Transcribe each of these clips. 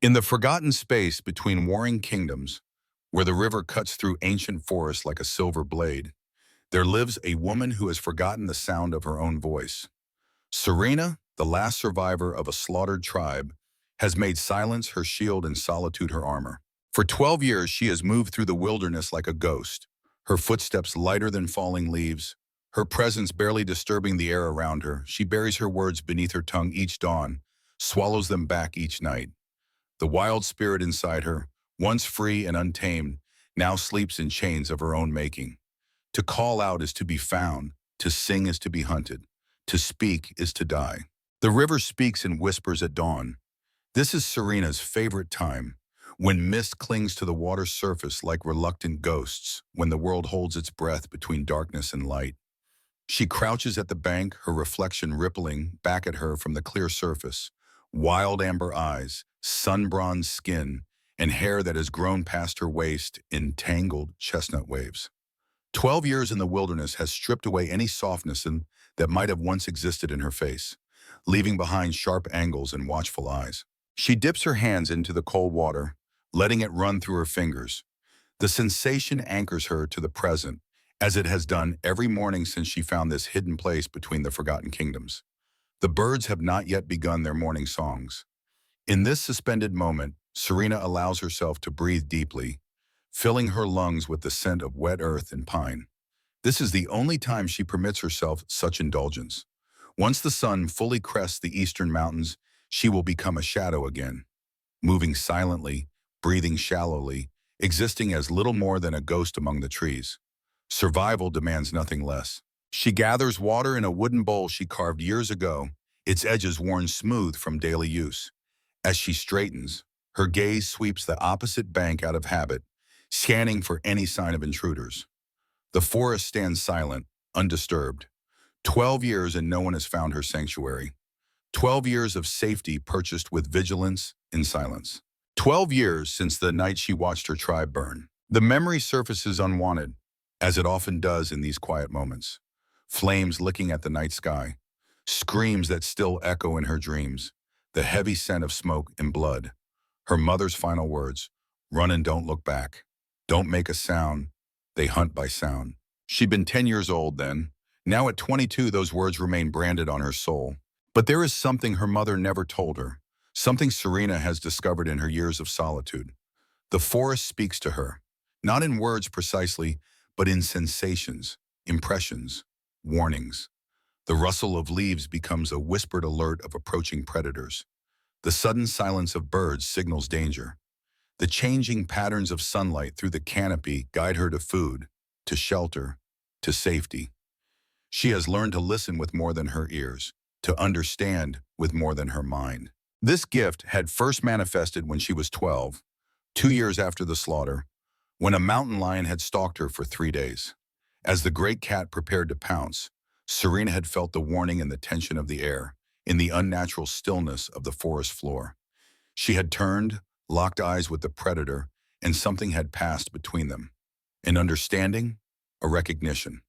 In the forgotten space between warring kingdoms, where the river cuts through ancient forests like a silver blade, there lives a woman who has forgotten the sound of her own voice. Serena, the last survivor of a slaughtered tribe, has made silence her shield and solitude her armor. For 12 years, she has moved through the wilderness like a ghost, her footsteps lighter than falling leaves, her presence barely disturbing the air around her. She buries her words beneath her tongue each dawn, swallows them back each night. The wild spirit inside her, once free and untamed, now sleeps in chains of her own making. To call out is to be found, to sing is to be hunted, to speak is to die. The river speaks in whispers at dawn. This is Serena's favorite time, when mist clings to the water's surface like reluctant ghosts, when the world holds its breath between darkness and light. She crouches at the bank, her reflection rippling back at her from the clear surface, wild amber eyes, sun-bronzed skin, and hair that has grown past her waist in tangled chestnut waves. 12 years in the wilderness has stripped away any softness that might have once existed in her face, leaving behind sharp angles and watchful eyes. She dips her hands into the cold water, letting it run through her fingers. The sensation anchors her to the present, as it has done every morning since she found this hidden place between the forgotten kingdoms. The birds have not yet begun their morning songs. In this suspended moment, Serena allows herself to breathe deeply, filling her lungs with the scent of wet earth and pine. This is the only time she permits herself such indulgence. Once the sun fully crests the eastern mountains, she will become a shadow again, moving silently, breathing shallowly, existing as little more than a ghost among the trees. Survival demands nothing less. She gathers water in a wooden bowl she carved years ago, its edges worn smooth from daily use. As she straightens, her gaze sweeps the opposite bank out of habit, scanning for any sign of intruders. The forest stands silent, undisturbed. 12 years and no one has found her sanctuary. 12 years of safety purchased with vigilance in silence. 12 years since the night she watched her tribe burn. The memory surfaces unwanted, as it often does in these quiet moments. Flames licking at the night sky, screams that still echo in her dreams, the heavy scent of smoke and blood. Her mother's final words, "Run and don't look back. Don't make a sound. They hunt by sound." She'd been 10 years old then. Now at 22, those words remain branded on her soul. But there is something her mother never told her, something Serena has discovered in her years of solitude. The forest speaks to her, not in words precisely, but in sensations, impressions, warnings. The rustle of leaves becomes a whispered alert of approaching predators. The sudden silence of birds signals danger. The changing patterns of sunlight through the canopy guide her to food, to shelter, to safety. She has learned to listen with more than her ears, to understand with more than her mind. This gift had first manifested when she was 12, 2 years after the slaughter, when a mountain lion had stalked her for 3 days. As the great cat prepared to pounce, Serena had felt the warning in the tension of the air, in the unnatural stillness of the forest floor. She had turned, locked eyes with the predator, and something had passed between them. An understanding, a recognition.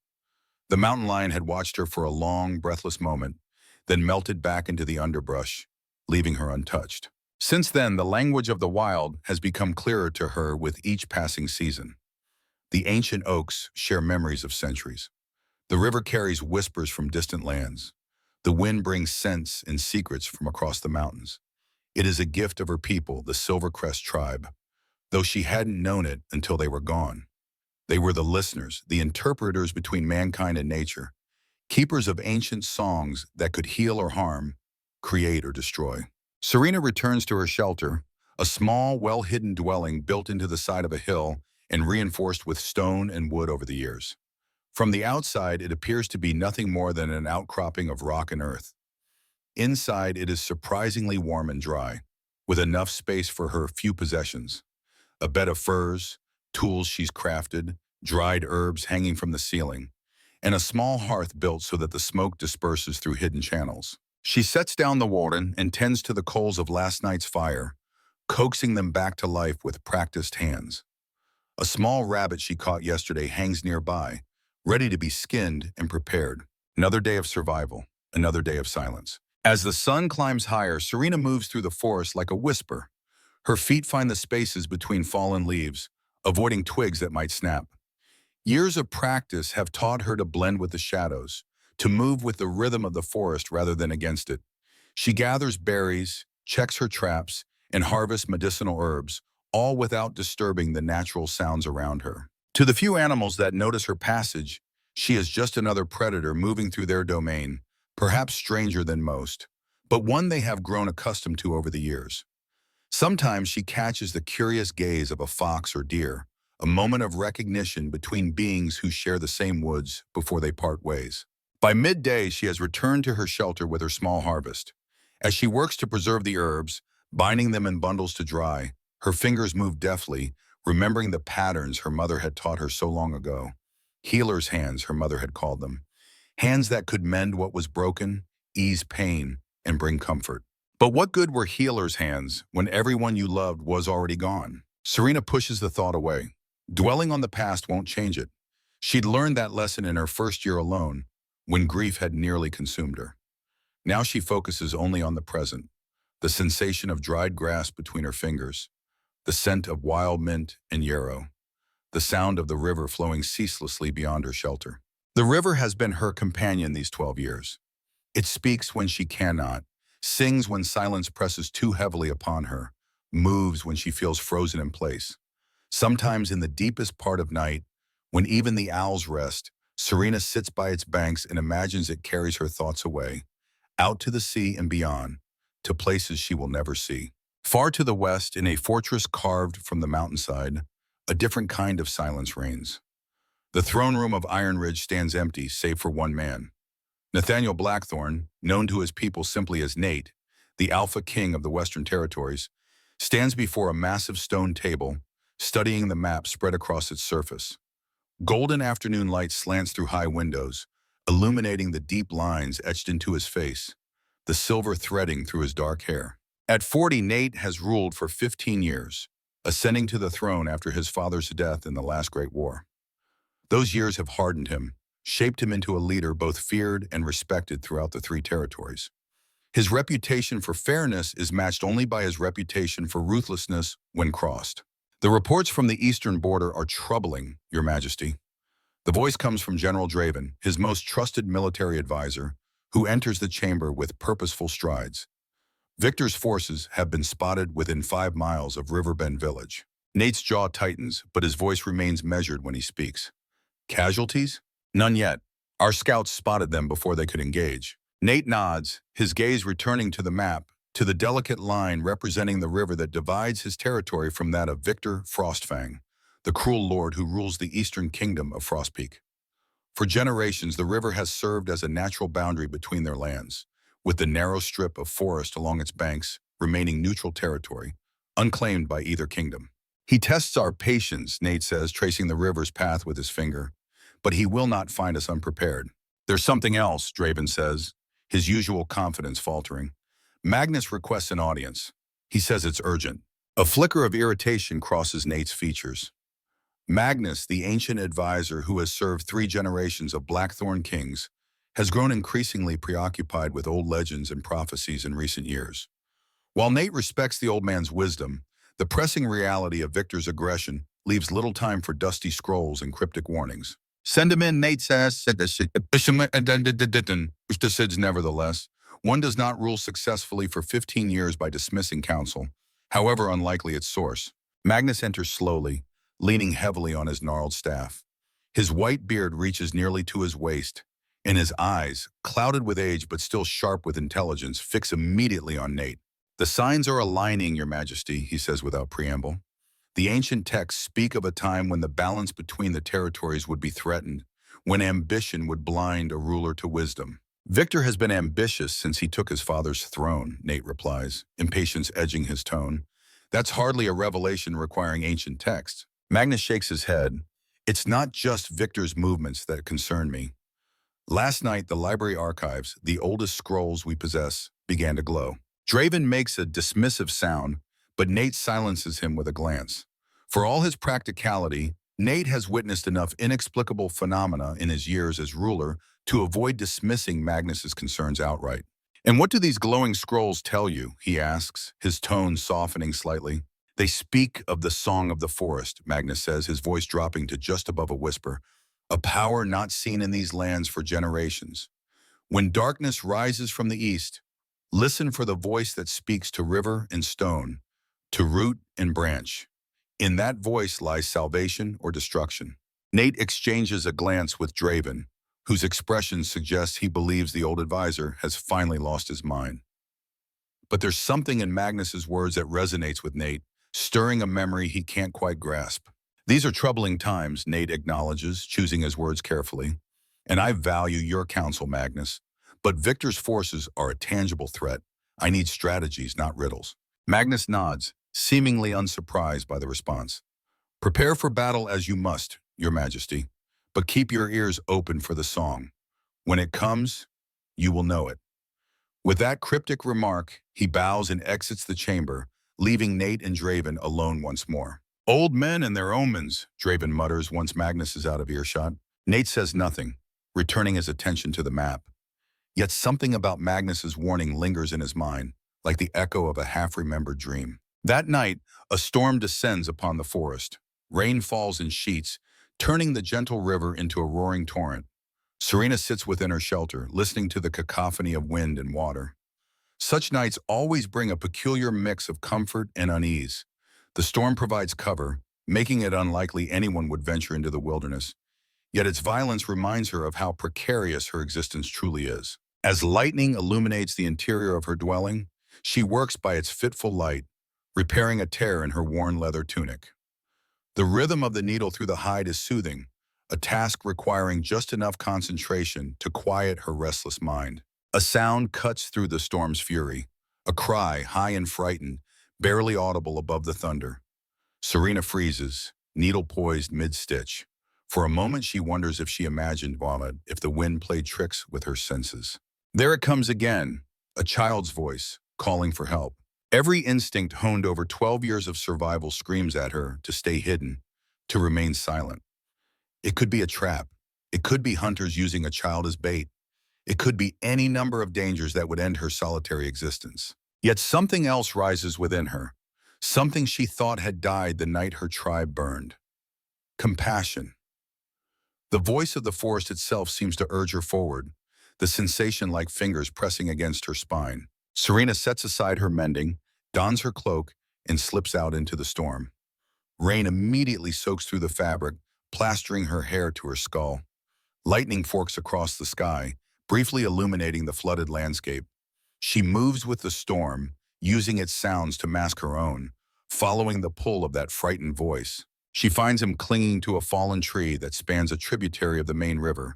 The mountain lion had watched her for a long, breathless moment, then melted back into the underbrush, leaving her untouched. Since then, the language of the wild has become clearer to her with each passing season. The ancient oaks share memories of centuries. The river carries whispers from distant lands. The wind brings scents and secrets from across the mountains. It is a gift of her people, the Silvercrest tribe, though she hadn't known it until they were gone. They were the listeners, the interpreters between mankind and nature, keepers of ancient songs that could heal or harm, create or destroy. Serena returns to her shelter, a small, well-hidden dwelling built into the side of a hill and reinforced with stone and wood over the years. From the outside, it appears to be nothing more than an outcropping of rock and earth. Inside, it is surprisingly warm and dry, with enough space for her few possessions. A bed of furs, tools she's crafted, dried herbs hanging from the ceiling, and a small hearth built so that the smoke disperses through hidden channels. She sets down the warden and tends to the coals of last night's fire, coaxing them back to life with practiced hands. A small rabbit she caught yesterday hangs nearby, ready to be skinned and prepared. Another day of survival, another day of silence. As the sun climbs higher, Serena moves through the forest like a whisper, Her feet find the spaces between fallen leaves, avoiding twigs that might snap. Years of practice have taught her to blend with the shadows, to move with the rhythm of the forest rather than against it. She gathers berries, checks her traps, and harvests medicinal herbs, all without disturbing the natural sounds around her. To the few animals that notice her passage, she is just another predator moving through their domain, perhaps stranger than most, but one they have grown accustomed to over the years. Sometimes she catches the curious gaze of a fox or deer, a moment of recognition between beings who share the same woods before they part ways. By midday, she has returned to her shelter with her small harvest. As she works to preserve the herbs, binding them in bundles to dry, her fingers move deftly, remembering the patterns her mother had taught her so long ago. Healer's hands, her mother had called them. Hands that could mend what was broken, ease pain, and bring comfort. But what good were healer's hands when everyone you loved was already gone? Serena pushes the thought away. Dwelling on the past won't change it. She'd learned that lesson in her first year alone, when grief had nearly consumed her. Now she focuses only on the present, the sensation of dried grass between her fingers, the scent of wild mint and yarrow, the sound of the river flowing ceaselessly beyond her shelter. The river has been her companion these 12 years. It speaks when she cannot, sings when silence presses too heavily upon her, moves when she feels frozen in place. Sometimes in the deepest part of night, when even the owls rest, Serena sits by its banks and imagines it carries her thoughts away, out to the sea and beyond, to places she will never see. Far to the west, in a fortress carved from the mountainside, a different kind of silence reigns. The throne room of Ironridge stands empty, save for one man. Nathaniel Blackthorn, known to his people simply as Nate, the Alpha King of the Western Territories, stands before a massive stone table, studying the map spread across its surface. Golden afternoon light slants through high windows, illuminating the deep lines etched into his face, the silver threading through his dark hair. At 40, Nate has ruled for 15 years, ascending to the throne after his father's death in the last Great War. Those years have hardened him, shaped him into a leader both feared and respected throughout the three territories. His reputation for fairness is matched only by his reputation for ruthlessness when crossed. The reports from the eastern border are troubling, Your Majesty. The voice comes from General Draven, his most trusted military advisor, who enters the chamber with purposeful strides. Victor's forces have been spotted within 5 miles of Riverbend Village. Nate's jaw tightens, but his voice remains measured when he speaks. Casualties? None yet. Our scouts spotted them before they could engage. Nate nods, his gaze returning to the map, to the delicate line representing the river that divides his territory from that of Victor Frostfang, the cruel lord who rules the eastern kingdom of Frostpeak. For generations, the river has served as a natural boundary between their lands, with the narrow strip of forest along its banks remaining neutral territory, unclaimed by either kingdom. He tests our patience, Nate says, tracing the river's path with his finger, but he will not find us unprepared. There's something else, Draven says, his usual confidence faltering. Magnus requests an audience. He says it's urgent. A flicker of irritation crosses Nate's features. Magnus, the ancient advisor who has served 3 generations of Blackthorn kings, has grown increasingly preoccupied with old legends and prophecies in recent years. While Nate respects the old man's wisdom, the pressing reality of Victor's aggression leaves little time for dusty scrolls and cryptic warnings. Send him in, Nate says. Nevertheless, one does not rule successfully for 15 years by dismissing counsel, however unlikely its source. Magnus enters slowly, leaning heavily on his gnarled staff. His white beard reaches nearly to his waist, and his eyes, clouded with age but still sharp with intelligence, fix immediately on Nate. The signs are aligning, Your Majesty, he says without preamble. The ancient texts speak of a time when the balance between the territories would be threatened, when ambition would blind a ruler to wisdom. Victor has been ambitious since he took his father's throne, Nate replies, impatience edging his tone. That's hardly a revelation requiring ancient texts. Magnus shakes his head. It's not just Victor's movements that concern me. Last night, the library archives, the oldest scrolls we possess, began to glow. Draven makes a dismissive sound, but Nate silences him with a glance. For all his practicality, Nate has witnessed enough inexplicable phenomena in his years as ruler to avoid dismissing Magnus's concerns outright. And what do these glowing scrolls tell you, he asks, his tone softening slightly. They speak of the song of the forest, Magnus says, his voice dropping to just above a whisper, a power not seen in these lands for generations. When darkness rises from the east, listen for the voice that speaks to river and stone, to root and branch. In that voice lies salvation or destruction. Nate exchanges a glance with Draven, whose expression suggests he believes the old advisor has finally lost his mind. But there's something in Magnus's words that resonates with Nate, stirring a memory he can't quite grasp. These are troubling times, Nate acknowledges, choosing his words carefully. And I value your counsel, Magnus. But Victor's forces are a tangible threat. I need strategies, not riddles. Magnus nods, seemingly unsurprised by the response. Prepare for battle as you must, Your Majesty, but keep your ears open for the song. When it comes, you will know it. With that cryptic remark, he bows and exits the chamber, leaving Nate and Draven alone once more. Old men and their omens, Draven mutters once Magnus is out of earshot. Nate says nothing, returning his attention to the map. Yet something about Magnus's warning lingers in his mind, like the echo of a half-remembered dream. That night, a storm descends upon the forest. Rain falls in sheets, turning the gentle river into a roaring torrent. Serena sits within her shelter, listening to the cacophony of wind and water. Such nights always bring a peculiar mix of comfort and unease. The storm provides cover, making it unlikely anyone would venture into the wilderness. Yet its violence reminds her of how precarious her existence truly is. As lightning illuminates the interior of her dwelling, she works by its fitful light, repairing a tear in her worn leather tunic. The rhythm of the needle through the hide is soothing, a task requiring just enough concentration to quiet her restless mind. A sound cuts through the storm's fury, a cry, high and frightened, barely audible above the thunder. Serena freezes, needle poised mid-stitch. For a moment she wonders if she imagined vomit, if the wind played tricks with her senses. There it comes again, a child's voice, calling for help. Every instinct honed over 12 years of survival screams at her to stay hidden, to remain silent. It could be a trap. It could be hunters using a child as bait. It could be any number of dangers that would end her solitary existence. Yet something else rises within her, something she thought had died the night her tribe burned. Compassion. The voice of the forest itself seems to urge her forward, the sensation like fingers pressing against her spine. Serena sets aside her mending, dons her cloak, and slips out into the storm. Rain immediately soaks through the fabric, plastering her hair to her skull. Lightning forks across the sky, briefly illuminating the flooded landscape. She moves with the storm, using its sounds to mask her own, following the pull of that frightened voice. She finds him clinging to a fallen tree that spans a tributary of the main river,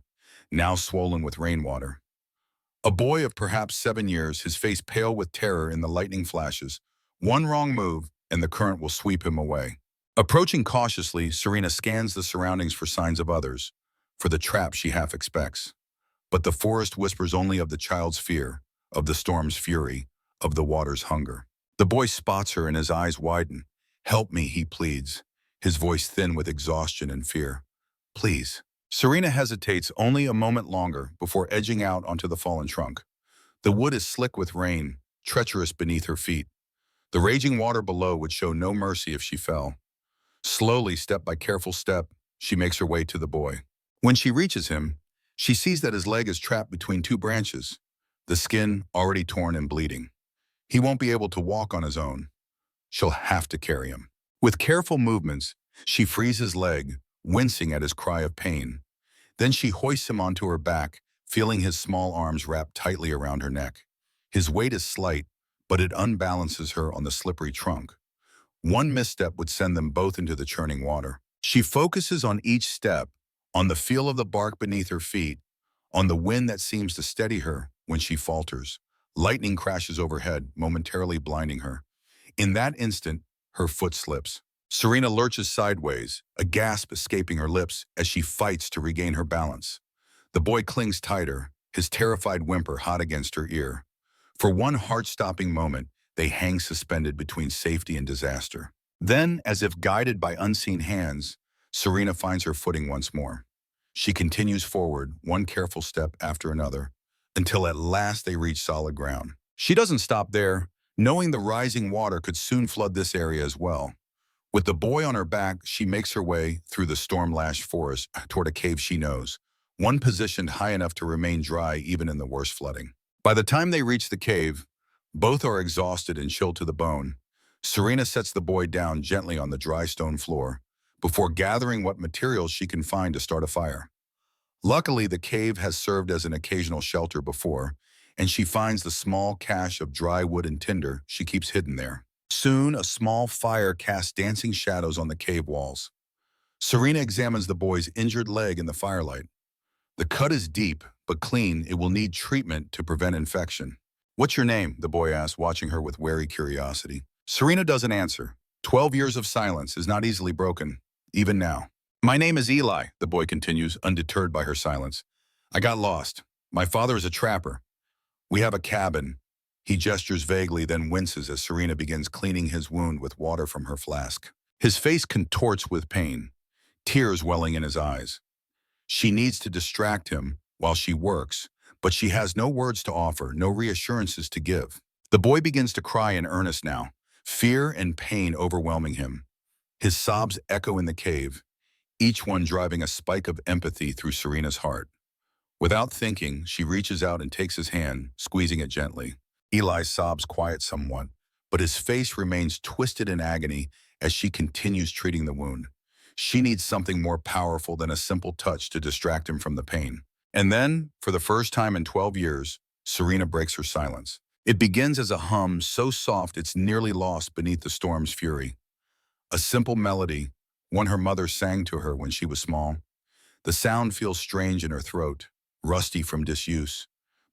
now swollen with rainwater. A boy of perhaps 7 years, his face pale with terror in the lightning flashes. One wrong move, and the current will sweep him away. Approaching cautiously, Serena scans the surroundings for signs of others, for the trap she half expects. But the forest whispers only of the child's fear, of the storm's fury, of the water's hunger. The boy spots her and his eyes widen. "Help me," he pleads, his voice thin with exhaustion and fear. "Please." Serena hesitates only a moment longer before edging out onto the fallen trunk. The wood is slick with rain, treacherous beneath her feet. The raging water below would show no mercy if she fell. Slowly, step by careful step, she makes her way to the boy. When she reaches him, she sees that his leg is trapped between two branches, the skin already torn and bleeding. He won't be able to walk on his own. She'll have to carry him. With careful movements, she frees his leg, wincing at his cry of pain. Then she hoists him onto her back, feeling his small arms wrapped tightly around her neck. His weight is slight, but it unbalances her on the slippery trunk. One misstep would send them both into the churning water. She focuses on each step, on the feel of the bark beneath her feet, on the wind that seems to steady her when she falters. Lightning crashes overhead, momentarily blinding her. In that instant, her foot slips. Serena lurches sideways, a gasp escaping her lips as she fights to regain her balance. The boy clings tighter, his terrified whimper hot against her ear. For one heart-stopping moment, they hang suspended between safety and disaster. Then, as if guided by unseen hands, Serena finds her footing once more. She continues forward, one careful step after another, until at last they reach solid ground. She doesn't stop there, knowing the rising water could soon flood this area as well. With the boy on her back, she makes her way through the storm-lashed forest toward a cave she knows, one positioned high enough to remain dry even in the worst flooding. By the time they reach the cave, both are exhausted and chilled to the bone. Serena sets the boy down gently on the dry stone floor before gathering what materials she can find to start a fire. Luckily, the cave has served as an occasional shelter before, and she finds the small cache of dry wood and tinder she keeps hidden there. Soon, a small fire casts dancing shadows on the cave walls. Serena examines the boy's injured leg in the firelight. The cut is deep, but clean. It will need treatment to prevent infection. "What's your name?" the boy asks, watching her with wary curiosity. Serena doesn't answer. 12 years of silence is not easily broken, even now. "My name is Eli," the boy continues, undeterred by her silence. "I got lost. My father is a trapper. We have a cabin." He gestures vaguely, then winces as Serena begins cleaning his wound with water from her flask. His face contorts with pain, tears welling in his eyes. She needs to distract him while she works, but she has no words to offer, no reassurances to give. The boy begins to cry in earnest now, fear and pain overwhelming him. His sobs echo in the cave, each one driving a spike of empathy through Serena's heart. Without thinking, she reaches out and takes his hand, squeezing it gently. Eli's sobs quiet somewhat, but his face remains twisted in agony as she continues treating the wound. She needs something more powerful than a simple touch to distract him from the pain. And then, for the first time in 12 years, Serena breaks her silence. It begins as a hum so soft it's nearly lost beneath the storm's fury. A simple melody, one her mother sang to her when she was small. The sound feels strange in her throat, rusty from disuse,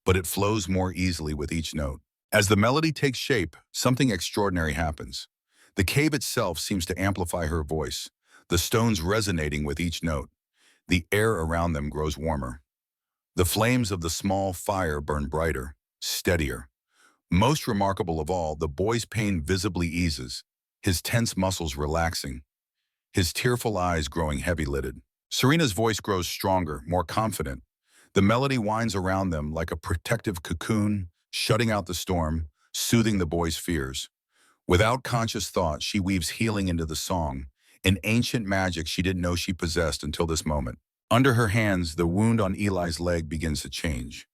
but it flows more easily with each note. As the melody takes shape, something extraordinary happens. The cave itself seems to amplify her voice, the stones resonating with each note. The air around them grows warmer. The flames of the small fire burn brighter, steadier. Most remarkable of all, the boy's pain visibly eases, his tense muscles relaxing, his tearful eyes growing heavy-lidded. Serena's voice grows stronger, more confident. The melody winds around them like a protective cocoon, shutting out the storm, soothing the boy's fears. Without conscious thought, she weaves healing into the song, an ancient magic she didn't know she possessed until this moment. Under her hands, the wound on Eli's leg begins to change.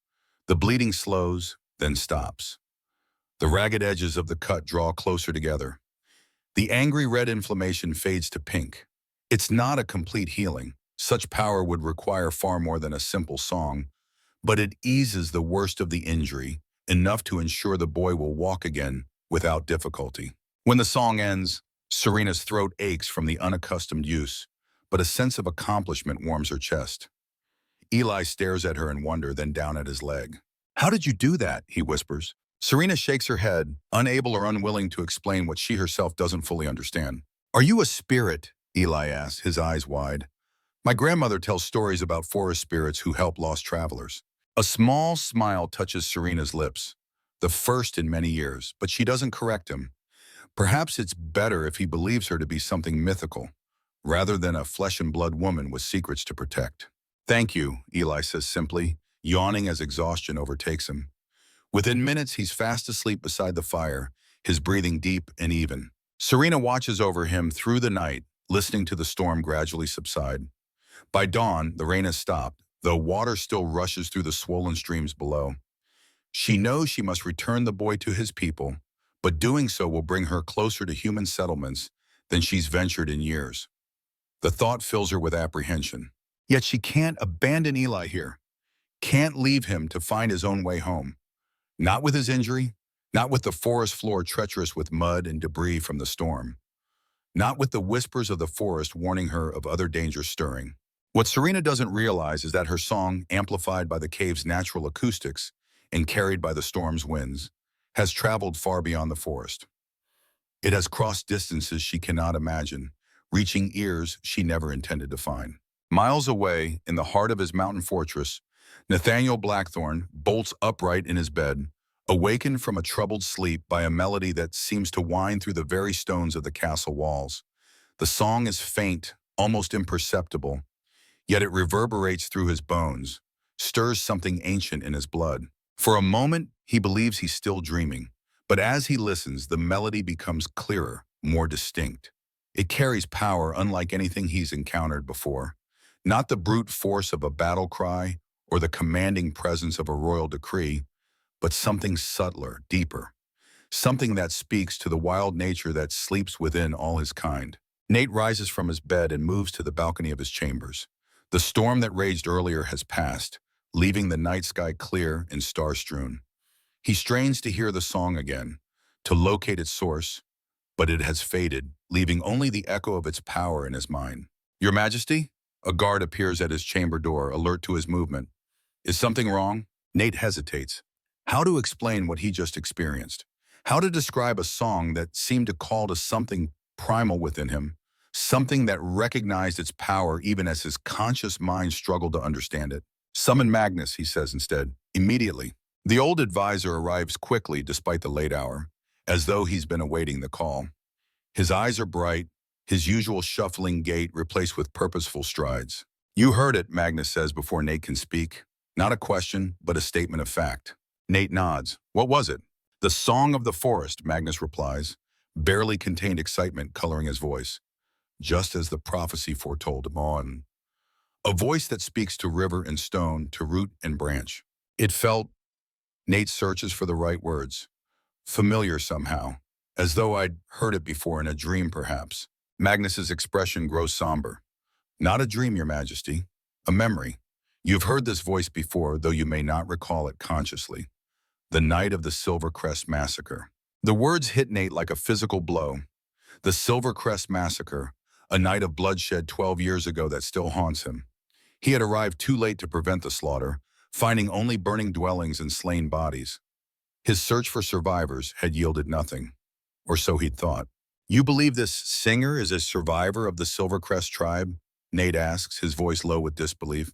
The bleeding slows, then stops. The ragged edges of the cut draw closer together. The angry red inflammation fades to pink. It's not a complete healing. Such power would require far more than a simple song, but it eases the worst of the injury, enough to ensure the boy will walk again without difficulty. When the song ends, Serena's throat aches from the unaccustomed use, but a sense of accomplishment warms her chest. Eli stares at her in wonder, then down at his leg. "How did you do that?" he whispers. Serena shakes her head, unable or unwilling to explain what she herself doesn't fully understand. "Are you a spirit?" Eli asks, his eyes wide. "My grandmother tells stories about forest spirits who help lost travelers." A small smile touches Serena's lips, the first in many years, but she doesn't correct him. Perhaps it's better if he believes her to be something mythical, rather than a flesh-and-blood woman with secrets to protect. "Thank you," Eli says simply, yawning as exhaustion overtakes him. Within minutes, he's fast asleep beside the fire, his breathing deep and even. Serena watches over him through the night, listening to the storm gradually subside. By dawn, the rain has stopped, though water still rushes through the swollen streams below. She knows she must return the boy to his people, but doing so will bring her closer to human settlements than she's ventured in years. The thought fills her with apprehension. Yet she can't abandon Eli here, can't leave him to find his own way home. Not with his injury, not with the forest floor treacherous with mud and debris from the storm, not with the whispers of the forest warning her of other dangers stirring. What Serena doesn't realize is that her song, amplified by the cave's natural acoustics and carried by the storm's winds, has traveled far beyond the forest. It has crossed distances she cannot imagine, reaching ears she never intended to find. Miles away, in the heart of his mountain fortress, Nathaniel Blackthorn bolts upright in his bed, awakened from a troubled sleep by a melody that seems to wind through the very stones of the castle walls. The song is faint, almost imperceptible, yet it reverberates through his bones, stirs something ancient in his blood. For a moment, he believes he's still dreaming, But as he listens, the melody becomes clearer, more distinct. It carries power unlike anything he's encountered before. Not the brute force of a battle cry or the commanding presence of a royal decree, but something subtler, deeper. Something that speaks to the wild nature that sleeps within all his kind. Nate rises from his bed and moves to the balcony of his chambers. The storm that raged earlier has passed, leaving the night sky clear and star-strewn. He strains to hear the song again, to locate its source, but it has faded, leaving only the echo of its power in his mind. "Your Majesty?" A guard appears at his chamber door, alert to his movement. "Is something wrong?" Nate hesitates. How to explain what he just experienced? How to describe a song that seemed to call to something primal within him, something that recognized its power even as his conscious mind struggled to understand it? "Summon Magnus," he says instead, immediately. The old advisor arrives quickly despite the late hour, as though he's been awaiting the call. His eyes are bright, his usual shuffling gait replaced with purposeful strides. "You heard it," Magnus says before Nate can speak. Not a question, but a statement of fact. Nate nods. "What was it?" "The Song of the Forest," Magnus replies, barely contained excitement coloring his voice. "Just as the prophecy foretold him on." A voice that speaks to river and stone, to root and branch. It felt, Nate searches for the right words, familiar somehow, as though I'd heard it before in a dream perhaps. Magnus's expression grows somber. "Not a dream, Your Majesty. A memory. You've heard this voice before, though you may not recall it consciously. The night of the Silvercrest Massacre." The words hit Nate like a physical blow. The Silvercrest Massacre, a night of bloodshed 12 years ago that still haunts him. He had arrived too late to prevent the slaughter, finding only burning dwellings and slain bodies. His search for survivors had yielded nothing, or so he'd thought. "You believe this singer is a survivor of the Silvercrest tribe?" Nate asks, his voice low with disbelief.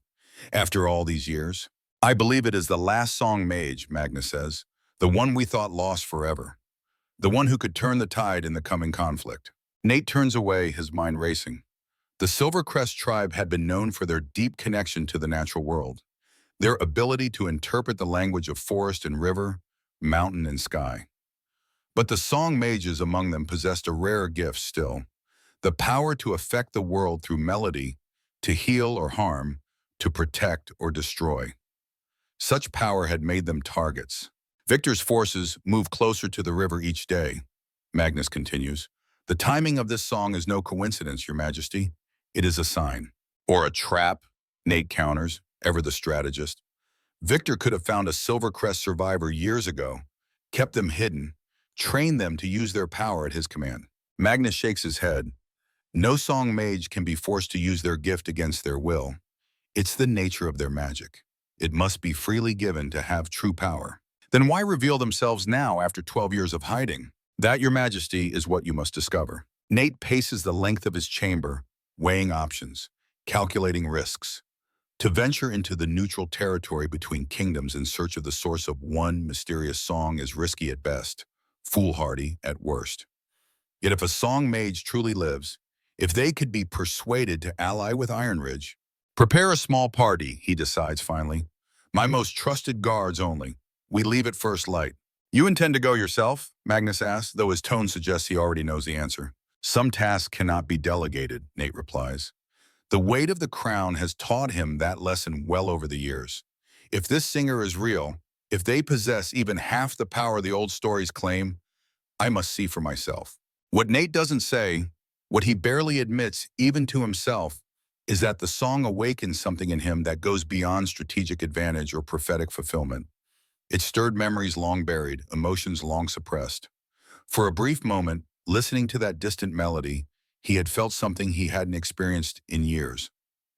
"After all these years?" "I believe it is the last Song Mage," Magnus says, "the one we thought lost forever. The one who could turn the tide in the coming conflict." Nate turns away, his mind racing. The Silvercrest tribe had been known for their deep connection to the natural world, their ability to interpret the language of forest and river, mountain and sky. But the Song Mages among them possessed a rare gift still, the power to affect the world through melody, to heal or harm, to protect or destroy. Such power had made them targets. "Victor's forces move closer to the river each day," Magnus continues. "The timing of this song is no coincidence, Your Majesty. It is a sign." "Or a trap," Nate counters, ever the strategist. "Victor could have found a Silvercrest survivor years ago, kept them hidden, trained them to use their power at his command." Magnus shakes his head. "No Song Mage can be forced to use their gift against their will. It's the nature of their magic. It must be freely given to have true power." "Then why reveal themselves now after 12 years of hiding?" "That, Your Majesty, is what you must discover." Nate paces the length of his chamber, weighing options, calculating risks. To venture into the neutral territory between kingdoms in search of the source of one mysterious song is risky at best, foolhardy at worst. Yet if a Song Mage truly lives, if they could be persuaded to ally with Ironridge, "Prepare a small party," he decides finally. "My most trusted guards only. We leave at first light." "You intend to go yourself?" Magnus asks, though his tone suggests he already knows the answer. "Some tasks cannot be delegated," Nate replies. The weight of the crown has taught him that lesson well over the years. If this singer is real, if they possess even half the power the old stories claim, I must see for myself. What Nate doesn't say, what he barely admits even to himself, is that the song awakens something in him that goes beyond strategic advantage or prophetic fulfillment. It stirred memories long buried, emotions long suppressed. For a brief moment, listening to that distant melody, he had felt something he hadn't experienced in years.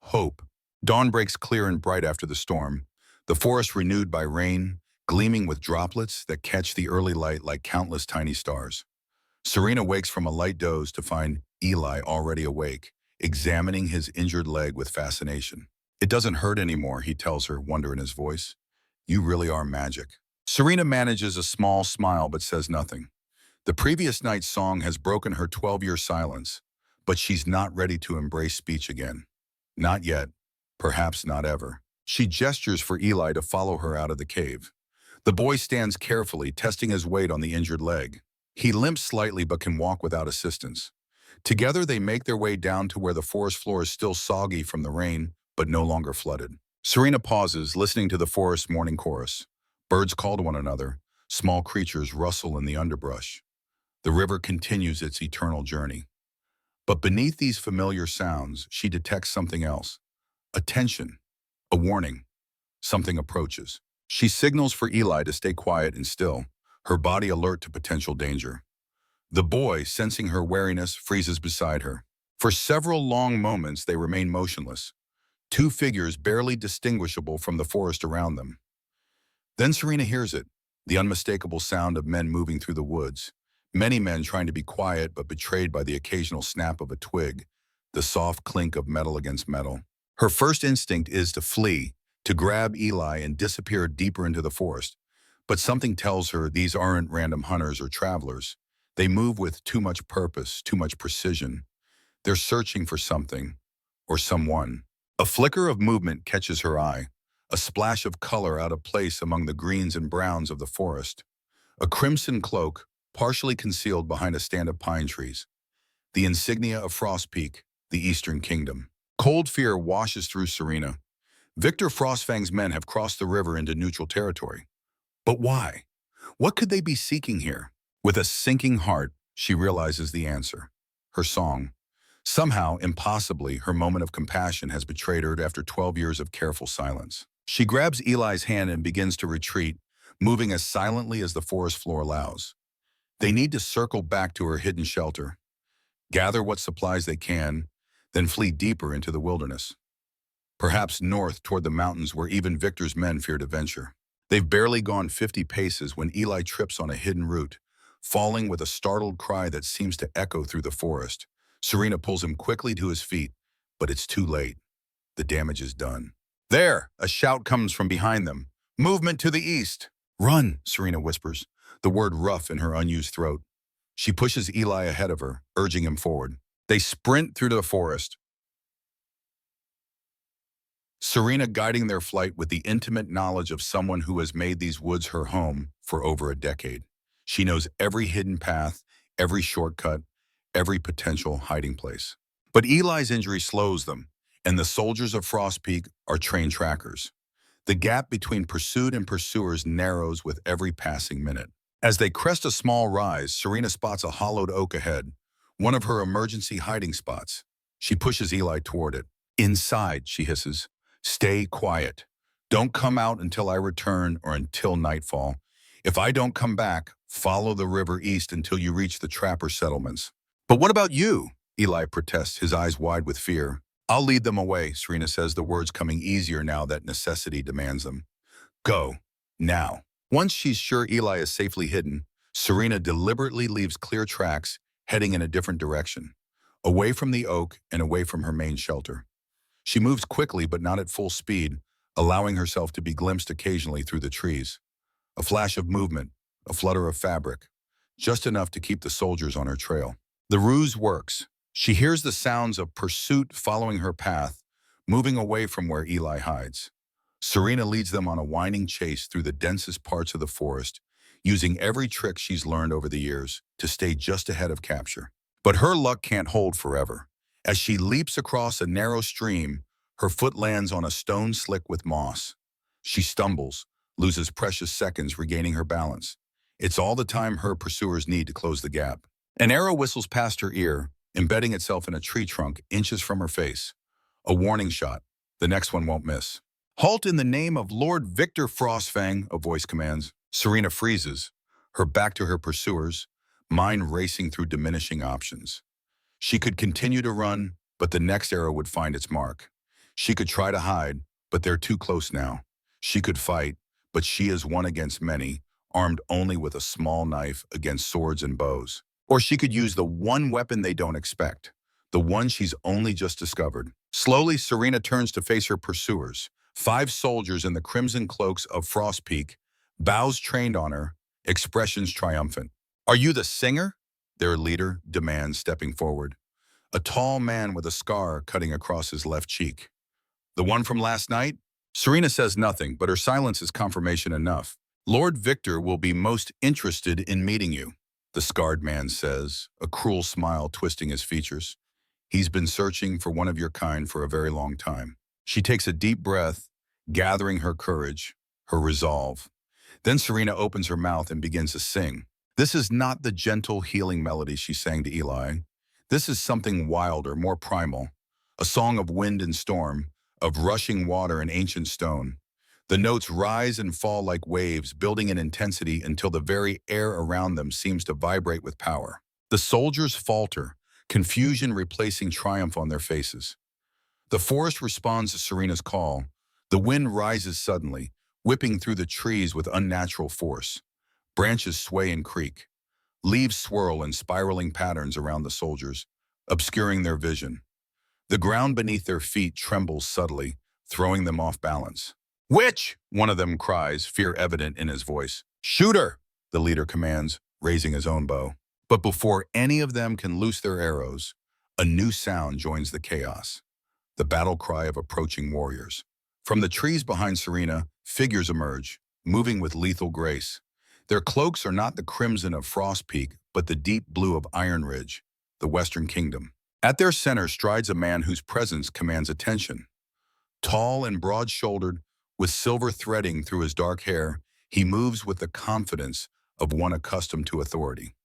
Hope. Dawn breaks clear and bright after the storm, the forest renewed by rain, gleaming with droplets that catch the early light like countless tiny stars. Serena wakes from a light doze to find Eli already awake, examining his injured leg with fascination. "It doesn't hurt anymore," he tells her, wonder in his voice. "You really are magic." Serena manages a small smile but says nothing. The previous night's song has broken her 12-year silence, but she's not ready to embrace speech again. Not yet, perhaps not ever. She gestures for Eli to follow her out of the cave. The boy stands carefully, testing his weight on the injured leg. He limps slightly but can walk without assistance. Together they make their way down to where the forest floor is still soggy from the rain, but no longer flooded. Serena pauses, listening to the forest's morning chorus. Birds call to one another. Small creatures rustle in the underbrush. The river continues its eternal journey. But beneath these familiar sounds, she detects something else. A tension, a warning. Something approaches. She signals for Eli to stay quiet and still, her body alert to potential danger. The boy, sensing her wariness, freezes beside her. For several long moments, they remain motionless, two figures barely distinguishable from the forest around them. Then Serena hears it, the unmistakable sound of men moving through the woods. Many men trying to be quiet but betrayed by the occasional snap of a twig, the soft clink of metal against metal. Her first instinct is to flee, to grab Eli and disappear deeper into the forest. But something tells her these aren't random hunters or travelers. They move with too much purpose, too much precision. They're searching for something, or someone. A flicker of movement catches her eye, a splash of color out of place among the greens and browns of the forest. A crimson cloak, partially concealed behind a stand of pine trees. The insignia of Frostpeak, the Eastern Kingdom. Cold fear washes through Serena. Victor Frostfang's men have crossed the river into neutral territory. But why? What could they be seeking here? With a sinking heart, she realizes the answer. Her song. Somehow, impossibly, her moment of compassion has betrayed her after 12 years of careful silence. She grabs Eli's hand and begins to retreat, moving as silently as the forest floor allows. They need to circle back to her hidden shelter, gather what supplies they can, then flee deeper into the wilderness. Perhaps north toward the mountains where even Victor's men fear to venture. They've barely gone 50 paces when Eli trips on a hidden root, falling with a startled cry that seems to echo through the forest. Serena pulls him quickly to his feet, but it's too late. The damage is done. There! A shout comes from behind them. Movement to the east! Run, Serena whispers, the word rough in her unused throat. She pushes Eli ahead of her, urging him forward. They sprint through the forest, Serena guiding their flight with the intimate knowledge of someone who has made these woods her home for over a decade. She knows every hidden path, every shortcut, every potential hiding place. But Eli's injury slows them, and the soldiers of Frostpeak are trained trackers. The gap between pursued and pursuers narrows with every passing minute. As they crest a small rise, Serena spots a hollowed oak ahead, one of her emergency hiding spots. She pushes Eli toward it. Inside, she hisses. Stay quiet. Don't come out until I return or until nightfall. If I don't come back, follow the river east until you reach the trapper settlements. But what about you? Eli protests, his eyes wide with fear. I'll lead them away, Serena says, the words coming easier now that necessity demands them. Go. Now. Once she's sure Eli is safely hidden, Serena deliberately leaves clear tracks, heading in a different direction, away from the oak and away from her main shelter. She moves quickly but not at full speed, allowing herself to be glimpsed occasionally through the trees. A flash of movement, a flutter of fabric, just enough to keep the soldiers on her trail. The ruse works. She hears the sounds of pursuit following her path, moving away from where Eli hides. Serena leads them on a winding chase through the densest parts of the forest, using every trick she's learned over the years to stay just ahead of capture. But her luck can't hold forever. As she leaps across a narrow stream, her foot lands on a stone slick with moss. She stumbles, loses precious seconds regaining her balance. It's all the time her pursuers need to close the gap. An arrow whistles past her ear, embedding itself in a tree trunk inches from her face. A warning shot. The next one won't miss. Halt in the name of Lord Victor Frostfang, a voice commands. Serena freezes, her back to her pursuers, mind racing through diminishing options. She could continue to run, but the next arrow would find its mark. She could try to hide, but they're too close now. She could fight, but she is one against many, armed only with a small knife against swords and bows. Or she could use the one weapon they don't expect, the one she's only just discovered. Slowly, Serena turns to face her pursuers. 5 soldiers in the crimson cloaks of Frostpeak, bows trained on her, expressions triumphant. Are you the singer? Their leader demands, stepping forward. A tall man with a scar cutting across his left cheek. The one from last night? Serena says nothing, but her silence is confirmation enough. Lord Victor will be most interested in meeting you, the scarred man says, a cruel smile twisting his features. He's been searching for one of your kind for a very long time. She takes a deep breath, gathering her courage, her resolve. Then Serena opens her mouth and begins to sing. This is not the gentle, healing melody she sang to Eli. This is something wilder, more primal, a song of wind and storm, of rushing water and ancient stone. The notes rise and fall like waves, building in intensity until the very air around them seems to vibrate with power. The soldiers falter, confusion replacing triumph on their faces. The forest responds to Serena's call. The wind rises suddenly, whipping through the trees with unnatural force. Branches sway and creak. Leaves swirl in spiraling patterns around the soldiers, obscuring their vision. The ground beneath their feet trembles subtly, throwing them off balance. "Witch!" one of them cries, fear evident in his voice. "Shoot her!" the leader commands, raising his own bow. But before any of them can loose their arrows, a new sound joins the chaos. The battle cry of approaching warriors. From the trees behind Serena, figures emerge, moving with lethal grace. Their cloaks are not the crimson of Frostpeak, but the deep blue of Ironridge, the Western Kingdom. At their center strides a man whose presence commands attention. Tall and broad-shouldered, with silver threading through his dark hair, he moves with the confidence of one accustomed to authority.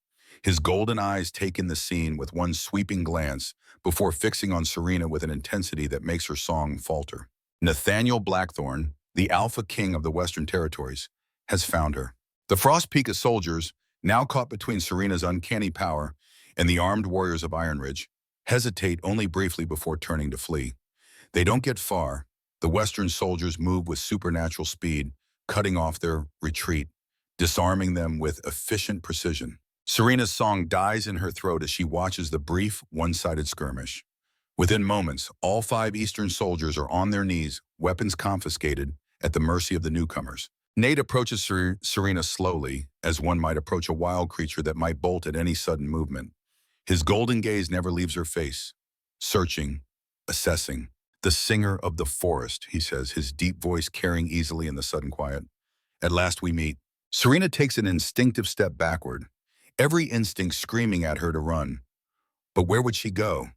His golden eyes take in the scene with one sweeping glance before fixing on Serena with an intensity that makes her song falter. Nathaniel Blackthorn, the Alpha King of the Western Territories, has found her. The Frostpeak soldiers, now caught between Serena's uncanny power and the armed warriors of Ironridge, hesitate only briefly before turning to flee. They don't get far. The Western soldiers move with supernatural speed, cutting off their retreat, disarming them with efficient precision. Serena's song dies in her throat as she watches the brief, one-sided skirmish. Within moments, all 5 Eastern soldiers are on their knees, weapons confiscated, at the mercy of the newcomers. Nate approaches Serena slowly, as one might approach a wild creature that might bolt at any sudden movement. His golden gaze never leaves her face, searching, assessing. "The singer of the forest," he says, his deep voice carrying easily in the sudden quiet. "At last we meet." Serena takes an instinctive step backward, every instinct screaming at her to run. But where would she go?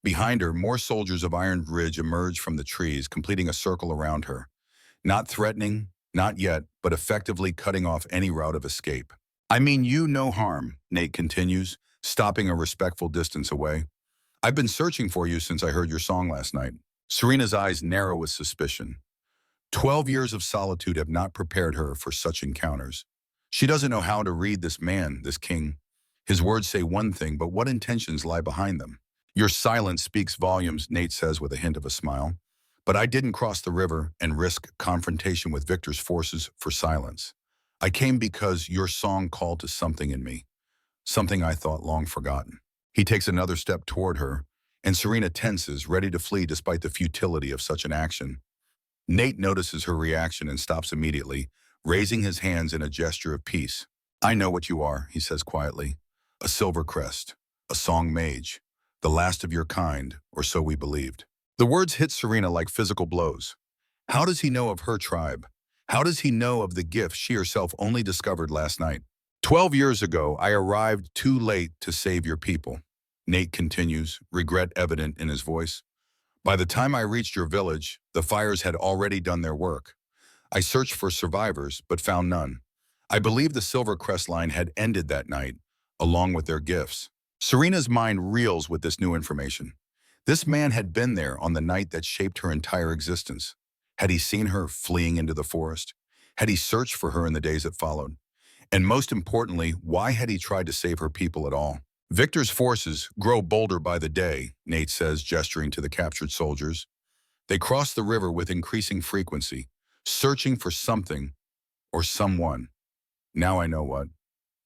Behind her, more soldiers of Ironridge emerge from the trees, completing a circle around her. Not threatening, not yet, but effectively cutting off any route of escape. "I mean you no harm," Nate continues, stopping a respectful distance away. "I've been searching for you since I heard your song last night." Serena's eyes narrow with suspicion. 12 years of solitude have not prepared her for such encounters. She doesn't know how to read this man, this king. His words say one thing, but what intentions lie behind them? "Your silence speaks volumes," Nate says with a hint of a smile. "But I didn't cross the river and risk confrontation with Victor's forces for silence. I came because your song called to something in me, something I thought long forgotten." He takes another step toward her, and Serena tenses, ready to flee despite the futility of such an action. Nate notices her reaction and stops immediately, raising his hands in a gesture of peace. "I know what you are," he says quietly. "A silver crest, a Song Mage, the last of your kind, or so we believed." The words hit Serena like physical blows. How does he know of her tribe? How does he know of the gift she herself only discovered last night? 12 years ago, I arrived too late to save your people," Nate continues, regret evident in his voice. "By the time I reached your village, the fires had already done their work. I searched for survivors, but found none. I believe the Silver Crest line had ended that night, along with their gifts." Serena's mind reels with this new information. This man had been there on the night that shaped her entire existence. Had he seen her fleeing into the forest? Had he searched for her in the days that followed? And most importantly, why had he tried to save her people at all? "Victor's forces grow bolder by the day," Nate says, gesturing to the captured soldiers. "They cross the river with increasing frequency, searching for something or someone. Now I know what.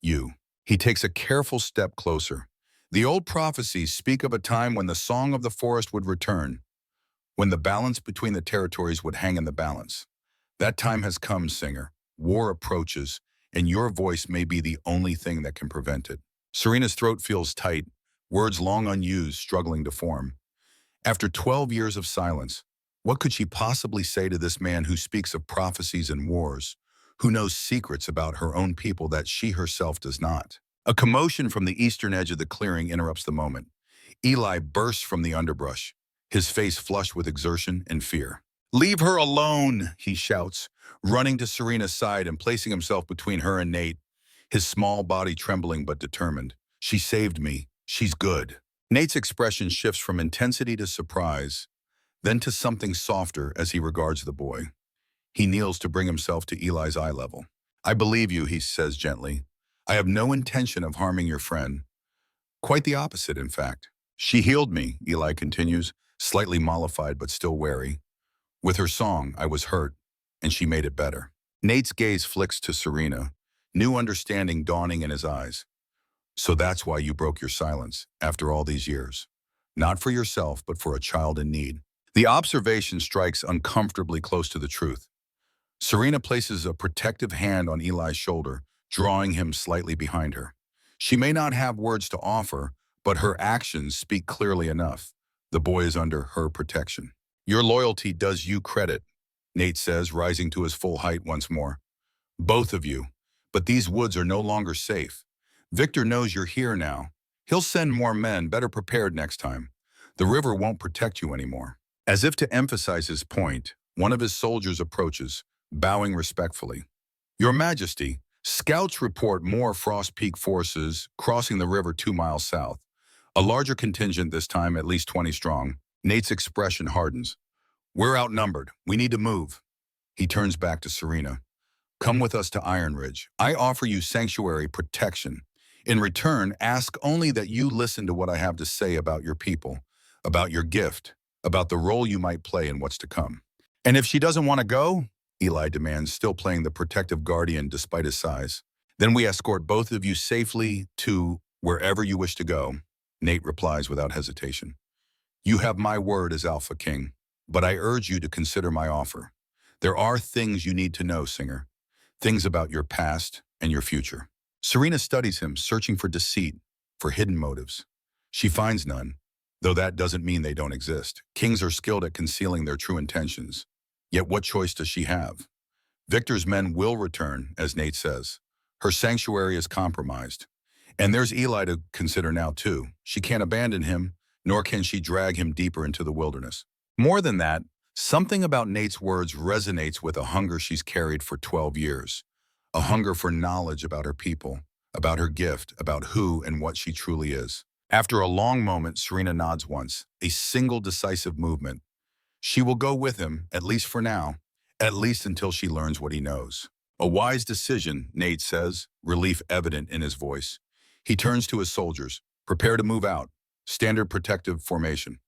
You." He takes a careful step closer. "The old prophecies speak of a time when the song of the forest would return, when the balance between the territories would hang in the balance. That time has come, singer. War approaches, and your voice may be the only thing that can prevent it." Serena's throat feels tight, words long unused struggling to form. After 12 years of silence, what could she possibly say to this man who speaks of prophecies and wars, who knows secrets about her own people that she herself does not. A commotion from the eastern edge of the clearing interrupts the moment. Eli bursts from the underbrush, his face flushed with exertion and fear. "Leave her alone," he shouts, running to Serena's side and placing himself between her and Nate, his small body trembling but determined. "She saved me. She's good." Nate's expression shifts from intensity to surprise, then to something softer as he regards the boy. He kneels to bring himself to Eli's eye level. "I believe you," he says gently. "I have no intention of harming your friend. Quite the opposite, in fact." "She healed me," Eli continues, slightly mollified but still wary. "With her song, I was hurt, and she made it better." Nate's gaze flicks to Serena, new understanding dawning in his eyes. "So that's why you broke your silence, after all these years. Not for yourself, but for a child in need." The observation strikes uncomfortably close to the truth. Serena places a protective hand on Eli's shoulder, drawing him slightly behind her. She may not have words to offer, but her actions speak clearly enough. The boy is under her protection. "Your loyalty does you credit," Nate says, rising to his full height once more. "Both of you. But these woods are no longer safe. Victor knows you're here now. He'll send more men, better prepared next time. The river won't protect you anymore." As if to emphasize his point, one of his soldiers approaches, bowing respectfully. "Your Majesty, scouts report more Frostpeak forces crossing the river 2 miles south. A larger contingent this time, at least 20 strong." Nate's expression hardens. "We're outnumbered. We need to move." He turns back to Serena. "Come with us to Ironridge. I offer you sanctuary protection. In return, ask only that you listen to what I have to say about your people, about your gift, about the role you might play in what's to come." "And if she doesn't want to go?" Eli demands, still playing the protective guardian despite his size. "Then we escort both of you safely to wherever you wish to go," Nate replies without hesitation. "You have my word as Alpha King, but I urge you to consider my offer. There are things you need to know, Singer. Things about your past and your future." Serena studies him, searching for deceit, for hidden motives. She finds none, though that doesn't mean they don't exist. Kings are skilled at concealing their true intentions. Yet what choice does she have? Victor's men will return, as Nate says. Her sanctuary is compromised. And there's Eli to consider now, too. She can't abandon him, nor can she drag him deeper into the wilderness. More than that, something about Nate's words resonates with a hunger she's carried for 12 years. A hunger for knowledge about her people, about her gift, about who and what she truly is. After a long moment, Serena nods once, a single decisive movement. She will go with him, at least for now, at least until she learns what he knows. "A wise decision," Nate says, relief evident in his voice. He turns to his soldiers. "Prepare to move out. Standard protective formation.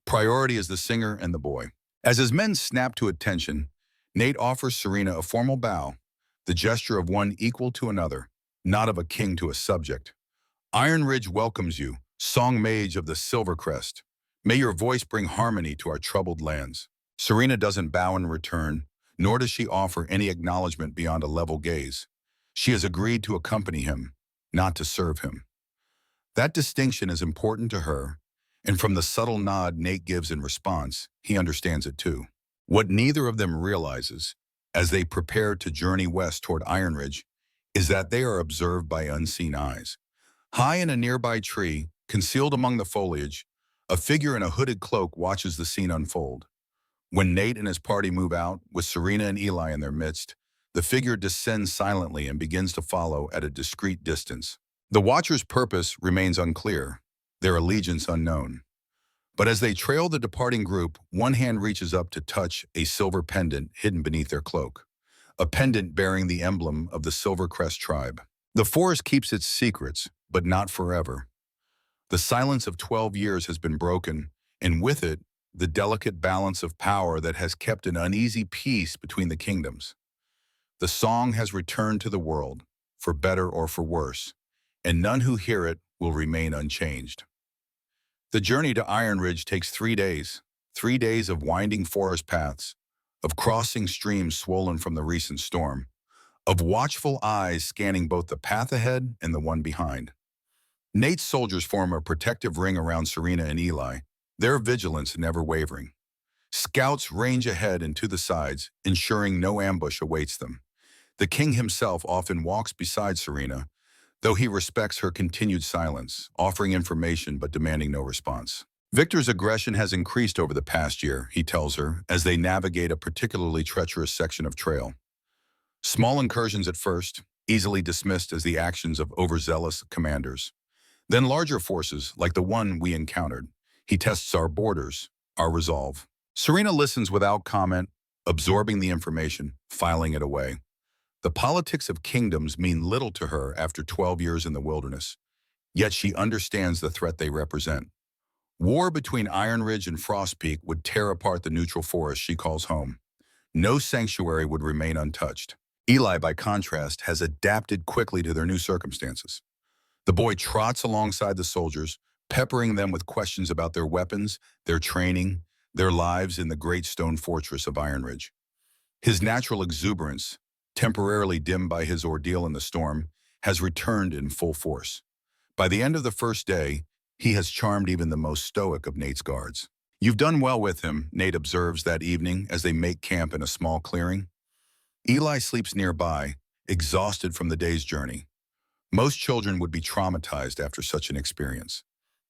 Priority is the Singer and the boy." As his men snap to attention, Nate offers Serena a formal bow, the gesture of one equal to another, not of a king to a subject. "Ironridge welcomes you, Song Mage of the Silver Crest. May your voice bring harmony to our troubled lands." Serena doesn't bow in return, nor does she offer any acknowledgement beyond a level gaze. She has agreed to accompany him, not to serve him. That distinction is important to her, and from the subtle nod Nate gives in response, he understands it too. What neither of them realizes, as they prepare to journey west toward Ironridge, is that they are observed by unseen eyes. High in a nearby tree, concealed among the foliage, a figure in a hooded cloak watches the scene unfold. When Nate and his party move out, with Serena and Eli in their midst, the figure descends silently and begins to follow at a discreet distance. The Watcher's purpose remains unclear, their allegiance unknown. But as they trail the departing group, one hand reaches up to touch a silver pendant hidden beneath their cloak, a pendant bearing the emblem of the Silvercrest tribe. The forest keeps its secrets, but not forever. The silence of 12 years has been broken, and with it, the delicate balance of power that has kept an uneasy peace between the kingdoms. The song has returned to the world, for better or for worse, and none who hear it will remain unchanged. The journey to Ironridge takes 3 days, 3 days of winding forest paths, of crossing streams swollen from the recent storm, of watchful eyes scanning both the path ahead and the one behind. Nate's soldiers form a protective ring around Serena and Eli, their vigilance never wavering. Scouts range ahead and to the sides, ensuring no ambush awaits them. The king himself often walks beside Serena, though he respects her continued silence, offering information but demanding no response. Victor's aggression has increased over the past year, he tells her, as they navigate a particularly treacherous section of trail. Small incursions at first, easily dismissed as the actions of overzealous commanders. Then larger forces, like the one we encountered. He tests our borders, our resolve. Serena listens without comment, absorbing the information, filing it away. The politics of kingdoms mean little to her after 12 years in the wilderness, yet she understands the threat they represent. War between Ironridge and Frostpeak would tear apart the neutral forest she calls home. No sanctuary would remain untouched. Eli, by contrast, has adapted quickly to their new circumstances. The boy trots alongside the soldiers, peppering them with questions about their weapons, their training, their lives in the great stone fortress of Ironridge. His natural exuberance, temporarily dimmed by his ordeal in the storm, has returned in full force. By the end of the first day, he has charmed even the most stoic of Nate's guards. "You've done well with him," Nate observes that evening as they make camp in a small clearing. Eli sleeps nearby, exhausted from the day's journey. Most children would be traumatized after such an experience.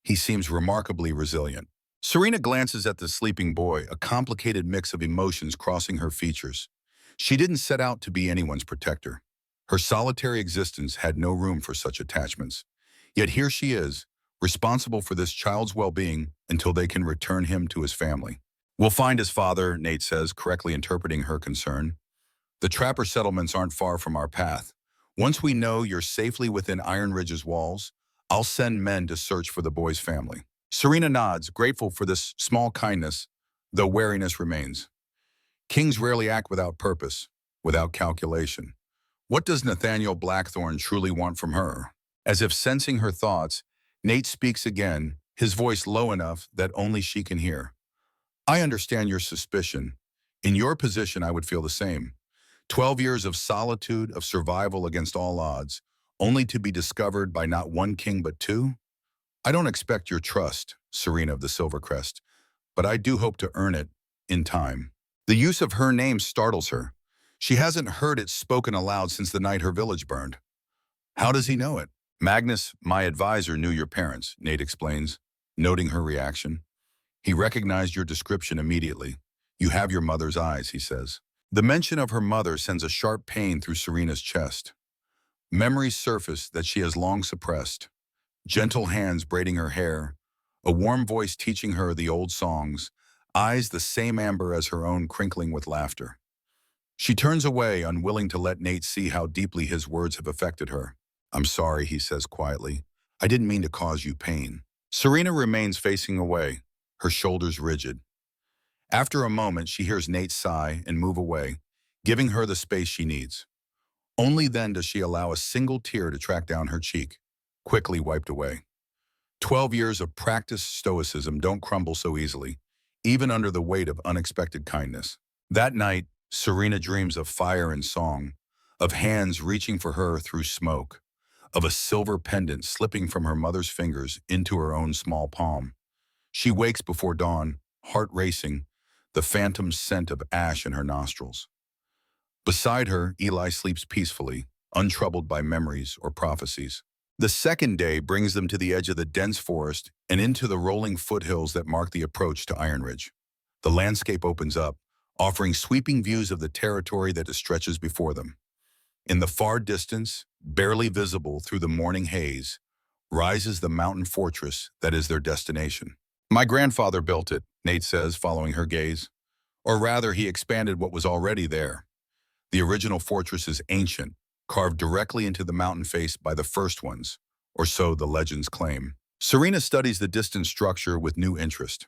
He seems remarkably resilient. Serena glances at the sleeping boy, a complicated mix of emotions crossing her features. She didn't set out to be anyone's protector. Her solitary existence had no room for such attachments. Yet here she is, responsible for this child's well-being until they can return him to his family. "We'll find his father," Nate says, correctly interpreting her concern. "The trapper settlements aren't far from our path. Once we know you're safely within Ironridge's walls, I'll send men to search for the boy's family." Serena nods, grateful for this small kindness, though wariness remains. Kings rarely act without purpose, without calculation. What does Nathaniel Blackthorn truly want from her? As if sensing her thoughts, Nate speaks again, his voice low enough that only she can hear. "I understand your suspicion. In your position, I would feel the same. 12 years of solitude, of survival against all odds, only to be discovered by not one king but two? I don't expect your trust, Serena of the Silver Crest, but I do hope to earn it in time." The use of her name startles her. She hasn't heard it spoken aloud since the night her village burned. "How does he know it?" "Magnus, my advisor, knew your parents," Nate explains, noting her reaction. "He recognized your description immediately. You have your mother's eyes," he says. The mention of her mother sends a sharp pain through Serena's chest. Memories surface that she has long suppressed. Gentle hands braiding her hair, a warm voice teaching her the old songs, eyes the same amber as her own crinkling with laughter. She turns away, unwilling to let Nate see how deeply his words have affected her. "I'm sorry," he says quietly. "I didn't mean to cause you pain." Serena remains facing away, her shoulders rigid. After a moment, she hears Nate sigh and move away, giving her the space she needs. Only then does she allow a single tear to track down her cheek, quickly wiped away. 12 years of practiced stoicism don't crumble so easily, even under the weight of unexpected kindness. That night, Serena dreams of fire and song, of hands reaching for her through smoke, of a silver pendant slipping from her mother's fingers into her own small palm. She wakes before dawn, heart racing, the phantom scent of ash in her nostrils. Beside her, Eli sleeps peacefully, untroubled by memories or prophecies. The second day brings them to the edge of the dense forest and into the rolling foothills that mark the approach to Ironridge. The landscape opens up, offering sweeping views of the territory that stretches before them. In the far distance, barely visible through the morning haze, rises the mountain fortress that is their destination. "My grandfather built it," Nate says, following her gaze. Or rather, he expanded what was already there. The original fortress is ancient, carved directly into the mountain face by the first ones, or so the legends claim. Serena studies the distant structure with new interest.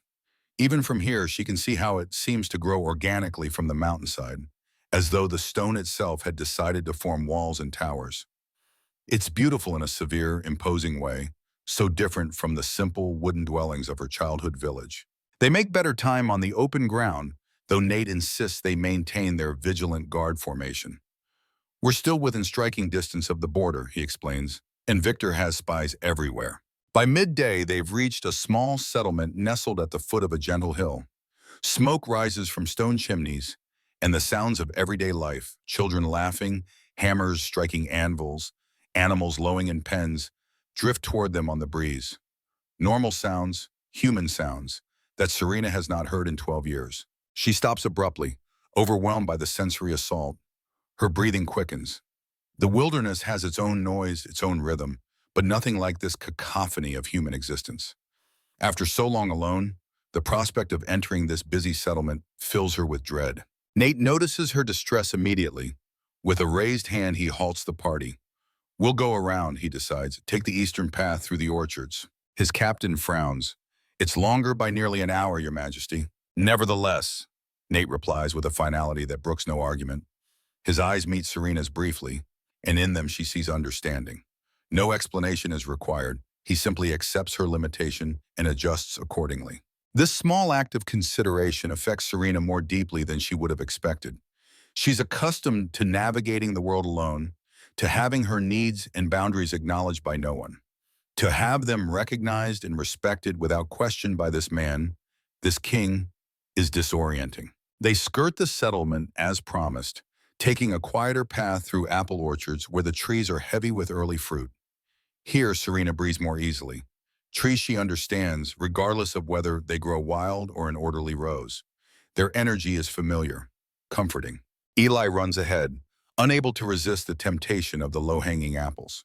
Even from here, she can see how it seems to grow organically from the mountainside, as though the stone itself had decided to form walls and towers. It's beautiful in a severe, imposing way, so different from the simple wooden dwellings of her childhood village. They make better time on the open ground, though Nate insists they maintain their vigilant guard formation. "We're still within striking distance of the border," he explains, "and Victor has spies everywhere." By midday, they've reached a small settlement nestled at the foot of a gentle hill. Smoke rises from stone chimneys, and the sounds of everyday life, children laughing, Hammers striking anvils, animals lowing in pens, drift toward them on the breeze. Normal sounds, human sounds, that Serena has not heard in 12 years. She stops abruptly, overwhelmed by the sensory assault. Her breathing quickens. The wilderness has its own noise, its own rhythm, but nothing like this cacophony of human existence. After so long alone, the prospect of entering this busy settlement fills her with dread. Nate notices her distress immediately. With a raised hand, he halts the party. "We'll go around," he decides. "Take the eastern path through the orchards." His captain frowns. "It's longer by nearly an hour, Your Majesty." "Nevertheless," Nate replies with a finality that brooks no argument. His eyes meet Serena's briefly, and in them she sees understanding. No explanation is required. He simply accepts her limitation and adjusts accordingly. This small act of consideration affects Serena more deeply than she would have expected. She's accustomed to navigating the world alone, to having her needs and boundaries acknowledged by no one. To have them recognized and respected without question by this man, this king, is disorienting. They skirt the settlement as promised, taking a quieter path through apple orchards where the trees are heavy with early fruit. Here, Serena breathes more easily. Trees she understands, regardless of whether they grow wild or in orderly rows. Their energy is familiar, comforting. Eli runs ahead, unable to resist the temptation of the low-hanging apples.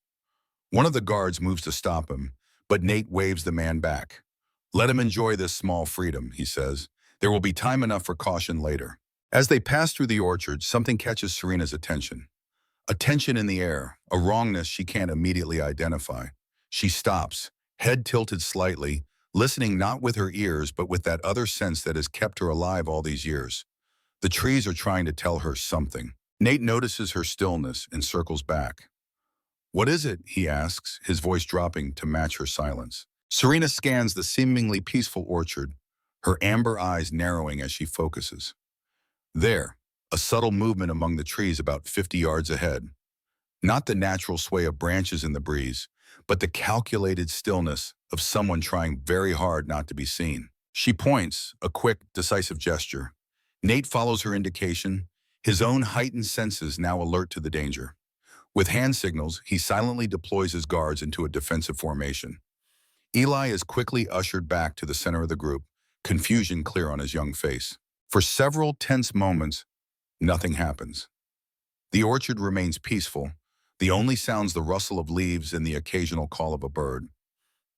One of the guards moves to stop him, but Nate waves the man back. "Let him enjoy this small freedom," he says. "There will be time enough for caution later." As they pass through the orchard, something catches Serena's attention. A tension in the air, a wrongness she can't immediately identify. She stops, head tilted slightly, listening not with her ears but with that other sense that has kept her alive all these years. The trees are trying to tell her something. Nate notices her stillness and circles back. "What is it?" he asks, his voice dropping to match her silence. Serena scans the seemingly peaceful orchard, her amber eyes narrowing as she focuses. There, a subtle movement among the trees about 50 yards ahead. Not the natural sway of branches in the breeze, but the calculated stillness of someone trying very hard not to be seen. She points, a quick, decisive gesture. Nate follows her indication, his own heightened senses now alert to the danger. With hand signals, he silently deploys his guards into a defensive formation. Eli is quickly ushered back to the center of the group, confusion clear on his young face. For several tense moments, nothing happens. The orchard remains peaceful, the only sounds the rustle of leaves and the occasional call of a bird.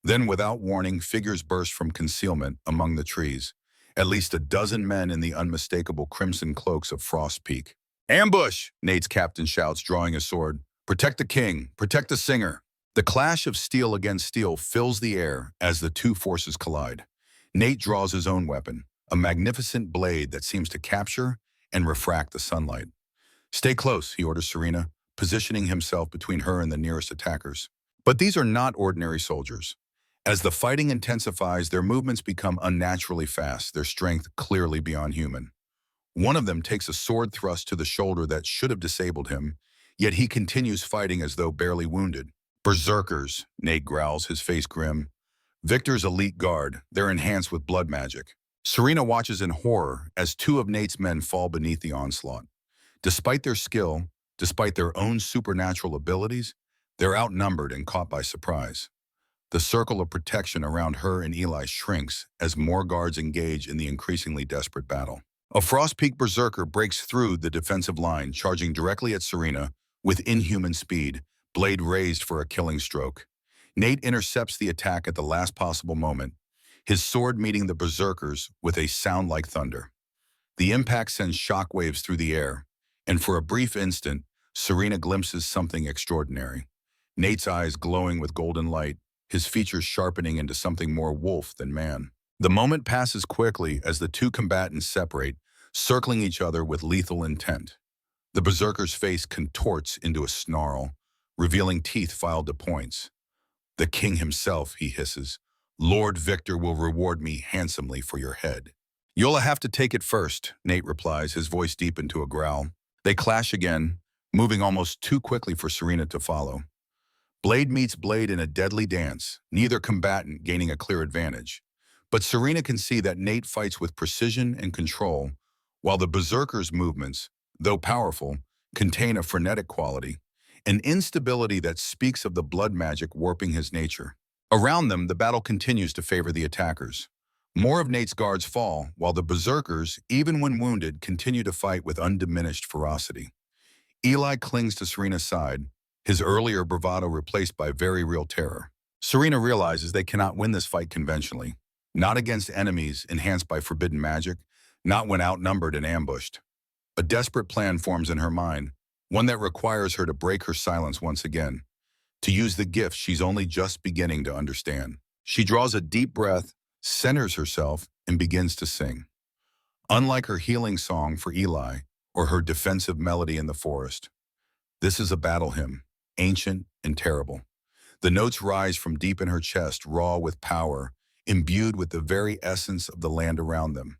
Then, without warning, figures burst from concealment among the trees, at least a dozen men in the unmistakable crimson cloaks of Frostpeak. "Ambush!" Nate's captain shouts, drawing a sword. "Protect the king! Protect the singer!" The clash of steel against steel fills the air as the two forces collide. Nate draws his own weapon, a magnificent blade that seems to capture and refract the sunlight. "Stay close," he orders Serena, positioning himself between her and the nearest attackers. But these are not ordinary soldiers. As the fighting intensifies, their movements become unnaturally fast, their strength clearly beyond human. One of them takes a sword thrust to the shoulder that should have disabled him, yet he continues fighting as though barely wounded. "Berserkers," Nate growls, his face grim. "Victor's elite guard, they're enhanced with blood magic." Serena watches in horror as two of Nate's men fall beneath the onslaught. Despite their skill, despite their own supernatural abilities, they're outnumbered and caught by surprise. The circle of protection around her and Eli shrinks as more guards engage in the increasingly desperate battle. A Frostpeak berserker breaks through the defensive line, charging directly at Serena with inhuman speed, blade raised for a killing stroke. Nate intercepts the attack at the last possible moment, his sword meeting the berserkers with a sound like thunder. The impact sends shockwaves through the air, and for a brief instant, Serena glimpses something extraordinary. Nate's eyes glowing with golden light, his features sharpening into something more wolf than man. The moment passes quickly as the two combatants separate, circling each other with lethal intent. The berserker's face contorts into a snarl, revealing teeth filed to points. "The king himself," he hisses. "Lord Victor will reward me handsomely for your head." "You'll have to take it first," Nate replies, his voice deep into a growl. They clash again, moving almost too quickly for Serena to follow. Blade meets blade in a deadly dance, neither combatant gaining a clear advantage. But Serena can see that Nate fights with precision and control, while the berserker's movements, though powerful, contain a frenetic quality, an instability that speaks of the blood magic warping his nature. Around them, the battle continues to favor the attackers. More of Nate's guards fall, while the berserkers, even when wounded, continue to fight with undiminished ferocity. Eli clings to Serena's side, his earlier bravado replaced by very real terror. Serena realizes they cannot win this fight conventionally, not against enemies enhanced by forbidden magic, not when outnumbered and ambushed. A desperate plan forms in her mind, one that requires her to break her silence once again, to use the gift she's only just beginning to understand. She draws a deep breath, centers herself, and begins to sing. Unlike her healing song for Eli or her defensive melody in the forest, this is a battle hymn, ancient and terrible. The notes rise from deep in her chest, raw with power, imbued with the very essence of the land around them.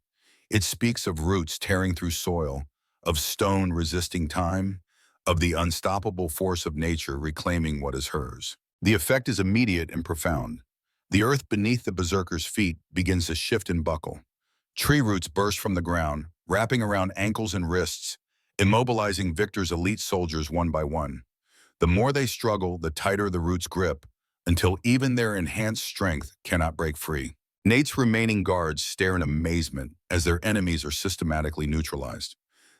It speaks of roots tearing through soil, of stone resisting time, of the unstoppable force of nature reclaiming what is hers. The effect is immediate and profound. The earth beneath the berserker's feet begins to shift and buckle. Tree roots burst from the ground, wrapping around ankles and wrists, immobilizing Victor's elite soldiers one by one. The more they struggle, the tighter the roots grip, until even their enhanced strength cannot break free. Nate's remaining guards stare in amazement as their enemies are systematically neutralized.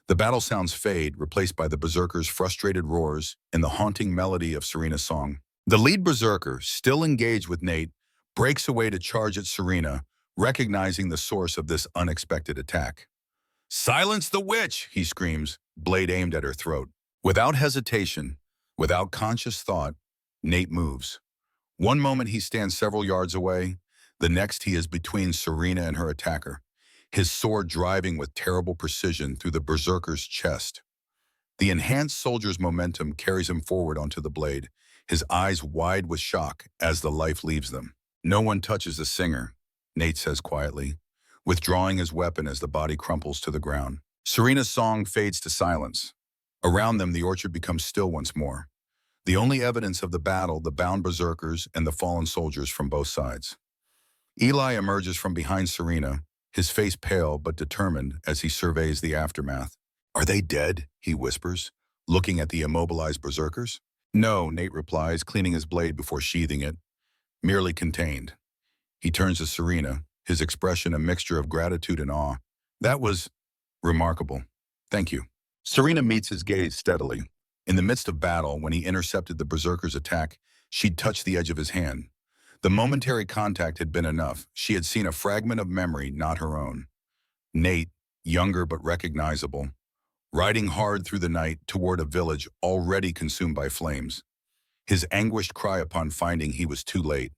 The battle sounds fade, replaced by the berserker's frustrated roars and the haunting melody of Serena's song. The lead berserker, still engaged with Nate, breaks away to charge at Serena, recognizing the source of this unexpected attack. "Silence the witch!" he screams, blade aimed at her throat. Without hesitation, without conscious thought, Nate moves. One moment he stands several yards away, the next he is between Serena and her attacker, his sword driving with terrible precision through the berserker's chest. The enhanced soldier's momentum carries him forward onto the blade, his eyes wide with shock as the life leaves them. "No one touches the singer," Nate says quietly, withdrawing his weapon as the body crumples to the ground. Serena's song fades to silence. Around them, the orchard becomes still once more. The only evidence of the battle, the bound berserkers and the fallen soldiers from both sides. Eli emerges from behind Serena, his face pale but determined as he surveys the aftermath. "Are they dead?" he whispers, looking at the immobilized berserkers. "No," Nate replies, cleaning his blade before sheathing it. "Merely contained." He turns to Serena, his expression a mixture of gratitude and awe. "That was remarkable. Thank you." Serena meets his gaze steadily. In the midst of battle, when he intercepted the berserker's attack, she'd touched the edge of his hand. The momentary contact had been enough. She had seen a fragment of memory, not her own. Nate, younger but recognizable, riding hard through the night toward a village already consumed by flames. His anguished cry upon finding he was too late.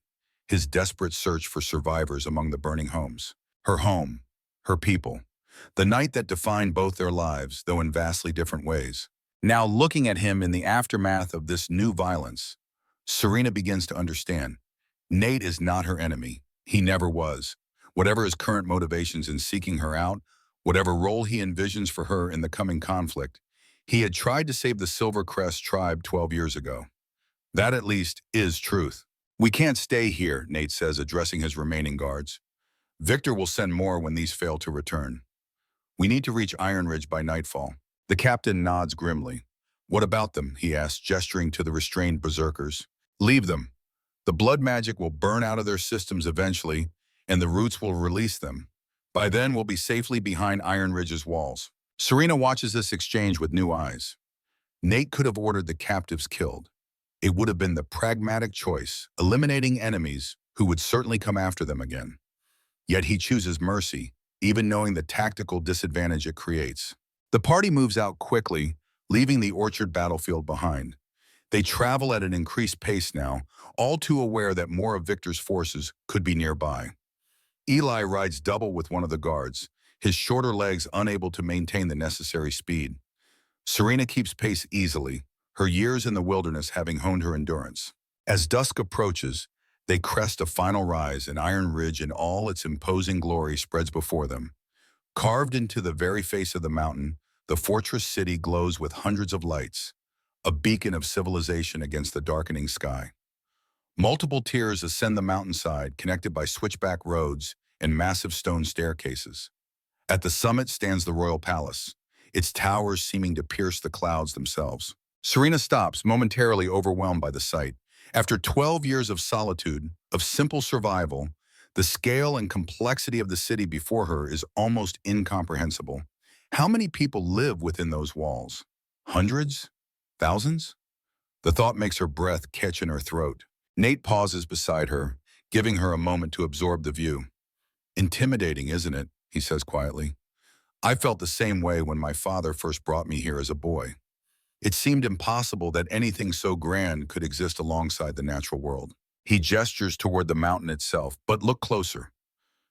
His desperate search for survivors among the burning homes. Her home, her people. The night that defined both their lives, though in vastly different ways. Now looking at him in the aftermath of this new violence, Serena begins to understand. Nate is not her enemy. He never was. Whatever his current motivations in seeking her out, whatever role he envisions for her in the coming conflict, he had tried to save the Silvercrest tribe 12 years ago. That at least is truth. "We can't stay here," Nate says, addressing his remaining guards. "Victor will send more when these fail to return. We need to reach Ironridge by nightfall." The captain nods grimly. "What about them?" he asks, gesturing to the restrained berserkers. "Leave them. The blood magic will burn out of their systems eventually, and the roots will release them. By then, we'll be safely behind Ironridge's walls." Serena watches this exchange with new eyes. Nate could have ordered the captives killed. It would have been the pragmatic choice, eliminating enemies who would certainly come after them again. Yet he chooses mercy, even knowing the tactical disadvantage it creates. The party moves out quickly, leaving the orchard battlefield behind. They travel at an increased pace now, all too aware that more of Victor's forces could be nearby. Eli rides double with one of the guards, his shorter legs unable to maintain the necessary speed. Serena keeps pace easily, her years in the wilderness having honed her endurance. As dusk approaches, they crest a final rise, and Ironridge in all its imposing glory spreads before them. Carved into the very face of the mountain, the fortress city glows with hundreds of lights, a beacon of civilization against the darkening sky. Multiple tiers ascend the mountainside, connected by switchback roads and massive stone staircases. At the summit stands the royal palace, its towers seeming to pierce the clouds themselves. Serena stops, momentarily overwhelmed by the sight. After 12 years of solitude, of simple survival, the scale and complexity of the city before her is almost incomprehensible. How many people live within those walls? Hundreds? Thousands? The thought makes her breath catch in her throat. Nate pauses beside her, giving her a moment to absorb the view. Intimidating, isn't it? He says quietly. I felt the same way when my father first brought me here as a boy. It seemed impossible that anything so grand could exist alongside the natural world. He gestures toward the mountain itself, but look closer.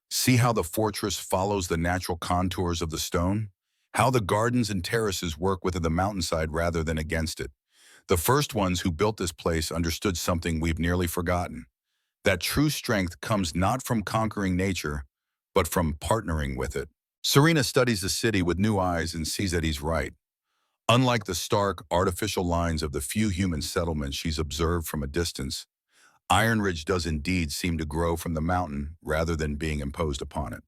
See how the fortress follows the natural contours of the stone? How the gardens and terraces work within the mountainside rather than against it. The first ones who built this place understood something we've nearly forgotten. That true strength comes not from conquering nature, but from partnering with it. Serena studies the city with new eyes and sees that he's right. Unlike the stark, artificial lines of the few human settlements she's observed from a distance, Ironridge does indeed seem to grow from the mountain rather than being imposed upon it.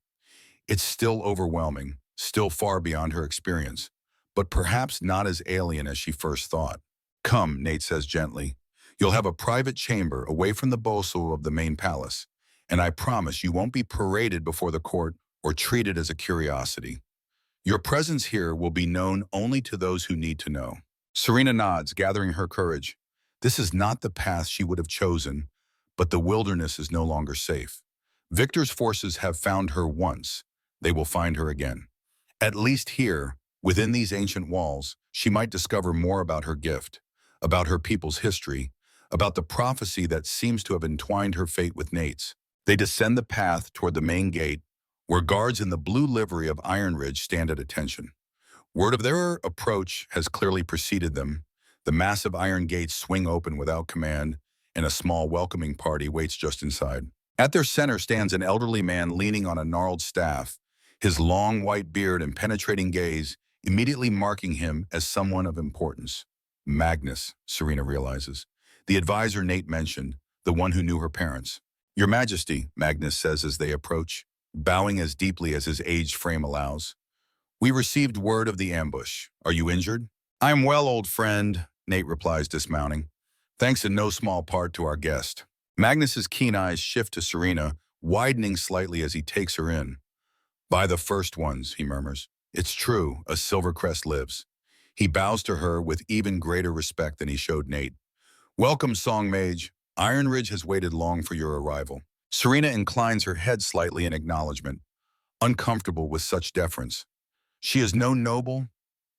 It's still overwhelming, still far beyond her experience, but perhaps not as alien as she first thought. Come, Nate says gently. You'll have a private chamber away from the bustle of the main palace, and I promise you won't be paraded before the court or treated as a curiosity. Your presence here will be known only to those who need to know. Serena nods, gathering her courage. This is not the path she would have chosen, but the wilderness is no longer safe. Victor's forces have found her once. They will find her again. At least here, within these ancient walls, she might discover more about her gift, about her people's history, about the prophecy that seems to have entwined her fate with Nate's. They descend the path toward the main gate, where guards in the blue livery of Ironridge stand at attention. Word of their approach has clearly preceded them. The massive iron gates swing open without command, and a small welcoming party waits just inside. At their center stands an elderly man leaning on a gnarled staff, his long white beard and penetrating gaze immediately marking him as someone of importance. Magnus, Serena realizes. The advisor Nate mentioned, the one who knew her parents. Your Majesty, Magnus says as they approach, bowing as deeply as his aged frame allows. We received word of the ambush. Are you injured? I'm well, old friend, Nate replies, dismounting. Thanks in no small part to our guest. Magnus's keen eyes shift to Serena, widening slightly as he takes her in. By the first ones, he murmurs. It's true, a Silvercrest lives. He bows to her with even greater respect than he showed Nate. Welcome, Song Mage. Ironridge has waited long for your arrival. Serena inclines her head slightly in acknowledgement, uncomfortable with such deference. She is no noble,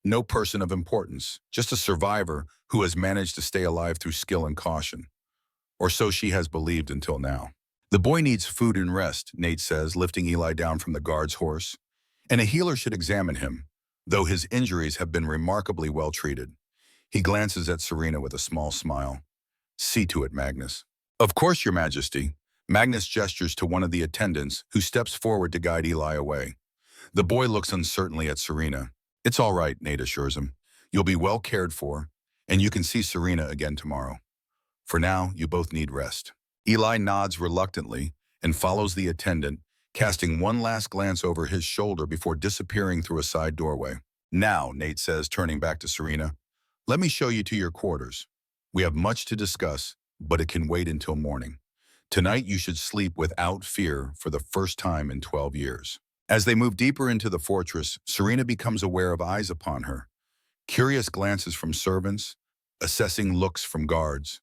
no person of importance, just a survivor who has managed to stay alive through skill and caution. Or so she has believed until now. The boy needs food and rest, Nate says, lifting Eli down from the guard's horse. And a healer should examine him, though his injuries have been remarkably well treated. He glances at Serena with a small smile. See to it, Magnus. Of course, Your Majesty. Magnus gestures to one of the attendants, who steps forward to guide Eli away. The boy looks uncertainly at Serena. It's all right, Nate assures him. You'll be well cared for, and you can see Serena again tomorrow. For now, you both need rest. Eli nods reluctantly and follows the attendant, casting one last glance over his shoulder before disappearing through a side doorway. Now, Nate says, turning back to Serena, let me show you to your quarters. We have much to discuss, but it can wait until morning. Tonight you should sleep without fear for the first time in 12 years. As they move deeper into the fortress, Serena becomes aware of eyes upon her. Curious glances from servants, assessing looks from guards,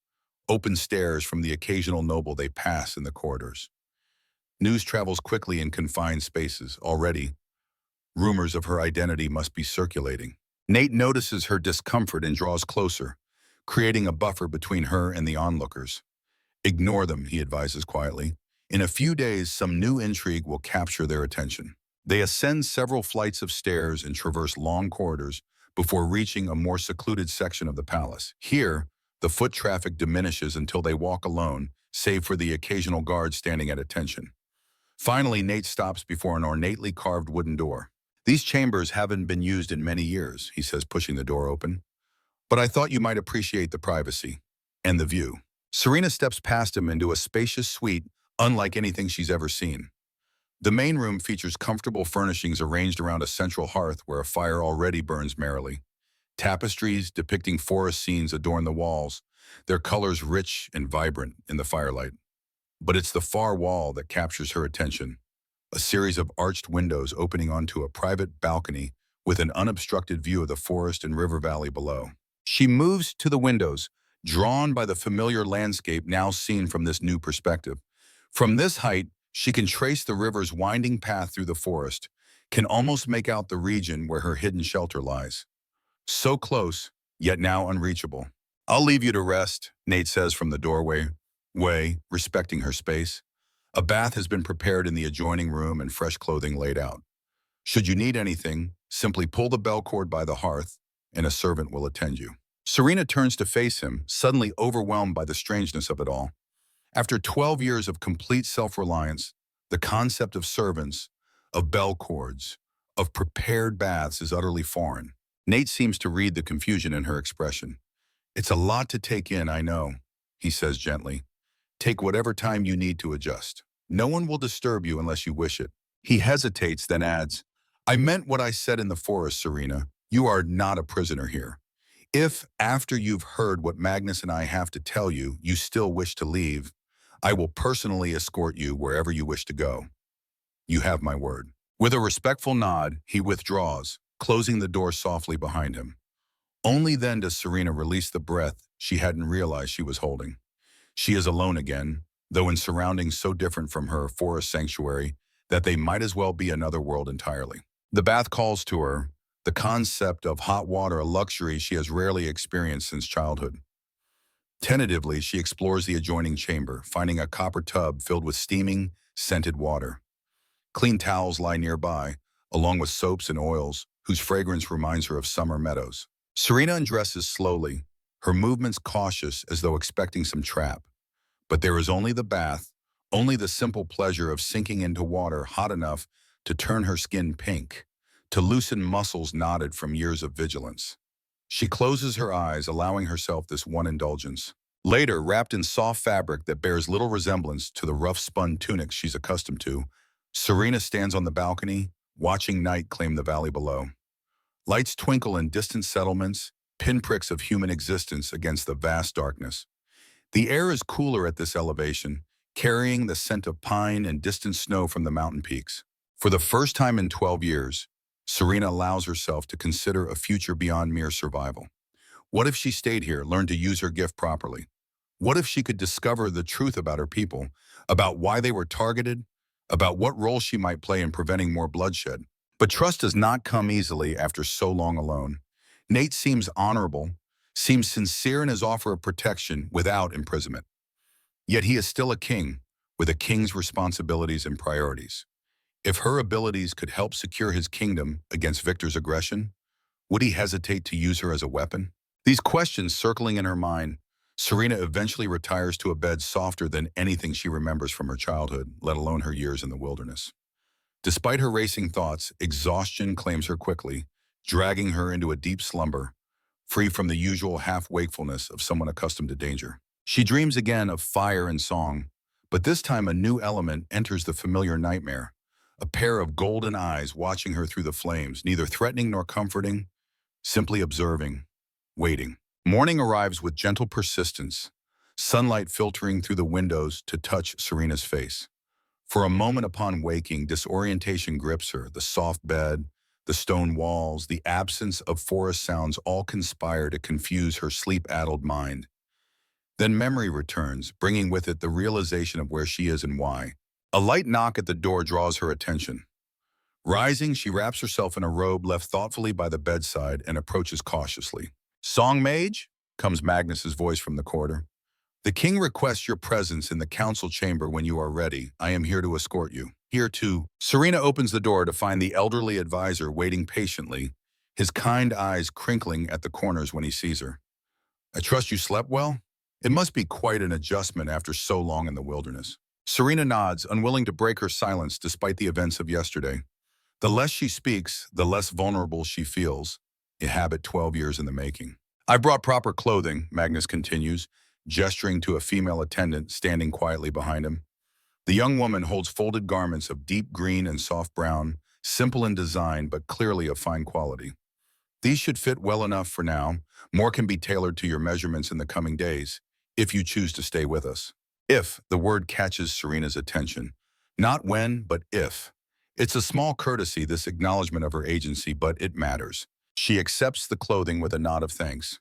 open stares from the occasional noble they pass in the corridors. News travels quickly in confined spaces. Already, rumors of her identity must be circulating. Nate notices her discomfort and draws closer, creating a buffer between her and the onlookers. Ignore them, he advises quietly. In a few days, some new intrigue will capture their attention. They ascend several flights of stairs and traverse long corridors before reaching a more secluded section of the palace. Here, the foot traffic diminishes until they walk alone, save for the occasional guard standing at attention. Finally, Nate stops before an ornately carved wooden door. These chambers haven't been used in many years, he says, pushing the door open. But I thought you might appreciate the privacy and the view. Serena steps past him into a spacious suite unlike anything she's ever seen. The main room features comfortable furnishings arranged around a central hearth where a fire already burns merrily. Tapestries depicting forest scenes adorn the walls, their colors rich and vibrant in the firelight. But it's the far wall that captures her attention, a series of arched windows opening onto a private balcony with an unobstructed view of the forest and river valley below. She moves to the windows, drawn by the familiar landscape now seen from this new perspective. From this height, she can trace the river's winding path through the forest, can almost make out the region where her hidden shelter lies. So close, yet now unreachable. "I'll leave you to rest," Nate says from the doorway, respecting her space. A bath has been prepared in the adjoining room and fresh clothing laid out. Should you need anything, simply pull the bell cord by the hearth, and a servant will attend you. Serena turns to face him, suddenly overwhelmed by the strangeness of it all. After 12 years of complete self-reliance, the concept of servants, of bell cords, of prepared baths is utterly foreign. Nate seems to read the confusion in her expression. "It's a lot to take in, I know," he says gently. "Take whatever time you need to adjust. No one will disturb you unless you wish it." He hesitates, then adds, "I meant what I said in the forest, Serena. You are not a prisoner here. If, after you've heard what Magnus and I have to tell you, you still wish to leave, I will personally escort you wherever you wish to go. You have my word." With a respectful nod, he withdraws, closing the door softly behind him. Only then does Serena release the breath she hadn't realized she was holding. She is alone again, though in surroundings so different from her forest sanctuary that they might as well be another world entirely. The bath calls to her, the concept of hot water a luxury she has rarely experienced since childhood. Tentatively, she explores the adjoining chamber, finding a copper tub filled with steaming, scented water. Clean towels lie nearby, along with soaps and oils, whose fragrance reminds her of summer meadows. Serena undresses slowly, her movements cautious as though expecting some trap. But there is only the bath, only the simple pleasure of sinking into water hot enough to turn her skin pink, to loosen muscles knotted from years of vigilance. She closes her eyes, allowing herself this one indulgence. Later, wrapped in soft fabric that bears little resemblance to the rough spun tunics she's accustomed to, Serena stands on the balcony, watching night claim the valley below. Lights twinkle in distant settlements, pinpricks of human existence against the vast darkness. The air is cooler at this elevation, carrying the scent of pine and distant snow from the mountain peaks. For the first time in 12 years, Serena allows herself to consider a future beyond mere survival. What if she stayed here, learned to use her gift properly? What if she could discover the truth about her people, about why they were targeted, about what role she might play in preventing more bloodshed? But trust does not come easily after so long alone. Nate seems honorable, seems sincere in his offer of protection without imprisonment. Yet he is still a king, with a king's responsibilities and priorities. If her abilities could help secure his kingdom against Victor's aggression, would he hesitate to use her as a weapon? These questions circling in her mind, Serena eventually retires to a bed softer than anything she remembers from her childhood, let alone her years in the wilderness. Despite her racing thoughts, exhaustion claims her quickly, dragging her into a deep slumber, free from the usual half-wakefulness of someone accustomed to danger. She dreams again of fire and song, but this time a new element enters the familiar nightmare, a pair of golden eyes watching her through the flames, neither threatening nor comforting, simply observing, waiting. Morning arrives with gentle persistence, sunlight filtering through the windows to touch Serena's face. For a moment upon waking, disorientation grips her, the soft bed, the stone walls, the absence of forest sounds all conspire to confuse her sleep-addled mind. Then memory returns, bringing with it the realization of where she is and why. A light knock at the door draws her attention. Rising, she wraps herself in a robe left thoughtfully by the bedside and approaches cautiously. "Song Mage?" comes Magnus's voice from the corridor. "The king requests your presence in the council chamber when you are ready. I am here to escort you." Here too, Serena opens the door to find the elderly advisor waiting patiently, his kind eyes crinkling at the corners when he sees her. "I trust you slept well? It must be quite an adjustment after so long in the wilderness." Serena nods, unwilling to break her silence despite the events of yesterday. The less she speaks, the less vulnerable she feels, a habit 12 years in the making. "I brought proper clothing," Magnus continues, gesturing to a female attendant standing quietly behind him. The young woman holds folded garments of deep green and soft brown, simple in design but clearly of fine quality. These should fit well enough for now. More can be tailored to your measurements in the coming days, if you choose to stay with us. If, the word catches Serena's attention. Not when, but if. It's a small courtesy, this acknowledgement of her agency, but it matters. She accepts the clothing with a nod of thanks,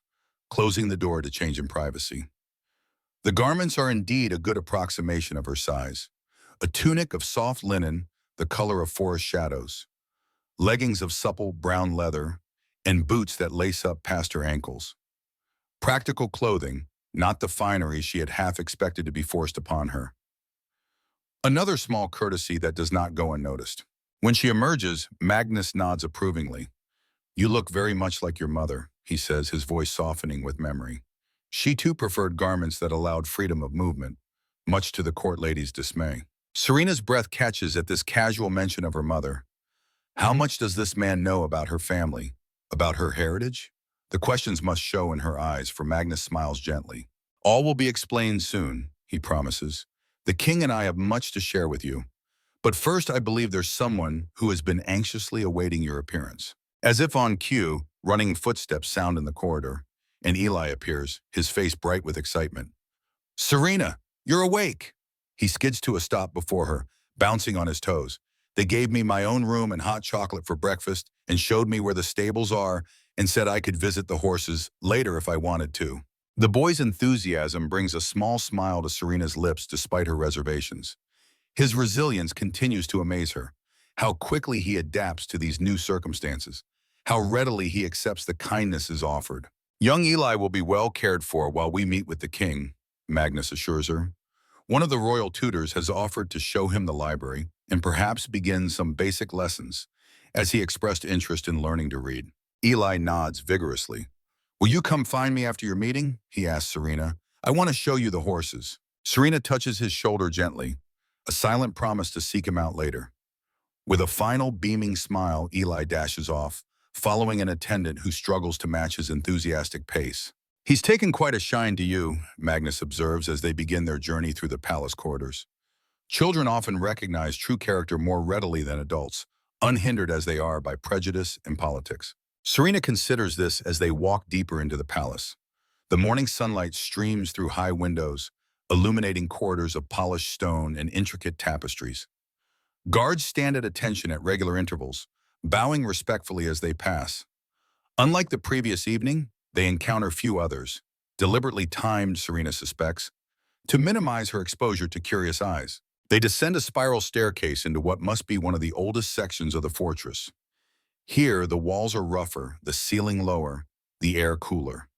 closing the door to change in privacy. The garments are indeed a good approximation of her size. A tunic of soft linen, the color of forest shadows, leggings of supple brown leather, and boots that lace up past her ankles. Practical clothing, not the finery she had half expected to be forced upon her. Another small courtesy that does not go unnoticed. When she emerges, Magnus nods approvingly. "You look very much like your mother," he says, his voice softening with memory. She too preferred garments that allowed freedom of movement, much to the court lady's dismay. Serena's breath catches at this casual mention of her mother. How much does this man know about her family, about her heritage? The questions must show in her eyes, for Magnus smiles gently. "All will be explained soon," he promises. "The king and I have much to share with you. But first, I believe there's someone who has been anxiously awaiting your appearance." As if on cue, running footsteps sound in the corridor, and Eli appears, his face bright with excitement. "Serena, you're awake!" He skids to a stop before her, bouncing on his toes. "They gave me my own room and hot chocolate for breakfast and showed me where the stables are and said I could visit the horses later if I wanted to." The boy's enthusiasm brings a small smile to Serena's lips despite her reservations. His resilience continues to amaze her. How quickly he adapts to these new circumstances. How readily he accepts the kindnesses offered. "Young Eli will be well cared for while we meet with the king," Magnus assures her. "One of the royal tutors has offered to show him the library and perhaps begin some basic lessons," as he expressed interest in learning to read. Eli nods vigorously. "Will you come find me after your meeting?" he asks Serena. "I want to show you the horses." Serena touches his shoulder gently, a silent promise to seek him out later. With a final beaming smile, Eli dashes off, following an attendant who struggles to match his enthusiastic pace. "He's taken quite a shine to you," Magnus observes as they begin their journey through the palace corridors. Children often recognize true character more readily than adults, unhindered as they are by prejudice and politics. Serena considers this as they walk deeper into the palace. The morning sunlight streams through high windows, illuminating corridors of polished stone and intricate tapestries. Guards stand at attention at regular intervals, bowing respectfully as they pass. Unlike the previous evening, they encounter few others, deliberately timed, Serena suspects, to minimize her exposure to curious eyes. They descend a spiral staircase into what must be one of the oldest sections of the fortress. Here, the walls are rougher, the ceiling lower, the air cooler.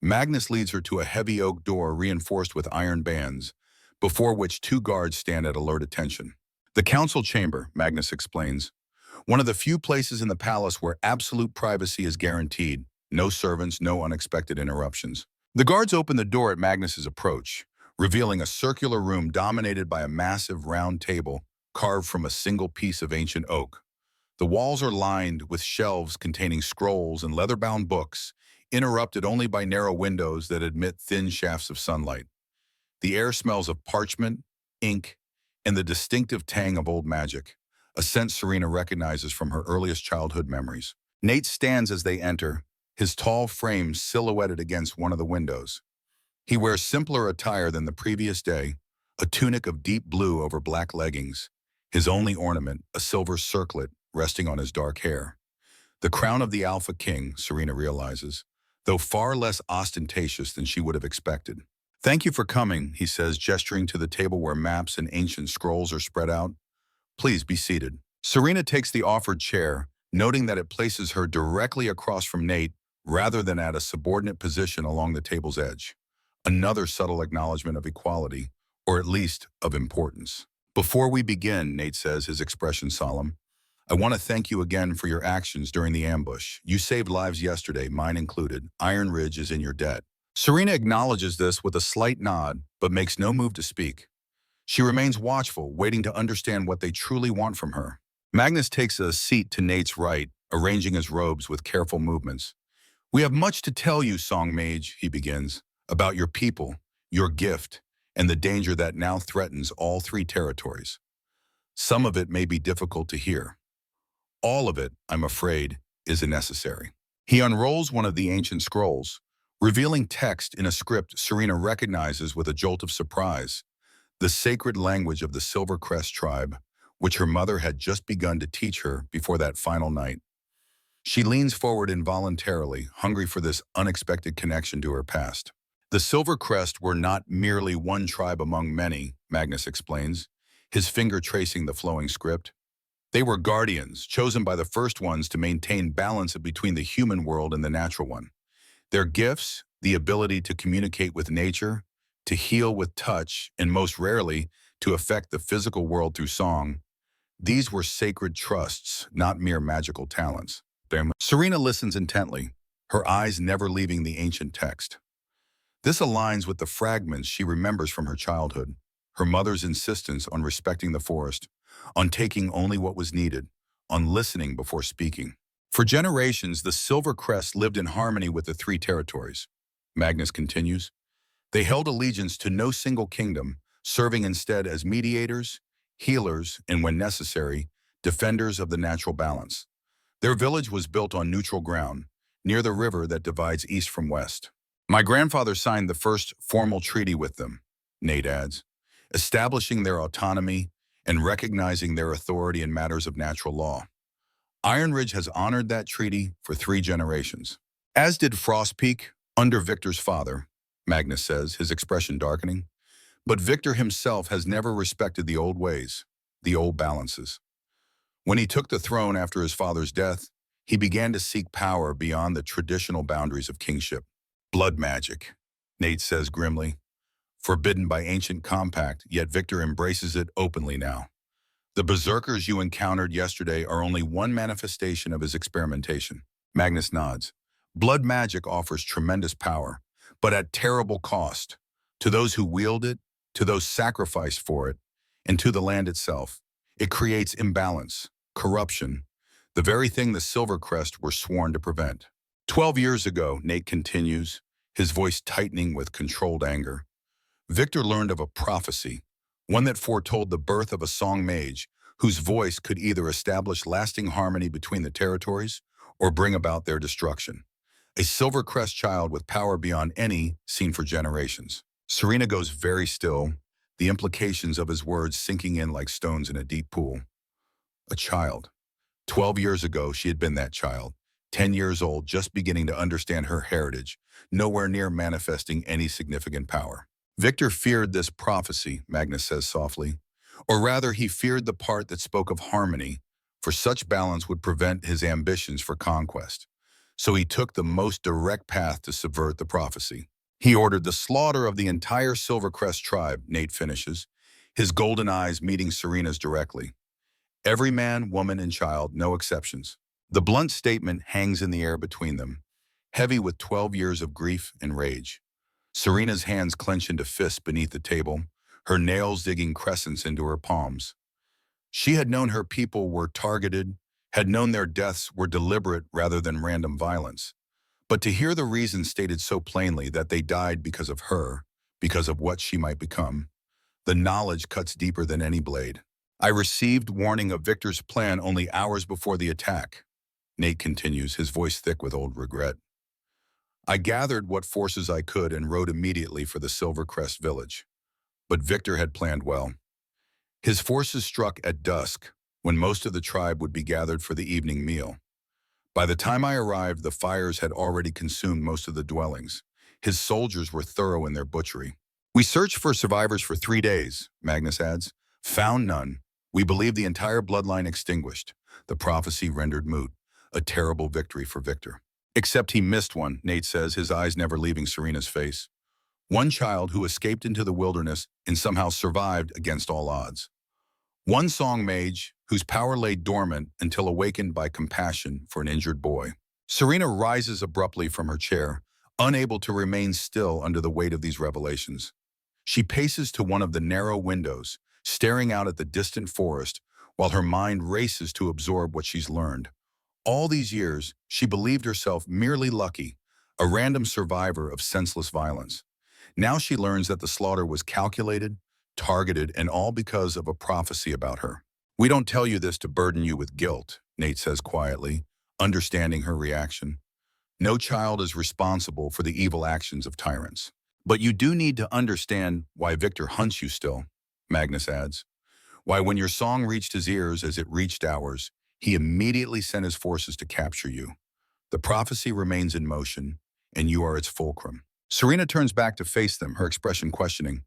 Magnus leads her to a heavy oak door reinforced with iron bands, before which two guards stand at alert attention. "The council chamber," Magnus explains, "one of the few places in the palace where absolute privacy is guaranteed. No servants, no unexpected interruptions." The guards open the door at Magnus's approach, revealing a circular room dominated by a massive round table carved from a single piece of ancient oak. The walls are lined with shelves containing scrolls and leather-bound books, interrupted only by narrow windows that admit thin shafts of sunlight. The air smells of parchment, ink, and the distinctive tang of old magic, a scent Serena recognizes from her earliest childhood memories. Nate stands as they enter, his tall frame silhouetted against one of the windows. He wears simpler attire than the previous day, a tunic of deep blue over black leggings, his only ornament, a silver circlet resting on his dark hair. The crown of the Alpha King, Serena realizes, though far less ostentatious than she would have expected. "Thank you for coming," he says, gesturing to the table where maps and ancient scrolls are spread out. "Please be seated." Serena takes the offered chair, noting that it places her directly across from Nate rather than at a subordinate position along the table's edge. Another subtle acknowledgement of equality, or at least of importance. "Before we begin," Nate says, his expression solemn, "I want to thank you again for your actions during the ambush. You saved lives yesterday, mine included. Ironridge is in your debt." Serena acknowledges this with a slight nod, but makes no move to speak. She remains watchful, waiting to understand what they truly want from her. Magnus takes a seat to Nate's right, arranging his robes with careful movements. "We have much to tell you, Song Mage," he begins, "about your people, your gift, and the danger that now threatens all three territories. Some of it may be difficult to hear. All of it, I'm afraid, is unnecessary. He unrolls one of the ancient scrolls, revealing text in a script Serena recognizes with a jolt of surprise, the sacred language of the Silver Crest tribe, which her mother had just begun to teach her before that final night. She leans forward involuntarily, hungry for this unexpected connection to her past. The Silver Crest were not merely one tribe among many, Magnus explains, his finger tracing the flowing script. They were guardians, chosen by the first ones to maintain balance between the human world and the natural one. Their gifts, the ability to communicate with nature, to heal with touch, and most rarely, to affect the physical world through song, these were sacred trusts, not mere magical talents. Serena listens intently, her eyes never leaving the ancient text. This aligns with the fragments she remembers from her childhood, her mother's insistence on respecting the forest, on taking only what was needed, on listening before speaking. For generations, the Silver Crest lived in harmony with the three territories. Magnus continues, they held allegiance to no single kingdom, serving instead as mediators, healers, and when necessary, defenders of the natural balance. Their village was built on neutral ground, near the river that divides east from west. My grandfather signed the first formal treaty with them, Nate adds, establishing their autonomy and recognizing their authority in matters of natural law. Ironridge has honored that treaty for 3 generations. As did Frostpeak, under Victor's father, Magnus says, his expression darkening. But Victor himself has never respected the old ways, the old balances. When he took the throne after his father's death, he began to seek power beyond the traditional boundaries of kingship. Blood magic, Nate says grimly. Forbidden by ancient compact, yet Victor embraces it openly now. The berserkers you encountered yesterday are only one manifestation of his experimentation. Magnus nods. Blood magic offers tremendous power, but at terrible cost. To those who wield it, to those sacrificed for it, and to the land itself. It creates imbalance, corruption, the very thing the Silver Crest were sworn to prevent. 12 years ago, Nate continues, his voice tightening with controlled anger, Victor learned of a prophecy, one that foretold the birth of a Song Mage whose voice could either establish lasting harmony between the territories or bring about their destruction. A Silver Crest child with power beyond any seen for generations. Serena goes very still, the implications of his words sinking in like stones in a deep pool. A child. 12 years ago, she had been that child. 10 years old, just beginning to understand her heritage, nowhere near manifesting any significant power. Victor feared this prophecy, Magnus says softly. Or rather, he feared the part that spoke of harmony, for such balance would prevent his ambitions for conquest. So he took the most direct path to subvert the prophecy. He ordered the slaughter of the entire Silver Crest tribe, Nate finishes, his golden eyes meeting Serena's directly. Every man, woman, and child, no exceptions. The blunt statement hangs in the air between them, heavy with 12 years of grief and rage. Serena's hands clench into fists beneath the table, her nails digging crescents into her palms. She had known her people were targeted, had known their deaths were deliberate rather than random violence. But to hear the reason stated so plainly that they died because of her, because of what she might become, the knowledge cuts deeper than any blade. I received warning of Victor's plan only hours before the attack, Nate continues, his voice thick with old regret. I gathered what forces I could and rode immediately for the Silver Crest village. But Victor had planned well. His forces struck at dusk, when most of the tribe would be gathered for the evening meal. By the time I arrived, the fires had already consumed most of the dwellings. His soldiers were thorough in their butchery. We searched for survivors for 3 days, Magnus adds. Found none. We believe the entire bloodline extinguished. The prophecy rendered moot. A terrible victory for Victor. Except he missed one, Nate says, his eyes never leaving Serena's face. One child who escaped into the wilderness and somehow survived against all odds. One Song Mage whose power lay dormant until awakened by compassion for an injured boy. Serena rises abruptly from her chair, unable to remain still under the weight of these revelations. She paces to one of the narrow windows, staring out at the distant forest, while her mind races to absorb what she's learned. All these years, she believed herself merely lucky, a random survivor of senseless violence. Now she learns that the slaughter was calculated, targeted, and all because of a prophecy about her. "We don't tell you this to burden you with guilt," Nate says quietly, understanding her reaction. "No child is responsible for the evil actions of tyrants. But you do need to understand why Victor hunts you still," Magnus adds. "Why when your song reached his ears as it reached ours, he immediately sent his forces to capture you. The prophecy remains in motion, and you are its fulcrum." Serena turns back to face them, her expression questioning.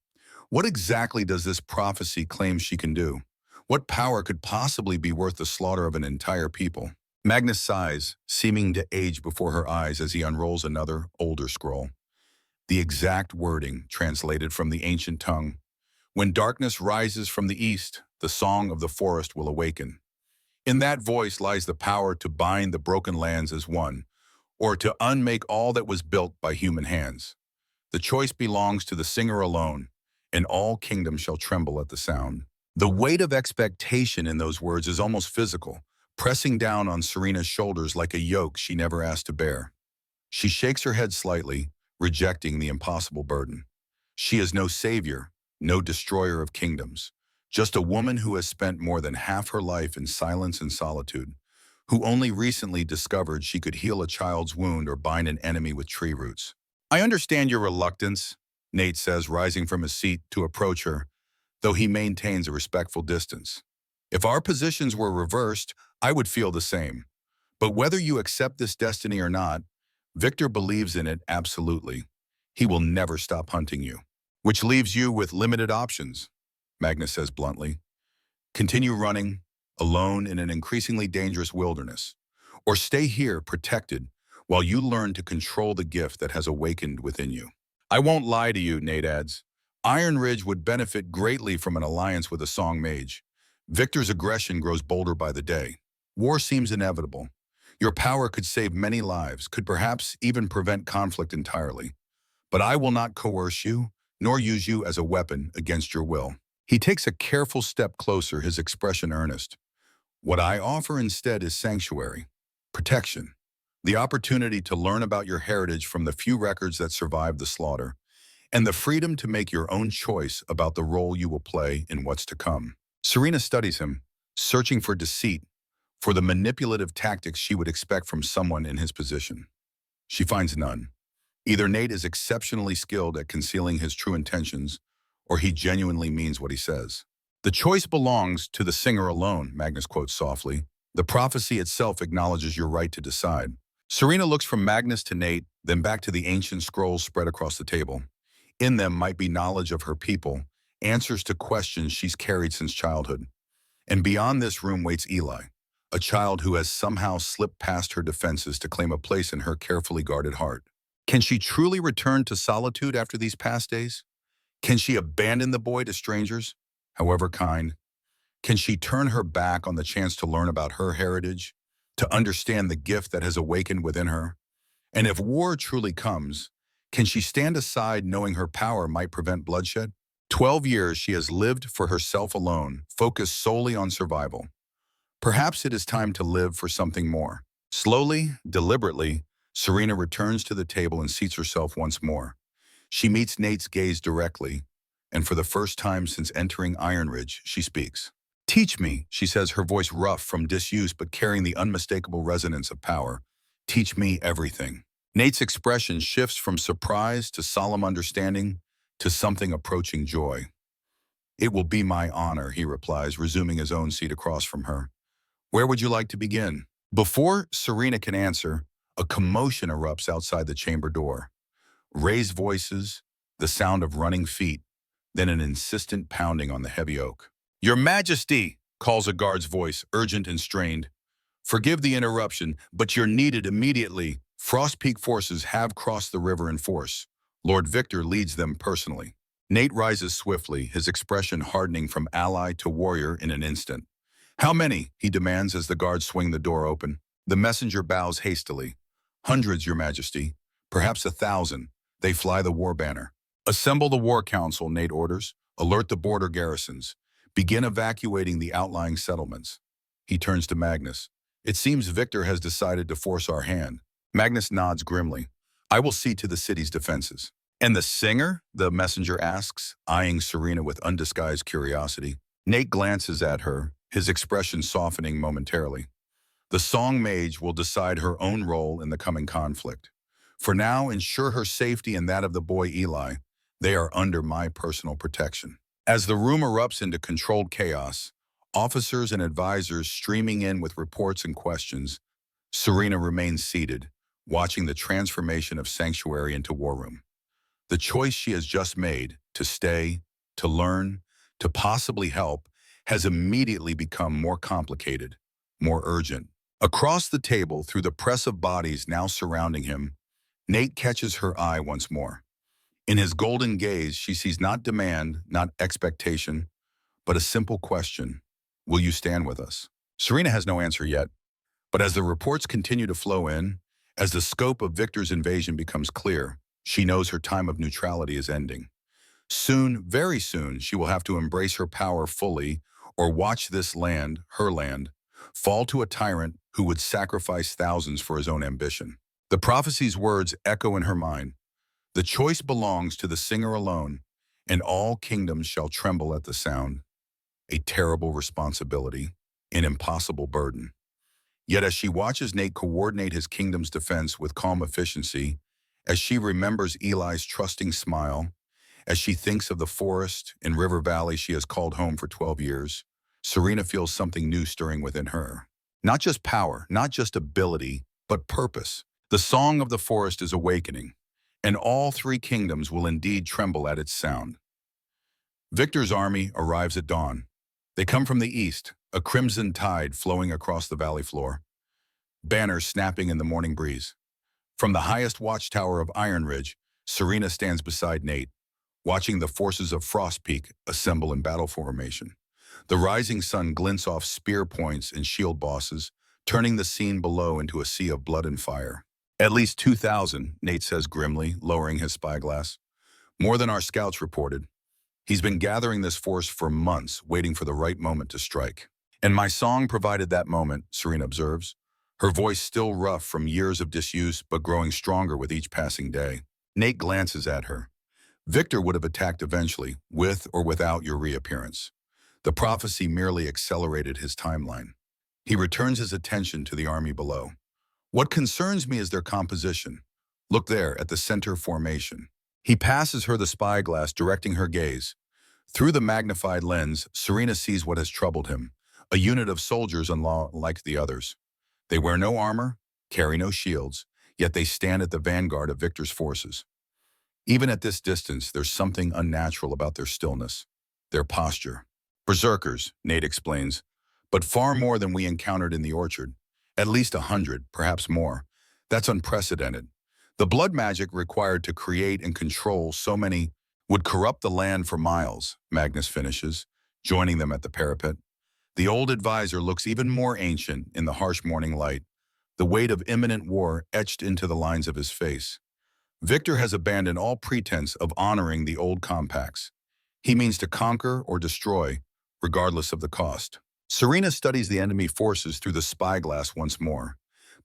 What exactly does this prophecy claim she can do? What power could possibly be worth the slaughter of an entire people? Magnus sighs, seeming to age before her eyes as he unrolls another, older scroll. The exact wording, translated from the ancient tongue. "When darkness rises from the east, the song of the forest will awaken. In that voice lies the power to bind the broken lands as one, or to unmake all that was built by human hands. The choice belongs to the singer alone, and all kingdoms shall tremble at the sound." The weight of expectation in those words is almost physical, pressing down on Serena's shoulders like a yoke she never asked to bear. She shakes her head slightly, rejecting the impossible burden. She is no savior, no destroyer of kingdoms, just a woman who has spent more than half her life in silence and solitude, who only recently discovered she could heal a child's wound or bind an enemy with tree roots. "I understand your reluctance," Nate says, rising from his seat to approach her, though he maintains a respectful distance. "If our positions were reversed, I would feel the same. But whether you accept this destiny or not, Victor believes in it absolutely. He will never stop hunting you. Which leaves you with limited options," Magnus says bluntly. "Continue running, alone in an increasingly dangerous wilderness, or stay here protected while you learn to control the gift that has awakened within you." "I won't lie to you," Nate adds. "Ironridge would benefit greatly from an alliance with a Song Mage. Victor's aggression grows bolder by the day. War seems inevitable. Your power could save many lives, could perhaps even prevent conflict entirely. But I will not coerce you, nor use you as a weapon against your will." He takes a careful step closer, his expression earnest. "What I offer instead is sanctuary, protection, the opportunity to learn about your heritage from the few records that survived the slaughter, and the freedom to make your own choice about the role you will play in what's to come." Serena studies him, searching for deceit, for the manipulative tactics she would expect from someone in his position. She finds none. Either Nate is exceptionally skilled at concealing his true intentions, or he genuinely means what he says. "The choice belongs to the singer alone," Magnus quotes softly. "The prophecy itself acknowledges your right to decide." Serena looks from Magnus to Nate, then back to the ancient scrolls spread across the table. In them might be knowledge of her people, answers to questions she's carried since childhood. And beyond this room waits Eli, a child who has somehow slipped past her defenses to claim a place in her carefully guarded heart. Can she truly return to solitude after these past days? Can she abandon the boy to strangers, however kind? Can she turn her back on the chance to learn about her heritage, to understand the gift that has awakened within her? And if war truly comes, can she stand aside knowing her power might prevent bloodshed? 12 years she has lived for herself alone, focused solely on survival. Perhaps it is time to live for something more. Slowly, deliberately, Serena returns to the table and seats herself once more. She meets Nate's gaze directly, and for the first time since entering Ironridge, she speaks. "Teach me," she says, her voice rough from disuse but carrying the unmistakable resonance of power. "Teach me everything." Nate's expression shifts from surprise to solemn understanding to something approaching joy. "It will be my honor," he replies, resuming his own seat across from her. "Where would you like to begin?" Before Serena can answer, a commotion erupts outside the chamber door. Raised voices, the sound of running feet, then an insistent pounding on the heavy oak. "Your Majesty," calls a guard's voice, urgent and strained. "Forgive the interruption, but you're needed immediately. Frostpeak forces have crossed the river in force. Lord Victor leads them personally." Nate rises swiftly, his expression hardening from ally to warrior in an instant. "How many?" he demands as the guards swing the door open. The messenger bows hastily. "Hundreds, Your Majesty. Perhaps 1,000. They fly the war banner." "Assemble the war council," Nate orders. "Alert the border garrisons. Begin evacuating the outlying settlements." He turns to Magnus. "It seems Victor has decided to force our hand." Magnus nods grimly. "I will see to the city's defenses." And the singer? The messenger asks, eyeing Serena with undisguised curiosity. Nate glances at her, his expression softening momentarily. The Song Mage will decide her own role in the coming conflict. For now, ensure her safety and that of the boy Eli. They are under my personal protection. As the room erupts into controlled chaos, officers and advisors streaming in with reports and questions, Serena remains seated, watching the transformation of Sanctuary into War Room. The choice she has just made, to stay, to learn, to possibly help, has immediately become more complicated, more urgent. Across the table, through the press of bodies now surrounding him, Nate catches her eye once more. In his golden gaze, she sees not demand, not expectation, but a simple question. Will you stand with us? Serena has no answer yet, but as the reports continue to flow in, as the scope of Victor's invasion becomes clear, she knows her time of neutrality is ending. Soon, very soon, she will have to embrace her power fully or watch this land, her land, fall to a tyrant who would sacrifice thousands for his own ambition. The prophecy's words echo in her mind. The choice belongs to the singer alone, and all kingdoms shall tremble at the sound. A terrible responsibility, an impossible burden. Yet as she watches Nate coordinate his kingdom's defense with calm efficiency, as she remembers Eli's trusting smile, as she thinks of the forest and river valley she has called home for 12 years, Serena feels something new stirring within her. Not just power, not just ability, but purpose. The song of the forest is awakening, and all three kingdoms will indeed tremble at its sound. Victor's army arrives at dawn. They come from the east, a crimson tide flowing across the valley floor, banners snapping in the morning breeze. From the highest watchtower of Ironridge, Serena stands beside Nate, watching the forces of Frostpeak assemble in battle formation. The rising sun glints off spear points and shield bosses, turning the scene below into a sea of blood and fire. At least 2,000, Nate says grimly, lowering his spyglass. More than our scouts reported. He's been gathering this force for months, waiting for the right moment to strike. And my song provided that moment, Serena observes, her voice still rough from years of disuse but growing stronger with each passing day. Nate glances at her. Victor would have attacked eventually, with or without your reappearance. The prophecy merely accelerated his timeline. He returns his attention to the army below. What concerns me is their composition. Look there, at the center formation. He passes her the spyglass, directing her gaze. Through the magnified lens, Serena sees what has troubled him, a unit of soldiers unlike the others. They wear no armor, carry no shields, yet they stand at the vanguard of Victor's forces. Even at this distance, there's something unnatural about their stillness, their posture. Berserkers, Nate explains, but far more than we encountered in the orchard. At least 100, perhaps more. That's unprecedented. The blood magic required to create and control so many would corrupt the land for miles, Magnus finishes, joining them at the parapet. The old advisor looks even more ancient in the harsh morning light, the weight of imminent war etched into the lines of his face. Victor has abandoned all pretense of honoring the old compacts. He means to conquer or destroy, regardless of the cost. Serena studies the enemy forces through the spyglass once more.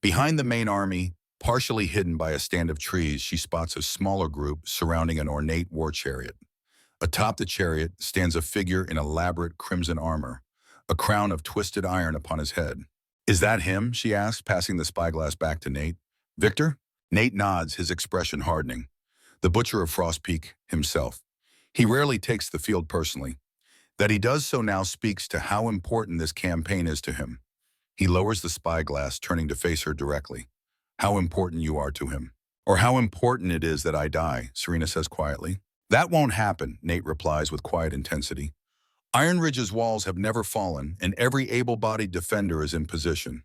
Behind the main army, partially hidden by a stand of trees, she spots a smaller group surrounding an ornate war chariot. Atop the chariot stands a figure in elaborate crimson armor, a crown of twisted iron upon his head. Is that him? She asks, passing the spyglass back to Nate. Victor? Nate nods, his expression hardening. The Butcher of Frostpeak himself. He rarely takes the field personally. That he does so now speaks to how important this campaign is to him. He lowers the spyglass, turning to face her directly. How important you are to him. Or how important it is that I die, Serena says quietly. That won't happen, Nate replies with quiet intensity. Ironridge's walls have never fallen, and every able-bodied defender is in position.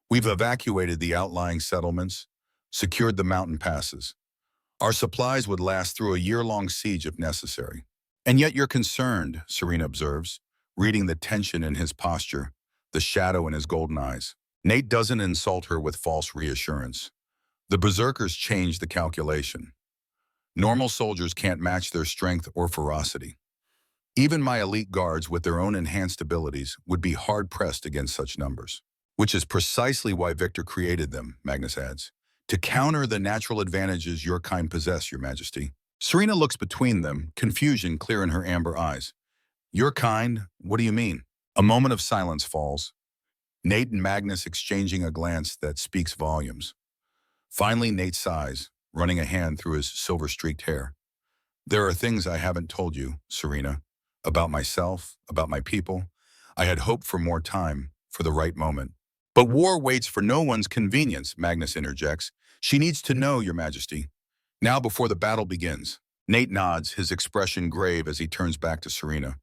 We've evacuated the outlying settlements, secured the mountain passes. Our supplies would last through a year-long siege if necessary. And yet you're concerned, Serena observes, reading the tension in his posture, the shadow in his golden eyes. Nate doesn't insult her with false reassurance. The berserkers change the calculation. Normal soldiers can't match their strength or ferocity. Even my elite guards with their own enhanced abilities would be hard-pressed against such numbers. Which is precisely why Victor created them, Magnus adds. To counter the natural advantages your kind possess, Your Majesty. Serena looks between them, confusion clear in her amber eyes. Your kind? What do you mean? A moment of silence falls, Nate and Magnus exchanging a glance that speaks volumes. Finally, Nate sighs, running a hand through his silver-streaked hair. There are things I haven't told you, Serena, about myself, about my people. I had hoped for more time, for the right moment. But war waits for no one's convenience, Magnus interjects. She needs to know, Your Majesty. Now before the battle begins. Nate nods, his expression grave as he turns back to Serena.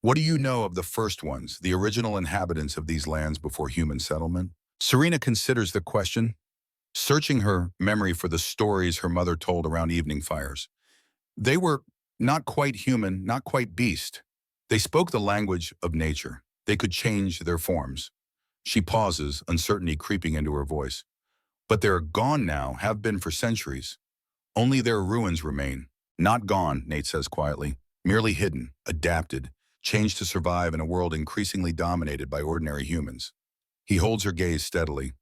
What do you know of the first ones, the original inhabitants of these lands before human settlement? Serena considers the question, searching her memory for the stories her mother told around evening fires. They were not quite human, not quite beast. They spoke the language of nature. They could change their forms. She pauses, uncertainty creeping into her voice. But they're gone now, have been for centuries. Only their ruins remain. Not gone, Nate says quietly, merely hidden, adapted, changed to survive in a world increasingly dominated by ordinary humans. He holds her gaze steadily.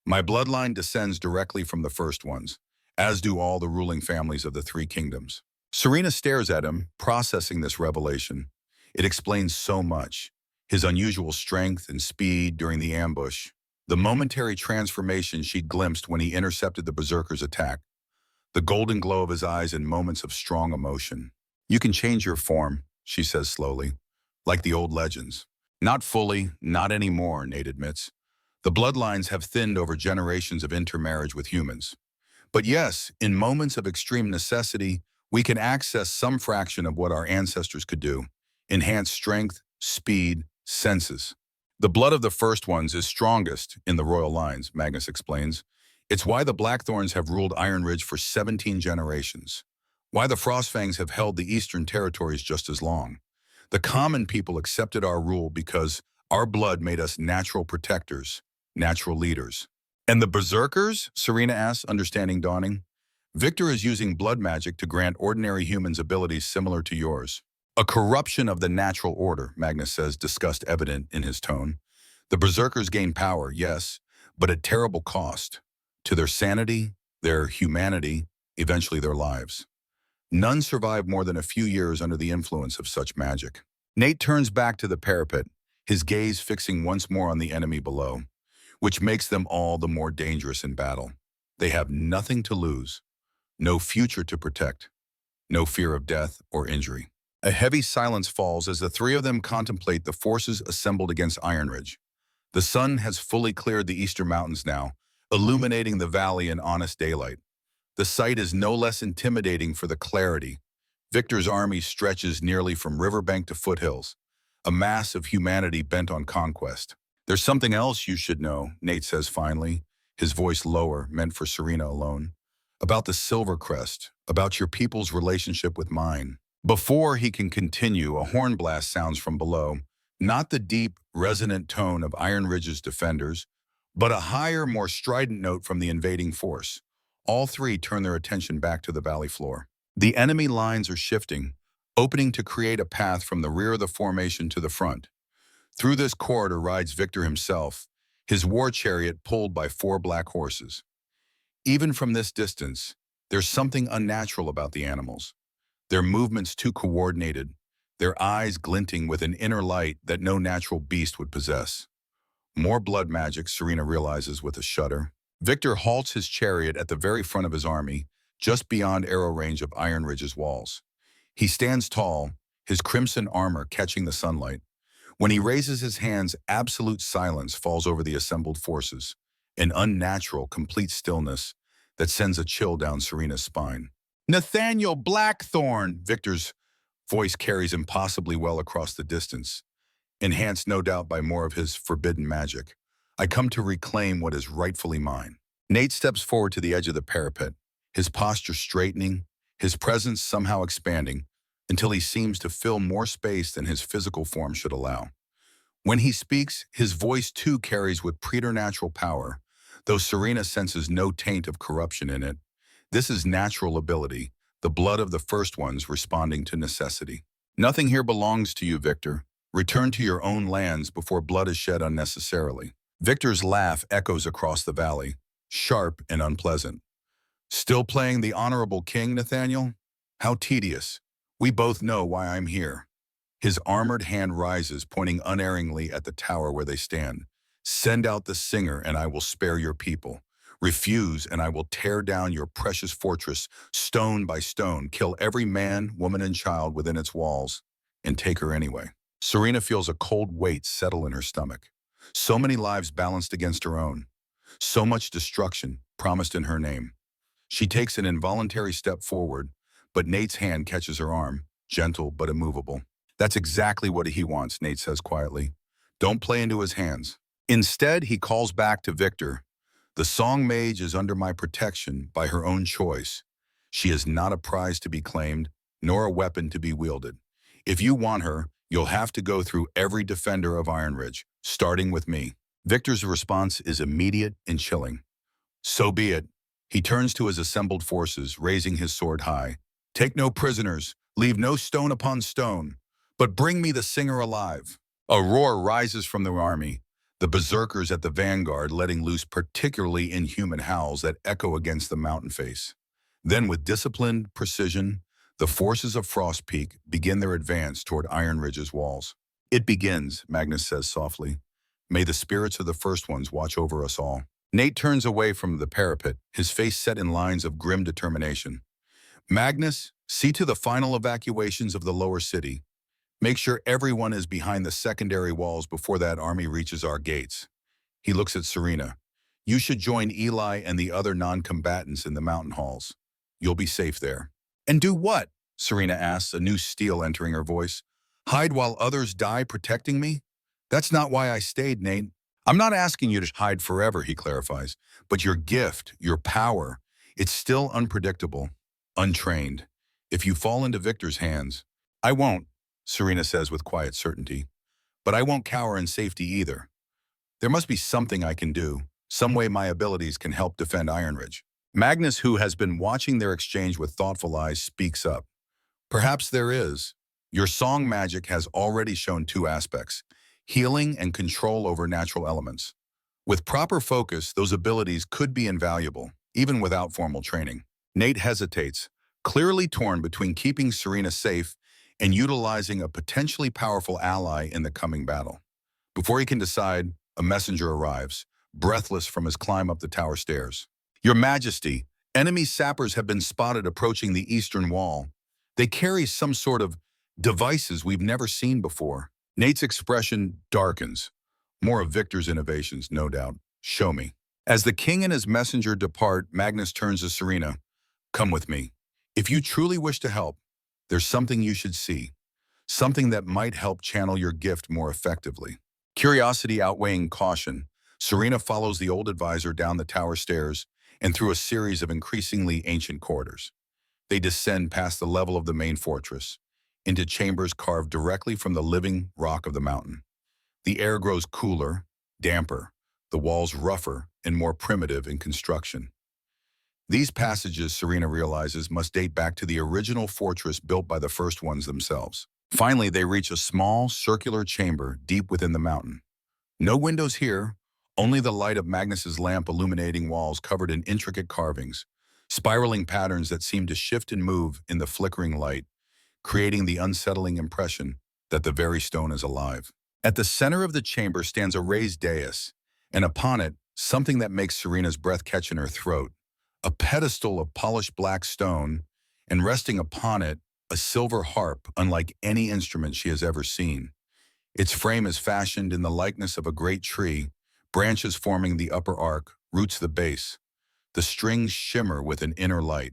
My bloodline descends directly from the first ones, as do all the ruling families of the three kingdoms. Serena stares at him, processing this revelation. It explains so much. His unusual strength and speed during the ambush, the momentary transformation she'd glimpsed when he intercepted the berserker's attack, the golden glow of his eyes in moments of strong emotion. You can change your form, she says slowly, like the old legends. Not fully, not anymore, Nate admits. The bloodlines have thinned over generations of intermarriage with humans. But yes, in moments of extreme necessity, we can access some fraction of what our ancestors could do. Enhanced strength, speed, senses. The blood of the first ones is strongest in the royal lines, Magnus explains. It's why the Blackthorns have ruled Ironridge for 17 generations. Why the Frostfangs have held the eastern territories just as long. The common people accepted our rule because our blood made us natural protectors, natural leaders. And the berserkers? Serena asks, understanding dawning. Victor is using blood magic to grant ordinary humans abilities similar to yours. A corruption of the natural order, Magnus says, disgust evident in his tone. The berserkers gain power, yes, but at terrible cost. To their sanity, their humanity, eventually their lives. None survive more than a few years under the influence of such magic. Nate turns back to the parapet, his gaze fixing once more on the enemy below, which makes them all the more dangerous in battle. They have nothing to lose, no future to protect, no fear of death or injury. A heavy silence falls as the three of them contemplate the forces assembled against Ironridge. The sun has fully cleared the eastern mountains now, illuminating the valley in honest daylight. The sight is no less intimidating for the clarity. Victor's army stretches nearly from riverbank to foothills, a mass of humanity bent on conquest. There's something else you should know, Nate says finally, his voice lower, meant for Serena alone. About the Silver Crest, about your people's relationship with mine. Before he can continue, a horn blast sounds from below, not the deep, resonant tone of Ironridge's defenders, but a higher, more strident note from the invading force. All three turn their attention back to the valley floor. The enemy lines are shifting, opening to create a path from the rear of the formation to the front. Through this corridor rides Victor himself, his war chariot pulled by 4 black horses. Even from this distance, there's something unnatural about the animals. Their movements too coordinated, their eyes glinting with an inner light that no natural beast would possess. More blood magic, Serena realizes with a shudder. Victor halts his chariot at the very front of his army, just beyond arrow range of Ironridge's walls. He stands tall, his crimson armor catching the sunlight. When he raises his hands, absolute silence falls over the assembled forces, an unnatural, complete stillness that sends a chill down Serena's spine. Nathaniel Blackthorn! Victor's voice carries impossibly well across the distance, enhanced no doubt by more of his forbidden magic. I come to reclaim what is rightfully mine. Nate steps forward to the edge of the parapet, his posture straightening, his presence somehow expanding, until he seems to fill more space than his physical form should allow. When he speaks, his voice too carries with preternatural power, though Serena senses no taint of corruption in it. This is natural ability, the blood of the first ones responding to necessity. Nothing here belongs to you, Victor. Return to your own lands before blood is shed unnecessarily. Victor's laugh echoes across the valley, sharp and unpleasant. Still playing the honorable king, Nathaniel? How tedious. We both know why I'm here. His armored hand rises, pointing unerringly at the tower where they stand. Send out the singer, and I will spare your people. Refuse, and I will tear down your precious fortress, stone by stone, kill every man, woman, and child within its walls, and take her anyway. Serena feels a cold weight settle in her stomach. So many lives balanced against her own. So much destruction promised in her name. She takes an involuntary step forward, but Nate's hand catches her arm, gentle but immovable. That's exactly what he wants, Nate says quietly. Don't play into his hands. Instead, he calls back to Victor. The Song Mage is under my protection by her own choice. She is not a prize to be claimed, nor a weapon to be wielded. If you want her, you'll have to go through every defender of Ironridge, starting with me. Victor's response is immediate and chilling. So be it. He turns to his assembled forces, raising his sword high. Take no prisoners, leave no stone upon stone, but bring me the singer alive. A roar rises from the army, the berserkers at the vanguard letting loose particularly inhuman howls that echo against the mountain face. Then with disciplined precision, the forces of Frostpeak begin their advance toward Ironridge's walls. It begins, Magnus says softly. May the spirits of the first ones watch over us all. Nate turns away from the parapet, his face set in lines of grim determination. Magnus, see to the final evacuations of the lower city. Make sure everyone is behind the secondary walls before that army reaches our gates. He looks at Serena. You should join Eli and the other non-combatants in the mountain halls. You'll be safe there. And do what? Serena asks, a new steel entering her voice. Hide while others die protecting me? That's not why I stayed, Nate. I'm not asking you to hide forever, he clarifies, but your gift, your power, it's still unpredictable, untrained. If you fall into Victor's hands, I won't, Serena says with quiet certainty, but I won't cower in safety either. There must be something I can do, some way my abilities can help defend Ironridge. Magnus, who has been watching their exchange with thoughtful eyes, speaks up. Perhaps there is. Your song magic has already shown two aspects: healing and control over natural elements. With proper focus, those abilities could be invaluable, even without formal training. Nate hesitates, clearly torn between keeping Serena safe and utilizing a potentially powerful ally in the coming battle. Before he can decide, a messenger arrives, breathless from his climb up the tower stairs. Your Majesty, enemy sappers have been spotted approaching the eastern wall. They carry some sort of devices we've never seen before. Nate's expression darkens. More of Victor's innovations, no doubt. Show me. As the king and his messenger depart, Magnus turns to Serena. Come with me. If you truly wish to help, there's something you should see. Something that might help channel your gift more effectively. Curiosity outweighing caution, Serena follows the old advisor down the tower stairs and through a series of increasingly ancient corridors. They descend past the level of the main fortress, into chambers carved directly from the living rock of the mountain. The air grows cooler, damper, the walls rougher and more primitive in construction. These passages, Serena realizes, must date back to the original fortress built by the first ones themselves. Finally, they reach a small, circular chamber deep within the mountain. No windows here, only the light of Magnus's lamp illuminating walls covered in intricate carvings, spiraling patterns that seem to shift and move in the flickering light, creating the unsettling impression that the very stone is alive. At the center of the chamber stands a raised dais, and upon it, something that makes Serena's breath catch in her throat. A pedestal of polished black stone, and resting upon it, a silver harp unlike any instrument she has ever seen. Its frame is fashioned in the likeness of a great tree, branches forming the upper arc, roots the base. The strings shimmer with an inner light,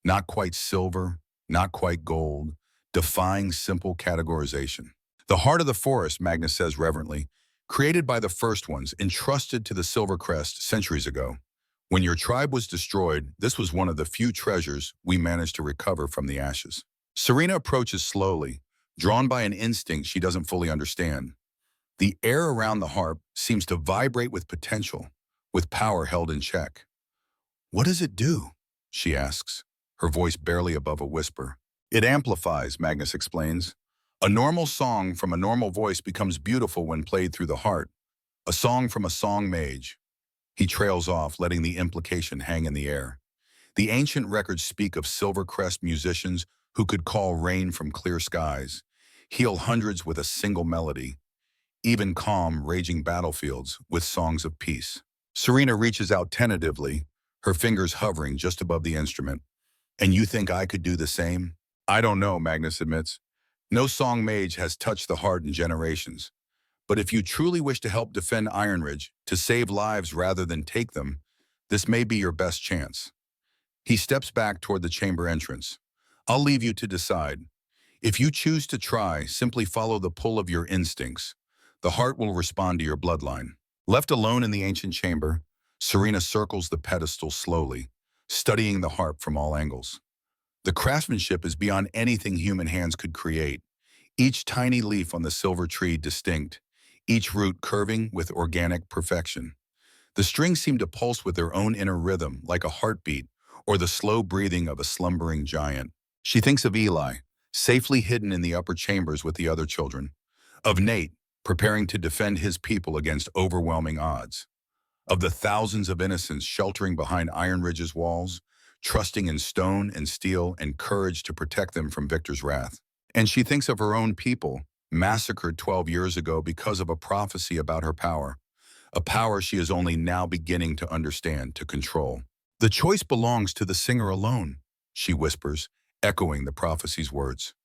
not quite silver, not quite gold, defying simple categorization. The heart of the forest, Magnus says reverently, created by the first ones, entrusted to the Silver Crest centuries ago. When your tribe was destroyed, this was one of the few treasures we managed to recover from the ashes. Serena approaches slowly, drawn by an instinct she doesn't fully understand. The air around the harp seems to vibrate with potential, with power held in check. What does it do? She asks, her voice barely above a whisper. It amplifies, Magnus explains. A normal song from a normal voice becomes beautiful when played through the heart. A song from a Song Mage. He trails off, letting the implication hang in the air. The ancient records speak of Silver Crest musicians who could call rain from clear skies, heal hundreds with a single melody, even calm, raging battlefields with songs of peace. Serena reaches out tentatively, her fingers hovering just above the instrument. And you think I could do the same? I don't know, Magnus admits. No Song Mage has touched the heart in generations. But if you truly wish to help defend Ironridge, to save lives rather than take them, this may be your best chance. He steps back toward the chamber entrance. I'll leave you to decide. If you choose to try, simply follow the pull of your instincts. The heart will respond to your bloodline. Left alone in the ancient chamber, Serena circles the pedestal slowly, studying the harp from all angles. The craftsmanship is beyond anything human hands could create. Each tiny leaf on the silver tree distinct, each root curving with organic perfection. The strings seem to pulse with their own inner rhythm, like a heartbeat or the slow breathing of a slumbering giant. She thinks of Eli, safely hidden in the upper chambers with the other children, of Nate, preparing to defend his people against overwhelming odds, of the thousands of innocents sheltering behind Ironridge's walls, trusting in stone and steel and courage to protect them from Victor's wrath. And she thinks of her own people, massacred 12 years ago because of a prophecy about her power, a power she is only now beginning to understand, to control. The choice belongs to the singer alone, she whispers, echoing the prophecy's words.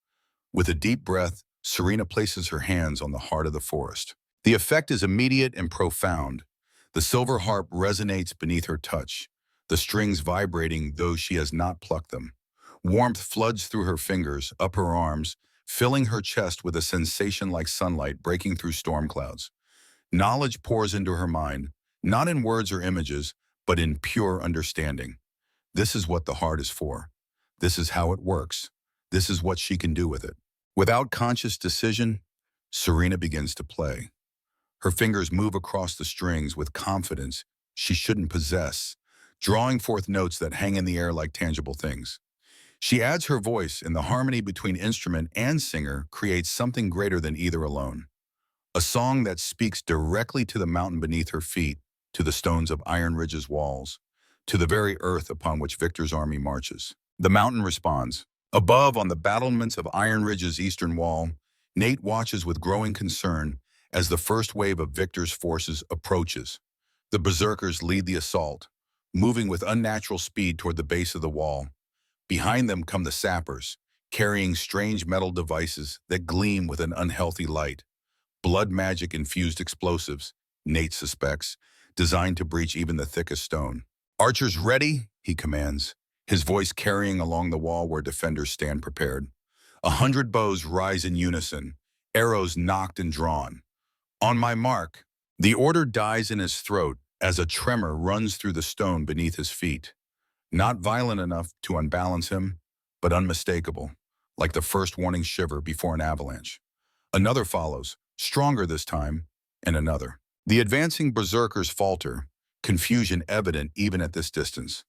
With a deep breath, Serena places her hands on the heart of the forest. The effect is immediate and profound. The silver harp resonates beneath her touch, the strings vibrating though she has not plucked them. Warmth floods through her fingers, up her arms, filling her chest with a sensation like sunlight breaking through storm clouds. Knowledge pours into her mind, not in words or images, but in pure understanding. This is what the heart is for. This is how it works. This is what she can do with it. Without conscious decision, Serena begins to play. Her fingers move across the strings with confidence she shouldn't possess, drawing forth notes that hang in the air like tangible things. She adds her voice, and the harmony between instrument and singer creates something greater than either alone. A song that speaks directly to the mountain beneath her feet, to the stones of Ironridge's walls, to the very earth upon which Victor's army marches. The mountain responds. Above, on the battlements of Ironridge's eastern wall, Nate watches with growing concern as the first wave of Victor's forces approaches. The berserkers lead the assault, moving with unnatural speed toward the base of the wall. Behind them come the sappers, carrying strange metal devices that gleam with an unhealthy light. Blood magic-infused explosives, Nate suspects, designed to breach even the thickest stone. Archers ready, he commands, his voice carrying along the wall where defenders stand prepared. 100 bows rise in unison, arrows nocked and drawn. On my mark, the order dies in his throat as a tremor runs through the stone beneath his feet. Not violent enough to unbalance him, but unmistakable, like the first warning shiver before an avalanche. Another follows, stronger this time, and another. The advancing berserkers falter, confusion evident even at this distance.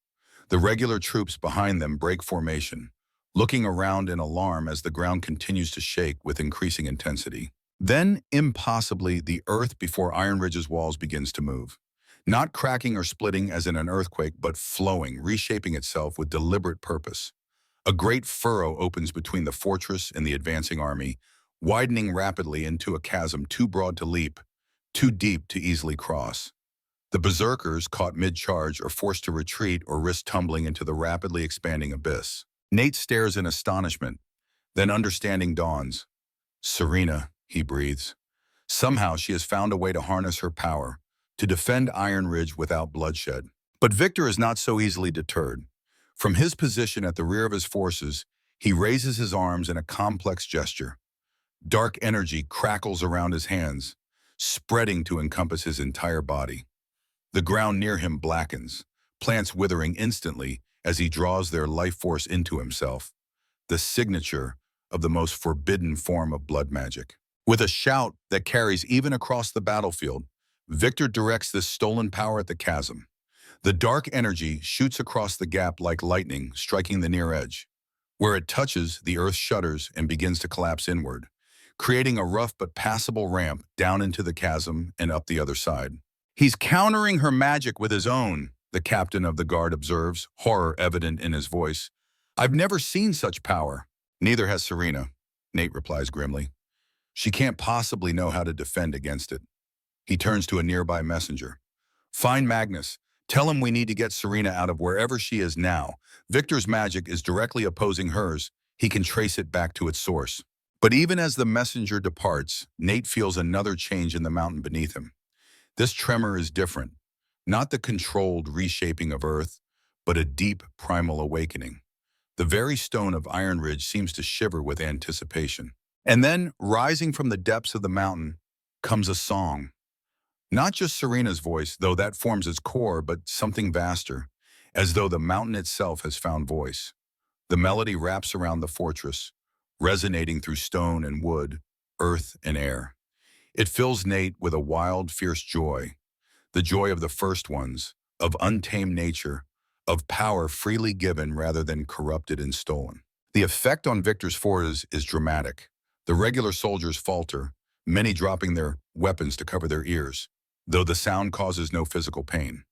The regular troops behind them break formation, looking around in alarm as the ground continues to shake with increasing intensity. Then, impossibly, the earth before Ironridge's walls begins to move. Not cracking or splitting as in an earthquake, but flowing, reshaping itself with deliberate purpose. A great furrow opens between the fortress and the advancing army, widening rapidly into a chasm too broad to leap, too deep to easily cross. The berserkers, caught mid-charge, are forced to retreat or risk tumbling into the rapidly expanding abyss. Nate stares in astonishment, then understanding dawns. Serena, he breathes. Somehow she has found a way to harness her power, to defend Ironridge without bloodshed. But Victor is not so easily deterred. From his position at the rear of his forces, he raises his arms in a complex gesture. Dark energy crackles around his hands, spreading to encompass his entire body. The ground near him blackens, plants withering instantly as he draws their life force into himself, the signature of the most forbidden form of blood magic. With a shout that carries even across the battlefield, Victor directs this stolen power at the chasm. The dark energy shoots across the gap like lightning, striking the near edge. Where it touches, the earth shudders and begins to collapse inward, creating a rough but passable ramp down into the chasm and up the other side. He's countering her magic with his own, the captain of the guard observes, horror evident in his voice. I've never seen such power. Neither has Serena, Nate replies grimly. She can't possibly know how to defend against it. He turns to a nearby messenger. Find Magnus. Tell him we need to get Serena out of wherever she is now. Victor's magic is directly opposing hers. He can trace it back to its source. But even as the messenger departs, Nate feels another change in the mountain beneath him. This tremor is different. Not the controlled reshaping of Earth, but a deep primal awakening. The very stone of Ironridge seems to shiver with anticipation. And then, rising from the depths of the mountain, comes a song. Not just Serena's voice, though that forms its core, but something vaster, as though the mountain itself has found voice. The melody wraps around the fortress, resonating through stone and wood, earth and air. It fills Nate with a wild, fierce joy, the joy of the first ones, of untamed nature, of power freely given rather than corrupted and stolen. The effect on Victor's forces is dramatic. The regular soldiers falter, many dropping their weapons to cover their ears, though the sound causes no physical pain.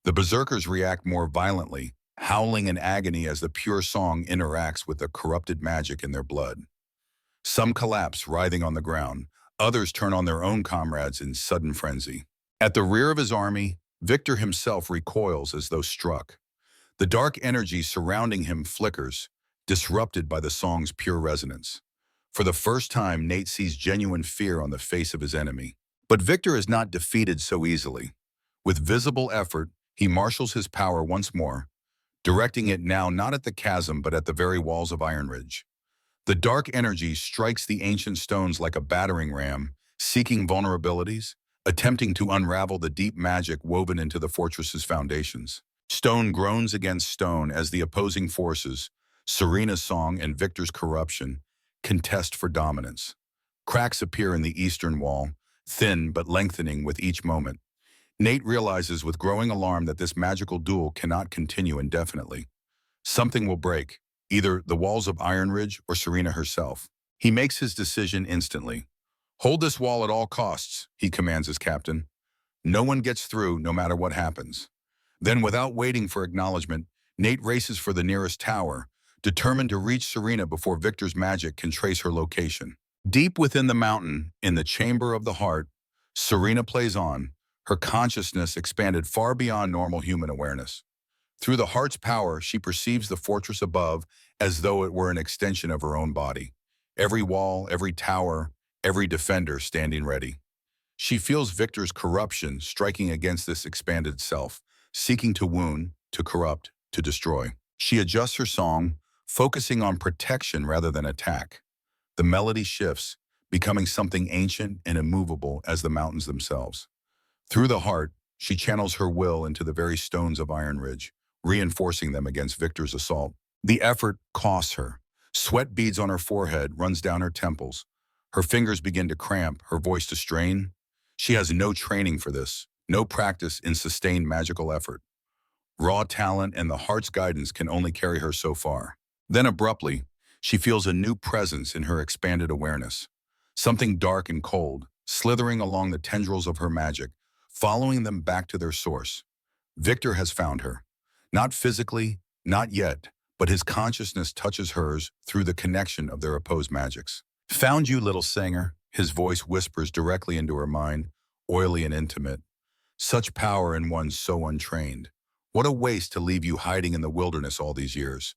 The berserkers react more violently, howling in agony as the pure song interacts with the corrupted magic in their blood. Some collapse, writhing on the ground. Others turn on their own comrades in sudden frenzy. At the rear of his army, Victor himself recoils as though struck. The dark energy surrounding him flickers, disrupted by the song's pure resonance. For the first time, Nate sees genuine fear on the face of his enemy. But Victor is not defeated so easily. With visible effort, he marshals his power once more, directing it now not at the chasm but at the very walls of Ironridge. The dark energy strikes the ancient stones like a battering ram, seeking vulnerabilities, attempting to unravel the deep magic woven into the fortress's foundations. Stone groans against stone as the opposing forces, Serena's song and Victor's corruption, contest for dominance. Cracks appear in the eastern wall, thin but lengthening with each moment. Nate realizes with growing alarm that this magical duel cannot continue indefinitely. Something will break, either the walls of Ironridge or Serena herself. He makes his decision instantly. Hold this wall at all costs, he commands his captain. No one gets through, no matter what happens. Then, without waiting for acknowledgement, Nate races for the nearest tower, determined to reach Serena before Victor's magic can trace her location. Deep within the mountain, in the chamber of the heart, Serena plays on, her consciousness expanded far beyond normal human awareness. Through the heart's power, she perceives the fortress above as though it were an extension of her own body. Every wall, every tower, every defender standing ready. She feels Victor's corruption striking against this expanded self, seeking to wound, to corrupt, to destroy. She adjusts her song, focusing on protection rather than attack. The melody shifts, becoming something ancient and immovable as the mountains themselves. Through the heart, she channels her will into the very stones of Ironridge, reinforcing them against Victor's assault. The effort costs her. Sweat beads on her forehead, runs down her temples. Her fingers begin to cramp, her voice to strain. She has no training for this, no practice in sustained magical effort. Raw talent and the heart's guidance can only carry her so far. Then abruptly, she feels a new presence in her expanded awareness. Something dark and cold, slithering along the tendrils of her magic, following them back to their source. Victor has found her. Not physically, not yet, but his consciousness touches hers through the connection of their opposed magics. Found you, little singer, his voice whispers directly into her mind, oily and intimate. Such power in one so untrained. What a waste to leave you hiding in the wilderness all these years.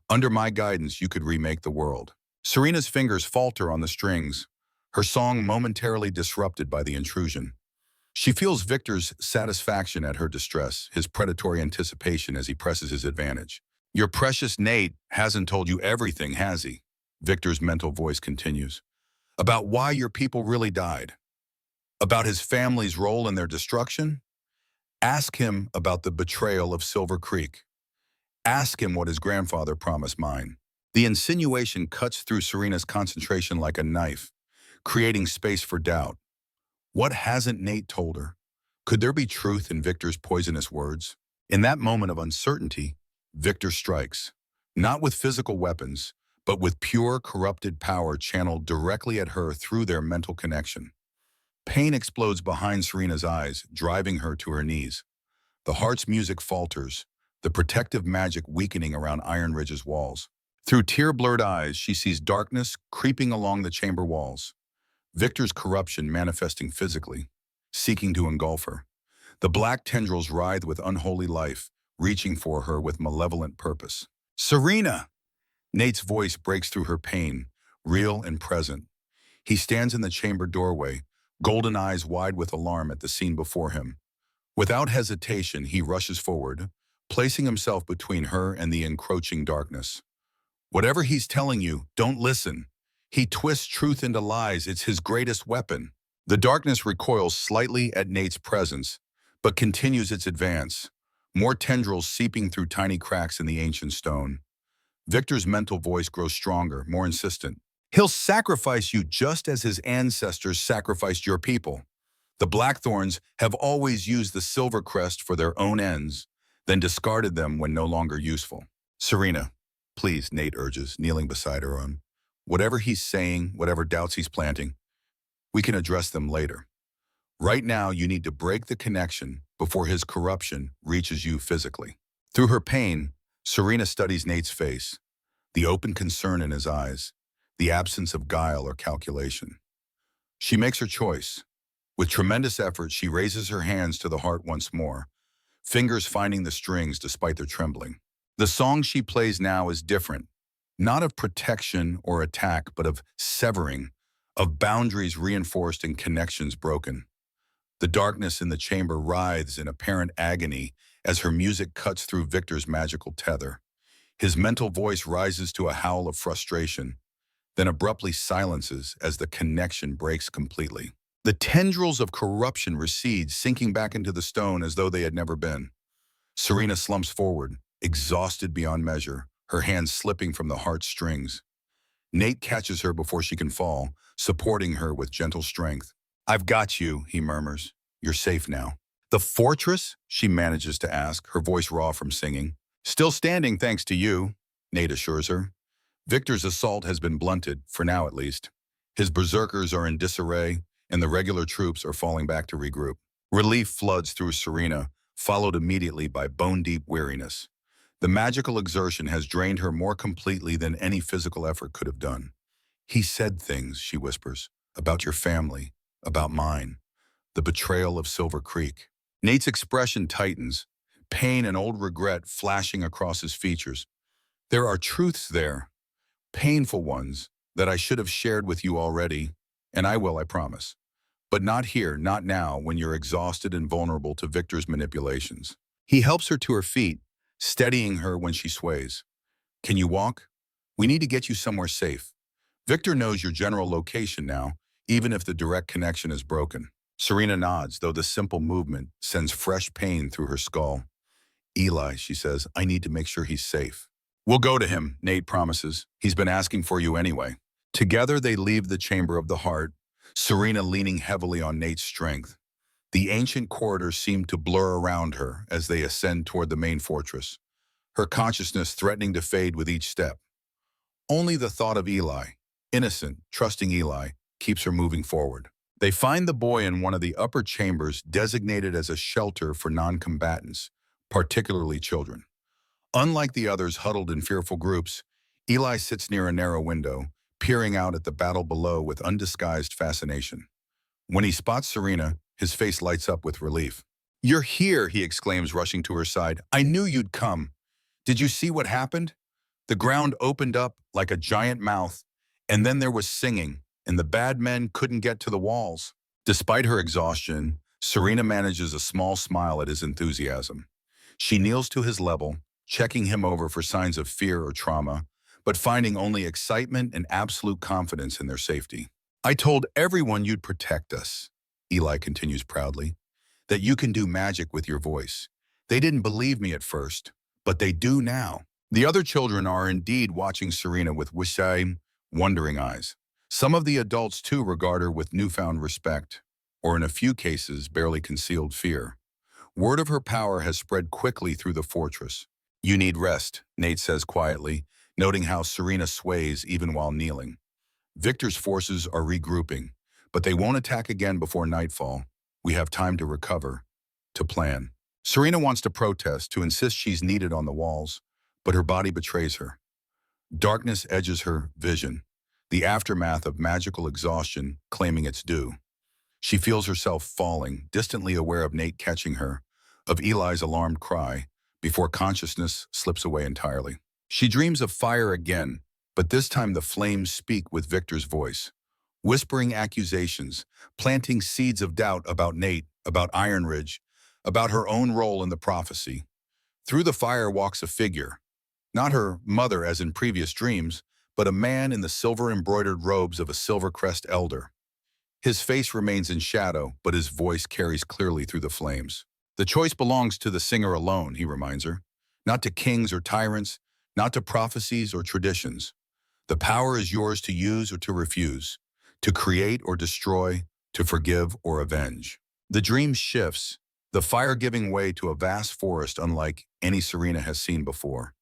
Under my guidance, you could remake the world. Serena's fingers falter on the strings, her song momentarily disrupted by the intrusion. She feels Victor's satisfaction at her distress, his predatory anticipation as he presses his advantage. Your precious Nate hasn't told you everything, has he? Victor's mental voice continues. About why your people really died. About his family's role in their destruction? Ask him about the betrayal of Silver Creek. Ask him what his grandfather promised mine. The insinuation cuts through Serena's concentration like a knife, creating space for doubt. What hasn't Nate told her? Could there be truth in Victor's poisonous words? In that moment of uncertainty, Victor strikes, not with physical weapons, but with pure corrupted power channeled directly at her through their mental connection. Pain explodes behind Serena's eyes, driving her to her knees. The heart's music falters, the protective magic weakening around Ironridge's walls. Through tear-blurred eyes, she sees darkness creeping along the chamber walls. Victor's corruption manifesting physically, seeking to engulf her. The black tendrils writhe with unholy life, reaching for her with malevolent purpose. Serena! Nate's voice breaks through her pain, real and present. He stands in the chamber doorway, golden eyes wide with alarm at the scene before him. Without hesitation, he rushes forward, placing himself between her and the encroaching darkness. Whatever he's telling you, don't listen. He twists truth into lies. It's his greatest weapon. The darkness recoils slightly at Nate's presence, but continues its advance, more tendrils seeping through tiny cracks in the ancient stone. Victor's mental voice grows stronger, more insistent. He'll sacrifice you just as his ancestors sacrificed your people. The Blackthorns have always used the silver crest for their own ends, then discarded them when no longer useful. Serena, please, Nate urges, kneeling beside her own. Whatever he's saying, whatever doubts he's planting, we can address them later. Right now, you need to break the connection before his corruption reaches you physically. Through her pain, Serena studies Nate's face, the open concern in his eyes, the absence of guile or calculation. She makes her choice. With tremendous effort, she raises her hands to the heart once more, fingers finding the strings despite their trembling. The song she plays now is different, not of protection or attack, but of severing, of boundaries reinforced and connections broken. The darkness in the chamber writhes in apparent agony as her music cuts through Victor's magical tether. His mental voice rises to a howl of frustration, then abruptly silences as the connection breaks completely. The tendrils of corruption recede, sinking back into the stone as though they had never been. Serena slumps forward, exhausted beyond measure, her hands slipping from the heart strings. Nate catches her before she can fall, supporting her with gentle strength. "I've got you," he murmurs. "You're safe now." "The fortress?" she manages to ask, her voice raw from singing. "Still standing thanks to you," Nate assures her. Victor's assault has been blunted, for now at least. His berserkers are in disarray, and the regular troops are falling back to regroup. Relief floods through Serena, followed immediately by bone-deep weariness. The magical exertion has drained her more completely than any physical effort could have done. "He said things," she whispers, "about your family, about mine, the betrayal of Silver Creek." Nate's expression tightens, pain and old regret flashing across his features. "There are truths there, painful ones, that I should have shared with you already, and I will, I promise. But not here, not now, when you're exhausted and vulnerable to Victor's manipulations." He helps her to her feet, steadying her when she sways. "Can you walk? We need to get you somewhere safe. Victor knows your general location now, even if the direct connection is broken." Serena nods, though the simple movement sends fresh pain through her skull. "Eli," she says, "I need to make sure he's safe." "We'll go to him," Nate promises. "He's been asking for you anyway." Together they leave the Chamber of the Heart, Serena leaning heavily on Nate's strength. The ancient corridors seem to blur around her as they ascend toward the main fortress, her consciousness threatening to fade with each step. Only the thought of Eli, innocent, trusting Eli, keeps her moving forward. They find the boy in one of the upper chambers designated as a shelter for non-combatants, particularly children. Unlike the others huddled in fearful groups, Eli sits near a narrow window, peering out at the battle below with undisguised fascination. When he spots Serena, his face lights up with relief. "You're here," he exclaims, rushing to her side. "I knew you'd come. Did you see what happened? The ground opened up like a giant mouth, and then there was singing, and the bad men couldn't get to the walls." Despite her exhaustion, Serena manages a small smile at his enthusiasm. She kneels to his level, checking him over for signs of fear or trauma, but finding only excitement and absolute confidence in their safety. "I told everyone you'd protect us," Eli continues proudly, "that you can do magic with your voice. They didn't believe me at first, but they do now." The other children are indeed watching Serena with wide, wondering eyes. Some of the adults too regard her with newfound respect, or in a few cases barely concealed fear. Word of her power has spread quickly through the fortress. "You need rest," Nate says quietly, noting how Serena sways even while kneeling. Victor's forces are regrouping, but they won't attack again before nightfall. We have time to recover, to plan. Serena wants to protest, to insist she's needed on the walls, but her body betrays her. Darkness edges her vision, the aftermath of magical exhaustion claiming its due. She feels herself falling, distantly aware of Nate catching her, of Eli's alarmed cry, before consciousness slips away entirely. She dreams of fire again, but this time the flames speak with Victor's voice, whispering accusations, planting seeds of doubt about Nate, about Ironridge, about her own role in the prophecy. Through the fire walks a figure, not her mother as in previous dreams, but a man in the silver-embroidered robes of a Silvercrest elder. His face remains in shadow, but his voice carries clearly through the flames. The choice belongs to the singer alone, he reminds her, not to kings or tyrants, not to prophecies or traditions. The power is yours to use or to refuse, to create or destroy, to forgive or avenge. The dream shifts, the fire giving way to a vast forest unlike any Serena has seen before.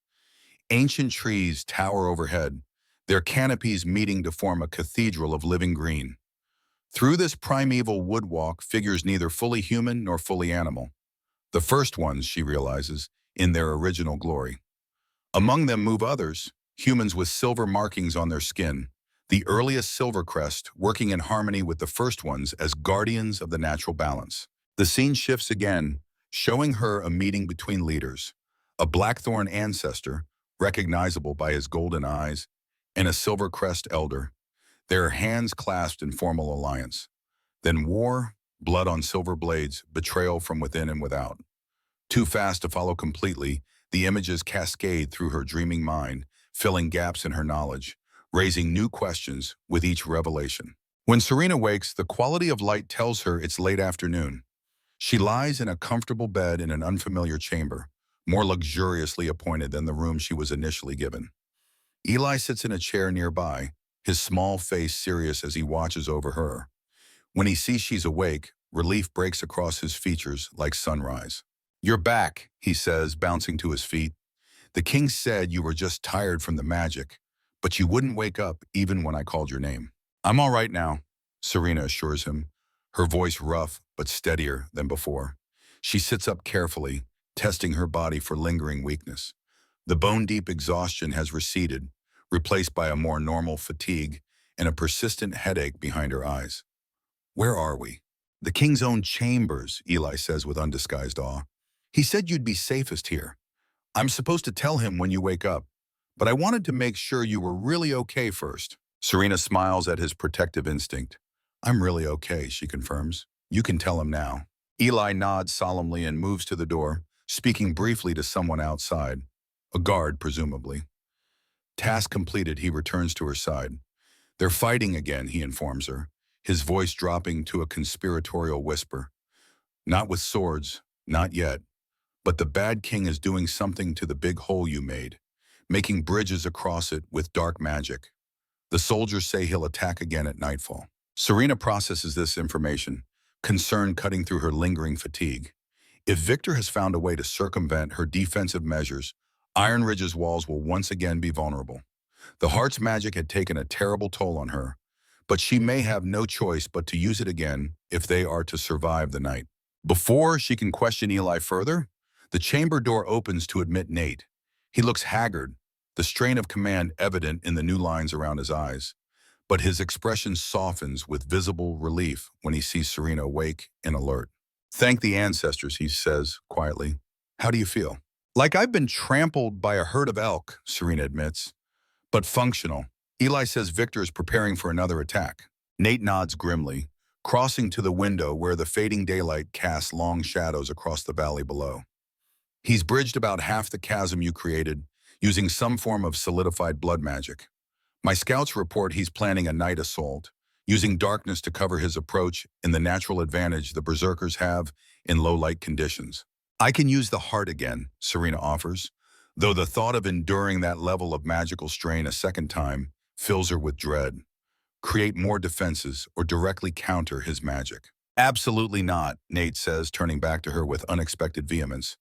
Ancient trees tower overhead, their canopies meeting to form a cathedral of living green. Through this primeval woodwalk figures neither fully human nor fully animal. The first ones, she realizes, in their original glory. Among them move others, humans with silver markings on their skin, the earliest Silvercrest working in harmony with the first ones as guardians of the natural balance. The scene shifts again, showing her a meeting between leaders, a Blackthorn ancestor, recognizable by his golden eyes, and a Silvercrest elder, their hands clasped in formal alliance. Then war, blood on silver blades, betrayal from within and without. Too fast to follow completely, the images cascade through her dreaming mind, filling gaps in her knowledge, raising new questions with each revelation. When Serena wakes, the quality of light tells her it's late afternoon. She lies in a comfortable bed in an unfamiliar chamber, more luxuriously appointed than the room she was initially given. Eli sits in a chair nearby, his small face serious as he watches over her. When he sees she's awake, relief breaks across his features like sunrise. "You're back," he says, bouncing to his feet. "The king said you were just tired from the magic, but you wouldn't wake up even when I called your name." "I'm all right now," Serena assures him, her voice rough but steadier than before. She sits up carefully, testing her body for lingering weakness. The bone-deep exhaustion has receded, replaced by a more normal fatigue and a persistent headache behind her eyes. "Where are we?" "The king's own chambers," Eli says with undisguised awe. "He said you'd be safest here. I'm supposed to tell him when you wake up, but I wanted to make sure you were really okay first." Serena smiles at his protective instinct. "I'm really okay," she confirms. "You can tell him now." Eli nods solemnly and moves to the door, speaking briefly to someone outside, a guard presumably. Task completed, he returns to her side. "They're fighting again," he informs her, his voice dropping to a conspiratorial whisper. "Not with swords, not yet. But the bad king is doing something to the big hole you made, making bridges across it with dark magic. The soldiers say he'll attack again at nightfall." Serena processes this information, concern cutting through her lingering fatigue. If Victor has found a way to circumvent her defensive measures, Ironridge's walls will once again be vulnerable. The heart's magic had taken a terrible toll on her, but she may have no choice but to use it again if they are to survive the night. Before she can question Eli further, the chamber door opens to admit Nate. He looks haggard, the strain of command evident in the new lines around his eyes. But his expression softens with visible relief when he sees Serena awake and alert. "Thank the ancestors," he says quietly. "How do you feel?" "Like I've been trampled by a herd of elk," Serena admits. "But functional." Eli says Victor is preparing for another attack. Nate nods grimly, crossing to the window where the fading daylight casts long shadows across the valley below. "He's bridged about half the chasm you created, using some form of solidified blood magic. My scouts report he's planning a night assault, using darkness to cover his approach and the natural advantage the berserkers have in low-light conditions." "I can use the heart again," Serena offers, though the thought of enduring that level of magical strain a second time fills her with dread. Create more defenses or directly counter his magic. "Absolutely not," Nate says, turning back to her with unexpected vehemence.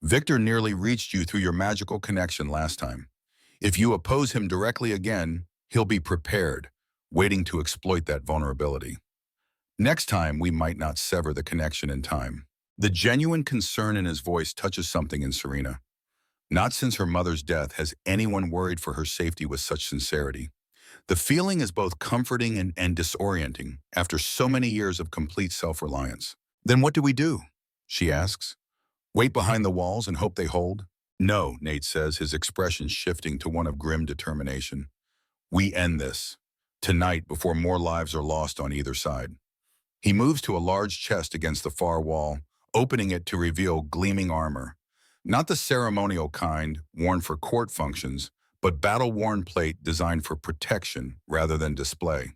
"Victor nearly reached you through your magical connection last time. If you oppose him directly again, he'll be prepared, waiting to exploit that vulnerability. Next time, we might not sever the connection in time." The genuine concern in his voice touches something in Serena. Not since her mother's death has anyone worried for her safety with such sincerity. The feeling is both comforting and disorienting after so many years of complete self-reliance. Then what do we do? She asks. Wait behind the walls and hope they hold? No, Nate says, his expression shifting to one of grim determination. We end this. Tonight, before more lives are lost on either side. He moves to a large chest against the far wall, opening it to reveal gleaming armor. Not the ceremonial kind, worn for court functions, but battle-worn plate designed for protection rather than display.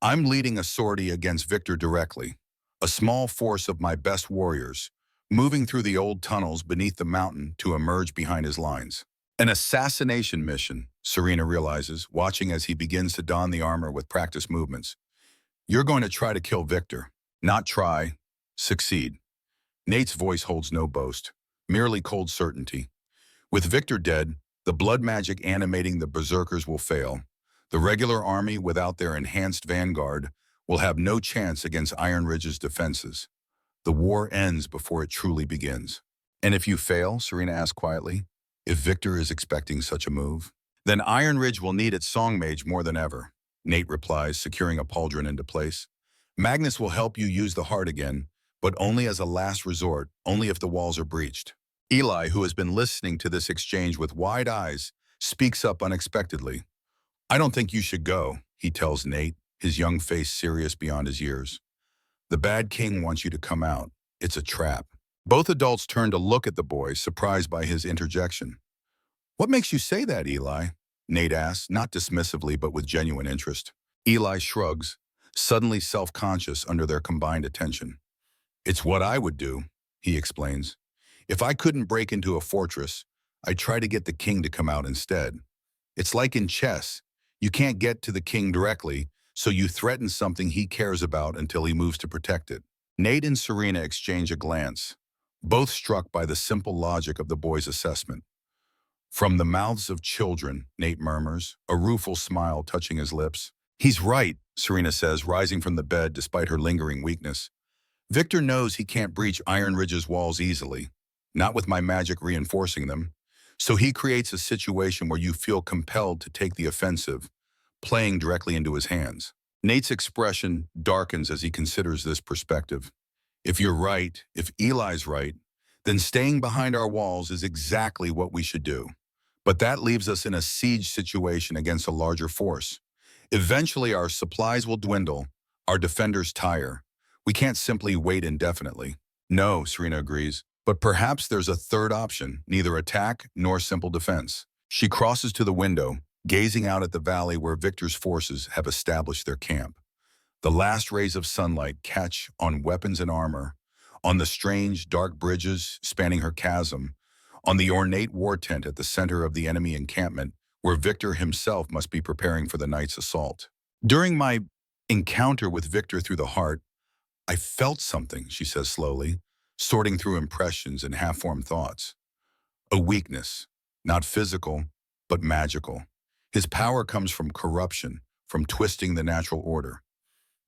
I'm leading a sortie against Victor directly, a small force of my best warriors, moving through the old tunnels beneath the mountain to emerge behind his lines. An assassination mission, Serena realizes, watching as he begins to don the armor with practiced movements. You're going to try to kill Victor. Not try, succeed. Nate's voice holds no boast, merely cold certainty. With Victor dead, the blood magic animating the berserkers will fail. The regular army, without their enhanced vanguard, will have no chance against Ironridge's defenses. The war ends before it truly begins. And if you fail, Serena asked quietly, if Victor is expecting such a move, then Ironridge will need its Song Mage more than ever. Nate replies, securing a pauldron into place. Magnus will help you use the heart again, but only as a last resort, only if the walls are breached. Eli, who has been listening to this exchange with wide eyes, speaks up unexpectedly. I don't think you should go, he tells Nate, his young face serious beyond his years. The bad king wants you to come out. It's a trap. Both adults turn to look at the boy, surprised by his interjection. What makes you say that, Eli? Nate asks, not dismissively but with genuine interest. Eli shrugs, suddenly self-conscious under their combined attention. It's what I would do, he explains. If I couldn't break into a fortress, I'd try to get the king to come out instead. It's like in chess. You can't get to the king directly, so you threaten something he cares about until he moves to protect it. Nate and Serena exchange a glance, both struck by the simple logic of the boy's assessment. From the mouths of children, Nate murmurs, a rueful smile touching his lips. He's right, Serena says, rising from the bed despite her lingering weakness. Victor knows he can't breach Ironridge's walls easily, not with my magic reinforcing them. So he creates a situation where you feel compelled to take the offensive, playing directly into his hands. Nate's expression darkens as he considers this perspective. If you're right, if Eli's right, then staying behind our walls is exactly what we should do. But that leaves us in a siege situation against a larger force. Eventually our supplies will dwindle, our defenders tire. We can't simply wait indefinitely. No, Serena agrees. But perhaps there's a third option, neither attack nor simple defense. She crosses to the window, gazing out at the valley where Victor's forces have established their camp. The last rays of sunlight catch on weapons and armor, on the strange, dark bridges spanning her chasm, on the ornate war tent at the center of the enemy encampment, where Victor himself must be preparing for the night's assault. During my encounter with Victor through the heart, I felt something, she says slowly, sorting through impressions and half-formed thoughts. A weakness, not physical, but magical. His power comes from corruption, from twisting the natural order.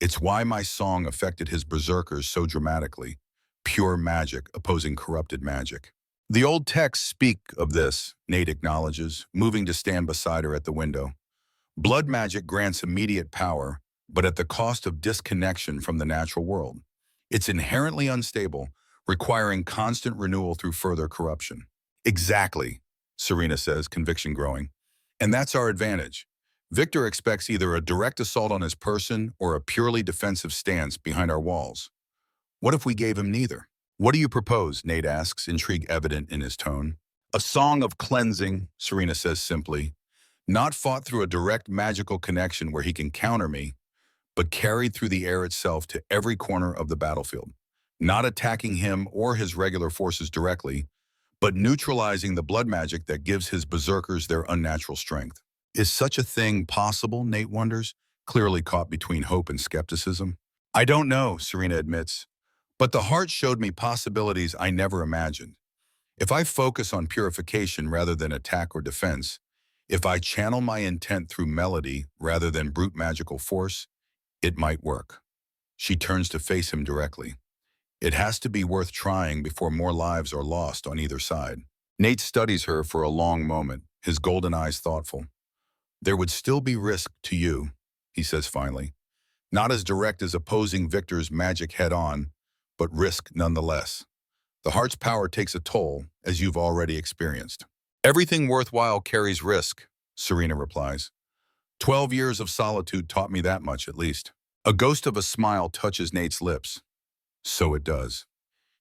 It's why my song affected his berserkers so dramatically. Pure magic opposing corrupted magic. The old texts speak of this, Nate acknowledges, moving to stand beside her at the window. Blood magic grants immediate power, but at the cost of disconnection from the natural world. It's inherently unstable, requiring constant renewal through further corruption. Exactly, Serena says, conviction growing. And that's our advantage. Victor expects either a direct assault on his person or a purely defensive stance behind our walls. What if we gave him neither? What do you propose? Nate asks, intrigue evident in his tone. A song of cleansing, Serena says simply. Not fought through a direct magical connection where he can counter me, but carried through the air itself to every corner of the battlefield. Not attacking him or his regular forces directly, but neutralizing the blood magic that gives his berserkers their unnatural strength. Is such a thing possible, Nate wonders, clearly caught between hope and skepticism? I don't know, Serena admits, but the heart showed me possibilities I never imagined. If I focus on purification rather than attack or defense, if I channel my intent through melody rather than brute magical force, it might work. She turns to face him directly. It has to be worth trying before more lives are lost on either side. Nate studies her for a long moment, his golden eyes thoughtful. There would still be risk to you, he says finally. Not as direct as opposing Victor's magic head-on, but risk nonetheless. The heart's power takes a toll, as you've already experienced. Everything worthwhile carries risk, Serena replies. 12 years of solitude taught me that much, at least. A ghost of a smile touches Nate's lips. So it does.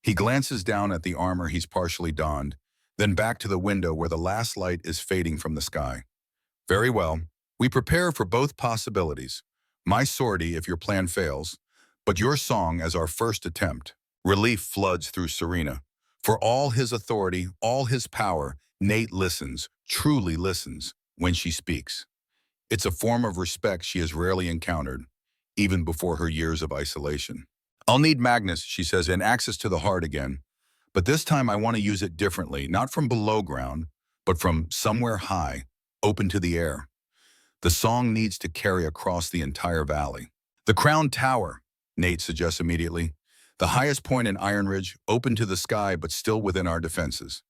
He glances down at the armor he's partially donned, then back to the window where the last light is fading from the sky. Very well. We prepare for both possibilities. My sortie if your plan fails, but your song as our first attempt. Relief floods through Serena. For all his authority, all his power, Nate listens, truly listens, when she speaks. It's a form of respect she has rarely encountered, even before her years of isolation. I'll need Magnus, she says, and access to the heart again. But this time I want to use it differently, not from below ground, but from somewhere high, open to the air. The song needs to carry across the entire valley. The Crown Tower, Nate suggests immediately. The highest point in Ironridge, open to the sky but still within our defenses.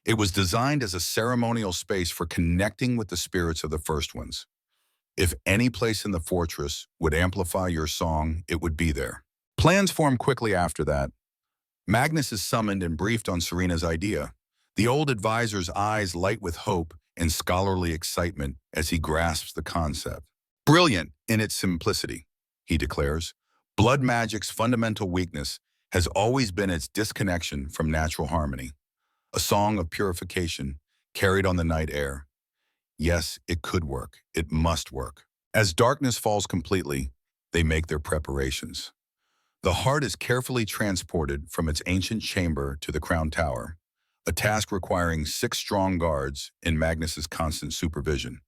It was designed as a ceremonial space for connecting with the spirits of the first ones. If any place in the fortress would amplify your song, it would be there. Plans form quickly after that. Magnus is summoned and briefed on Serena's idea. The old advisor's eyes light with hope and scholarly excitement as he grasps the concept. Brilliant in its simplicity, he declares. Blood magic's fundamental weakness has always been its disconnection from natural harmony. A song of purification carried on the night air. Yes, it could work. It must work. As darkness falls completely, they make their preparations. The heart is carefully transported from its ancient chamber to the Crown Tower, a task requiring 6 strong guards in Magnus's constant supervision.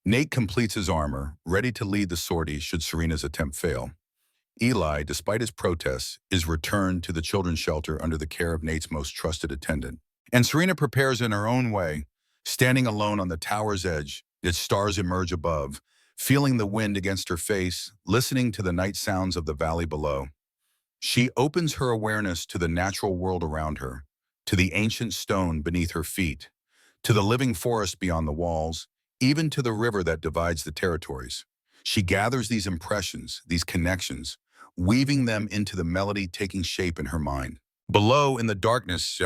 Nate completes his armor, ready to lead the sortie should Serena's attempt fail. Eli, despite his protests, is returned to the children's shelter under the care of Nate's most trusted attendant. And Serena prepares in her own way, standing alone on the tower's edge, its stars emerge above, feeling the wind against her face, listening to the night sounds of the valley below. She opens her awareness to the natural world around her, to the ancient stone beneath her feet, to the living forest beyond the walls, even to the river that divides the territories. She gathers these impressions, these connections, weaving them into the melody taking shape in her mind. Below, in the darkness,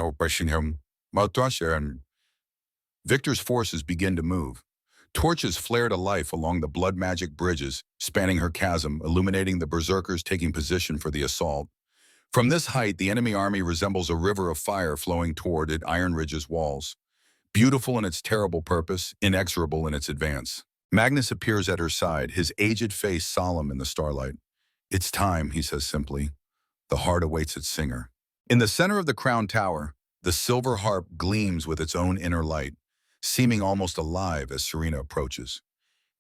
Victor's forces begin to move. Torches flare to life along the blood magic bridges, spanning her chasm, illuminating the berserkers taking position for the assault. From this height, the enemy army resembles a river of fire flowing toward it Ironridge's walls. Beautiful in its terrible purpose, inexorable in its advance. Magnus appears at her side, his aged face solemn in the starlight. It's time, he says simply. The heart awaits its singer. In the center of the Crown Tower, the silver harp gleams with its own inner light, seeming almost alive as Serena approaches.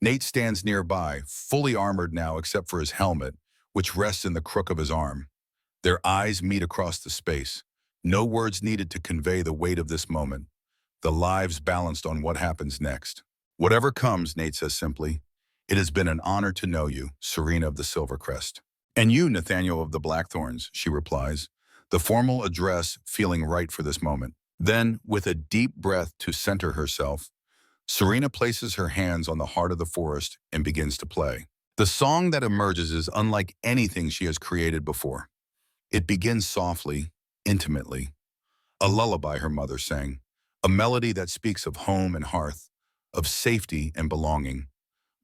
Nate stands nearby, fully armored now except for his helmet, which rests in the crook of his arm. Their eyes meet across the space. No words needed to convey the weight of this moment. The lives balanced on what happens next. Whatever comes, Nate says simply, it has been an honor to know you, Serena of the Silver Crest. And you, Nathaniel of the Blackthorns, she replies, the formal address feeling right for this moment. Then, with a deep breath to center herself, Serena places her hands on the heart of the forest and begins to play. The song that emerges is unlike anything she has created before. It begins softly, intimately. A lullaby, her mother sang, a melody that speaks of home and hearth, of safety and belonging.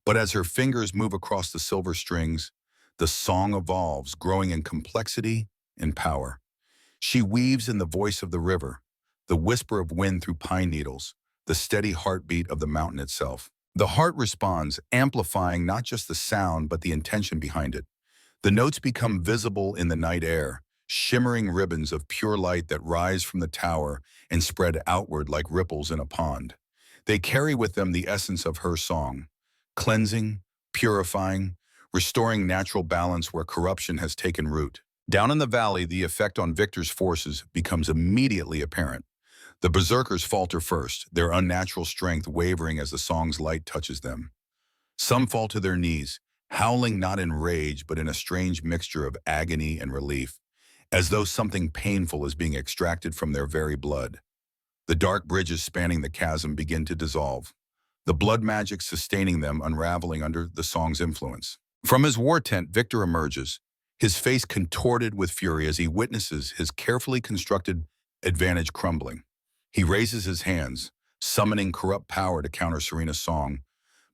But as her fingers move across the silver strings, the song evolves, growing in complexity and power. She weaves in the voice of the river, the whisper of wind through pine needles, the steady heartbeat of the mountain itself. The heart responds, amplifying not just the sound but the intention behind it. The notes become visible in the night air, shimmering ribbons of pure light that rise from the tower and spread outward like ripples in a pond. They carry with them the essence of her song, cleansing, purifying, restoring natural balance where corruption has taken root. Down in the valley, the effect on Victor's forces becomes immediately apparent. The berserkers falter first, their unnatural strength wavering as the song's light touches them. Some fall to their knees, howling not in rage but in a strange mixture of agony and relief, as though something painful is being extracted from their very blood. The dark bridges spanning the chasm begin to dissolve, the blood magic sustaining them unraveling under the song's influence. From his war tent, Victor emerges, his face contorted with fury as he witnesses his carefully constructed advantage crumbling. He raises his hands, summoning corrupt power to counter Serena's song,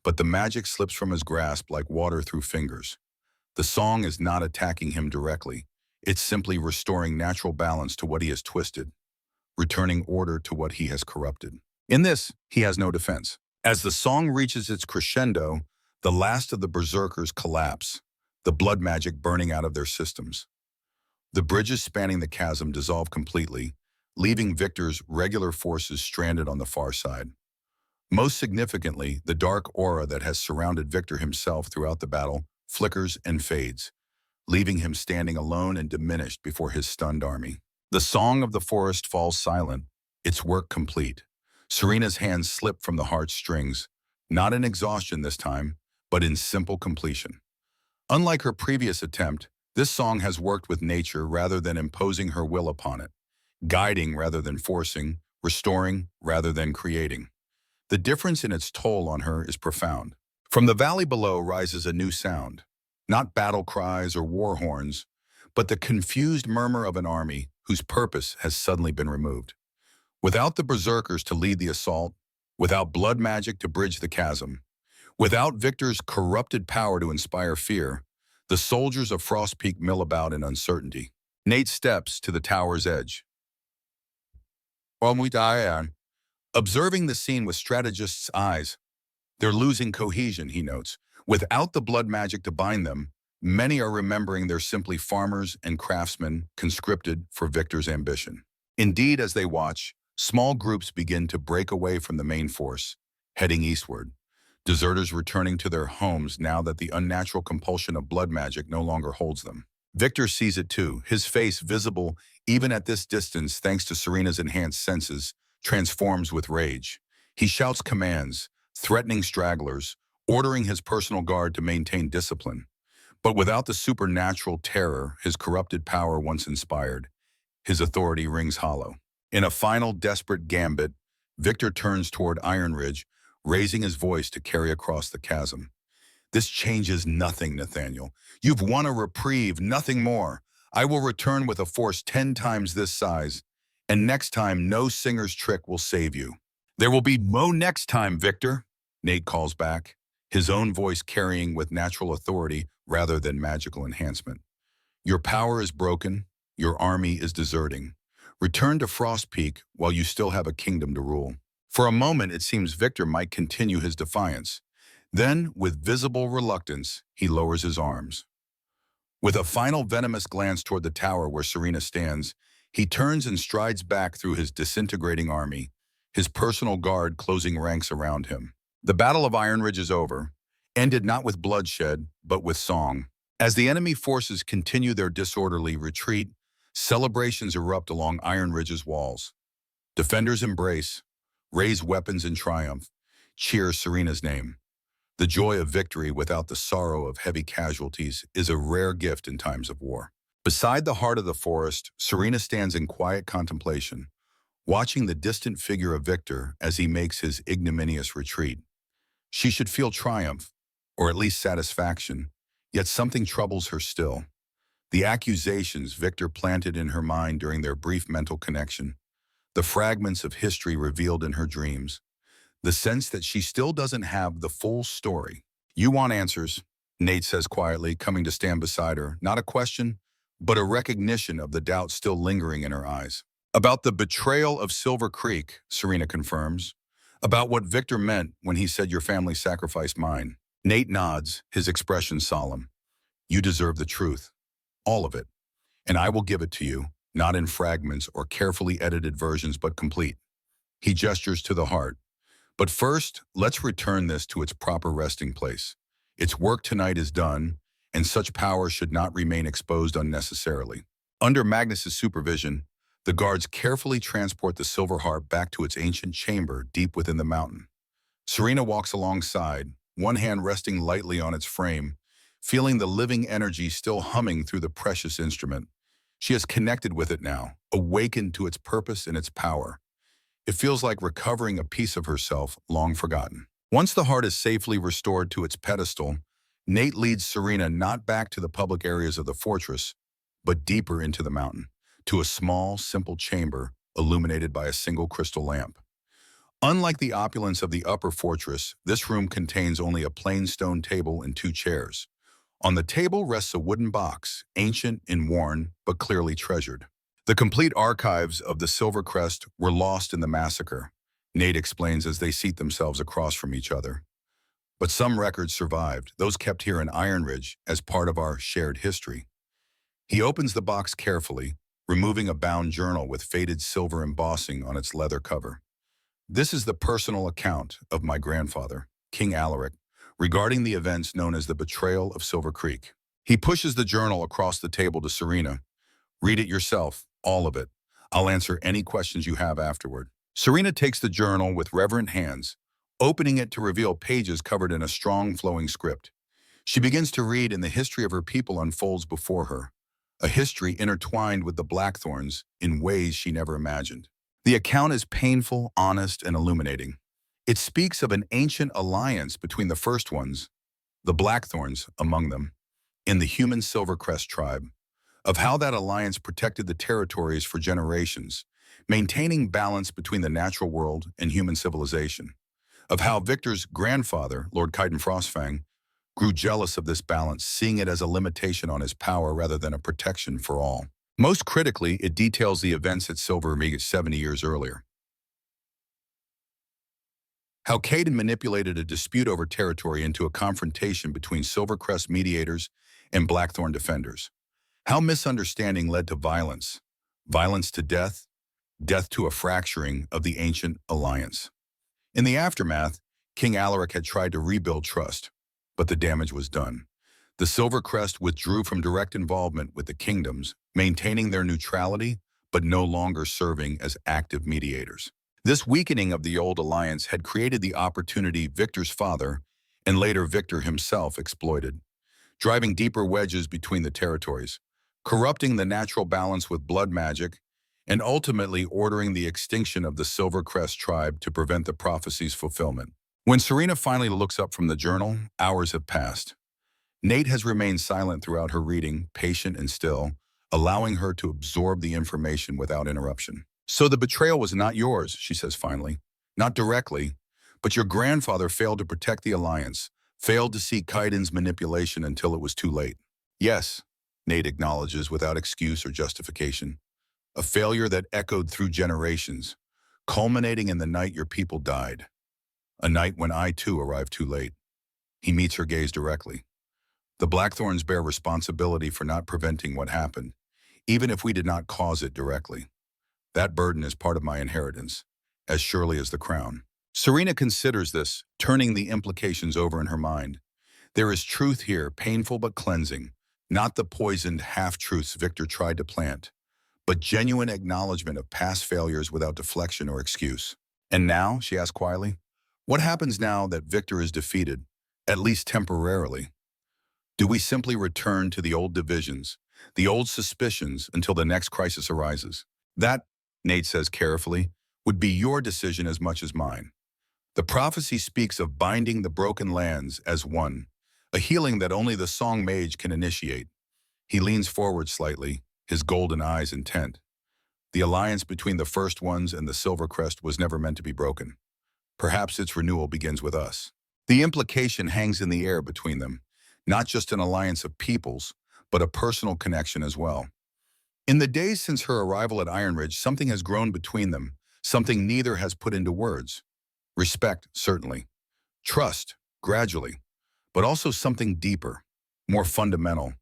but the magic slips from his grasp like water through fingers. The song is not attacking him directly. It's simply restoring natural balance to what he has twisted, returning order to what he has corrupted. In this, he has no defense. As the song reaches its crescendo, the last of the berserkers collapse, the blood magic burning out of their systems. The bridges spanning the chasm dissolve completely, leaving Victor's regular forces stranded on the far side. Most significantly, the dark aura that has surrounded Victor himself throughout the battle flickers and fades, leaving him standing alone and diminished before his stunned army. The song of the forest falls silent, its work complete. Serena's hands slip from the heartstrings, not in exhaustion this time, but in simple completion. Unlike her previous attempt, this song has worked with nature rather than imposing her will upon it, guiding rather than forcing, restoring rather than creating. The difference in its toll on her is profound. From the valley below rises a new sound, not battle cries or war horns, but the confused murmur of an army whose purpose has suddenly been removed. Without the berserkers to lead the assault, without blood magic to bridge the chasm, without Victor's corrupted power to inspire fear, the soldiers of Frostpeak mill about in uncertainty. Nate steps to the tower's edge. Observing the scene with strategist's eyes, they're losing cohesion, he notes. Without the blood magic to bind them, many are remembering they're simply farmers and craftsmen conscripted for Victor's ambition. Indeed, as they watch, small groups begin to break away from the main force, heading eastward. Deserters returning to their homes now that the unnatural compulsion of blood magic no longer holds them. Victor sees it too, his face visible even at this distance thanks to Serena's enhanced senses, transforms with rage. He shouts commands, threatening stragglers, ordering his personal guard to maintain discipline. But without the supernatural terror his corrupted power once inspired, his authority rings hollow. In a final desperate gambit, Victor turns toward Ironridge, raising his voice to carry across the chasm. This changes nothing, Nathaniel. You've won a reprieve, nothing more. I will return with a force 10 times this size, and next time no singer's trick will save you. There will be no next time, Victor, Nate calls back, his own voice carrying with natural authority rather than magical enhancement. Your power is broken, your army is deserting. Return to Frostpeak while you still have a kingdom to rule. For a moment, it seems Victor might continue his defiance. Then, with visible reluctance, he lowers his arms. With a final venomous glance toward the tower where Serena stands, he turns and strides back through his disintegrating army, his personal guard closing ranks around him. The Battle of Ironridge is over, ended not with bloodshed, but with song. As the enemy forces continue their disorderly retreat, celebrations erupt along Ironridge's walls. Defenders embrace, raise weapons in triumph, cheer Serena's name. The joy of victory without the sorrow of heavy casualties is a rare gift in times of war. Beside the heart of the forest, Serena stands in quiet contemplation, watching the distant figure of Victor as he makes his ignominious retreat. She should feel triumph, or at least satisfaction, yet something troubles her still. The accusations Victor planted in her mind during their brief mental connection, the fragments of history revealed in her dreams, the sense that she still doesn't have the full story. You want answers, Nate says quietly, coming to stand beside her. Not a question, but a recognition of the doubt still lingering in her eyes. About the betrayal of Silver Creek, Serena confirms. About what Victor meant when he said your family sacrificed mine. Nate nods, his expression solemn. You deserve the truth. All of it. And I will give it to you, not in fragments or carefully edited versions, but complete. He gestures to the heart. But first, let's return this to its proper resting place. Its work tonight is done, and such power should not remain exposed unnecessarily. Under Magnus's supervision, the guards carefully transport the silver harp back to its ancient chamber deep within the mountain. Serena walks alongside, one hand resting lightly on its frame, feeling the living energy still humming through the precious instrument. She has connected with it now, awakened to its purpose and its power. It feels like recovering a piece of herself long forgotten. Once the heart is safely restored to its pedestal, Nate leads Serena not back to the public areas of the fortress, but deeper into the mountain, to a small, simple chamber illuminated by a single crystal lamp. Unlike the opulence of the upper fortress, this room contains only a plain stone table and two chairs. On the table rests a wooden box, ancient and worn, but clearly treasured. The complete archives of the Silver Crest were lost in the massacre, Nate explains as they seat themselves across from each other. But some records survived, those kept here in Ironridge as part of our shared history. He opens the box carefully, removing a bound journal with faded silver embossing on its leather cover. This is the personal account of my grandfather, King Alaric, regarding the events known as the Betrayal of Silver Creek. He pushes the journal across the table to Serena. Read it yourself, all of it. I'll answer any questions you have afterward. Serena takes the journal with reverent hands, opening it to reveal pages covered in a strong flowing script. She begins to read, and the history of her people unfolds before her, a history intertwined with the Blackthorns in ways she never imagined. The account is painful, honest, and illuminating. It speaks of an ancient alliance between the first ones, the Blackthorns among them, and the human Silvercrest tribe, of how that alliance protected the territories for generations, maintaining balance between the natural world and human civilization, of how Victor's grandfather, Lord Chiton Frostfang, grew jealous of this balance, seeing it as a limitation on his power rather than a protection for all. Most critically, it details the events at Silver Mead 70 years earlier. How Caden manipulated a dispute over territory into a confrontation between Silvercrest mediators and Blackthorn defenders. How misunderstanding led to violence, violence to death, death to a fracturing of the ancient alliance. In the aftermath, King Alaric had tried to rebuild trust, but the damage was done. The Silvercrest withdrew from direct involvement with the kingdoms, maintaining their neutrality, but no longer serving as active mediators. This weakening of the old alliance had created the opportunity Victor's father, and later Victor himself, exploited, driving deeper wedges between the territories, corrupting the natural balance with blood magic, and ultimately ordering the extinction of the Silvercrest tribe to prevent the prophecies' fulfillment. When Serena finally looks up from the journal, hours have passed. Nate has remained silent throughout her reading, patient and still, allowing her to absorb the information without interruption. So the betrayal was not yours, she says finally. Not directly, but your grandfather failed to protect the alliance, failed to see Chiton's manipulation until it was too late. Yes, Nate acknowledges without excuse or justification. A failure that echoed through generations, culminating in the night your people died. A night when I too arrived too late. He meets her gaze directly. The Blackthorns bear responsibility for not preventing what happened, even if we did not cause it directly. That burden is part of my inheritance, as surely as the crown. Serena considers this, turning the implications over in her mind. There is truth here, painful but cleansing, not the poisoned half-truths Victor tried to plant, but genuine acknowledgement of past failures without deflection or excuse. And now, she asks quietly, what happens now that Victor is defeated, at least temporarily? Do we simply return to the old divisions, the old suspicions until the next crisis arises? That, Nate says carefully, would be your decision as much as mine. The prophecy speaks of binding the broken lands as one, a healing that only the Song Mage can initiate. He leans forward slightly, his golden eyes intent. The alliance between the first ones and the Silvercrest was never meant to be broken. Perhaps its renewal begins with us. The implication hangs in the air between them, not just an alliance of peoples, but a personal connection as well. In the days since her arrival at Ironridge, something has grown between them, something neither has put into words. Respect, certainly. Trust, gradually. But also something deeper, more fundamental,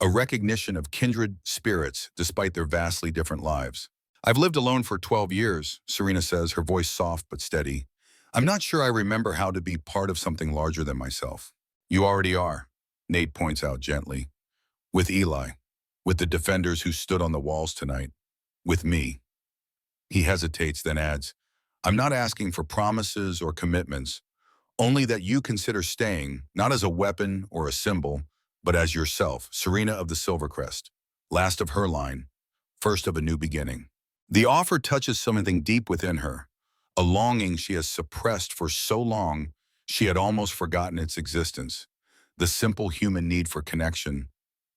a recognition of kindred spirits despite their vastly different lives. I've lived alone for 12 years, Serena says, her voice soft but steady. I'm not sure I remember how to be part of something larger than myself. You already are, Nate points out gently. With Eli, with the defenders who stood on the walls tonight, with me. He hesitates, then adds, I'm not asking for promises or commitments, only that you consider staying, not as a weapon or a symbol, but as yourself, Serena of the Silvercrest, last of her line, first of a new beginning. The offer touches something deep within her, a longing she has suppressed for so long she had almost forgotten its existence, the simple human need for connection,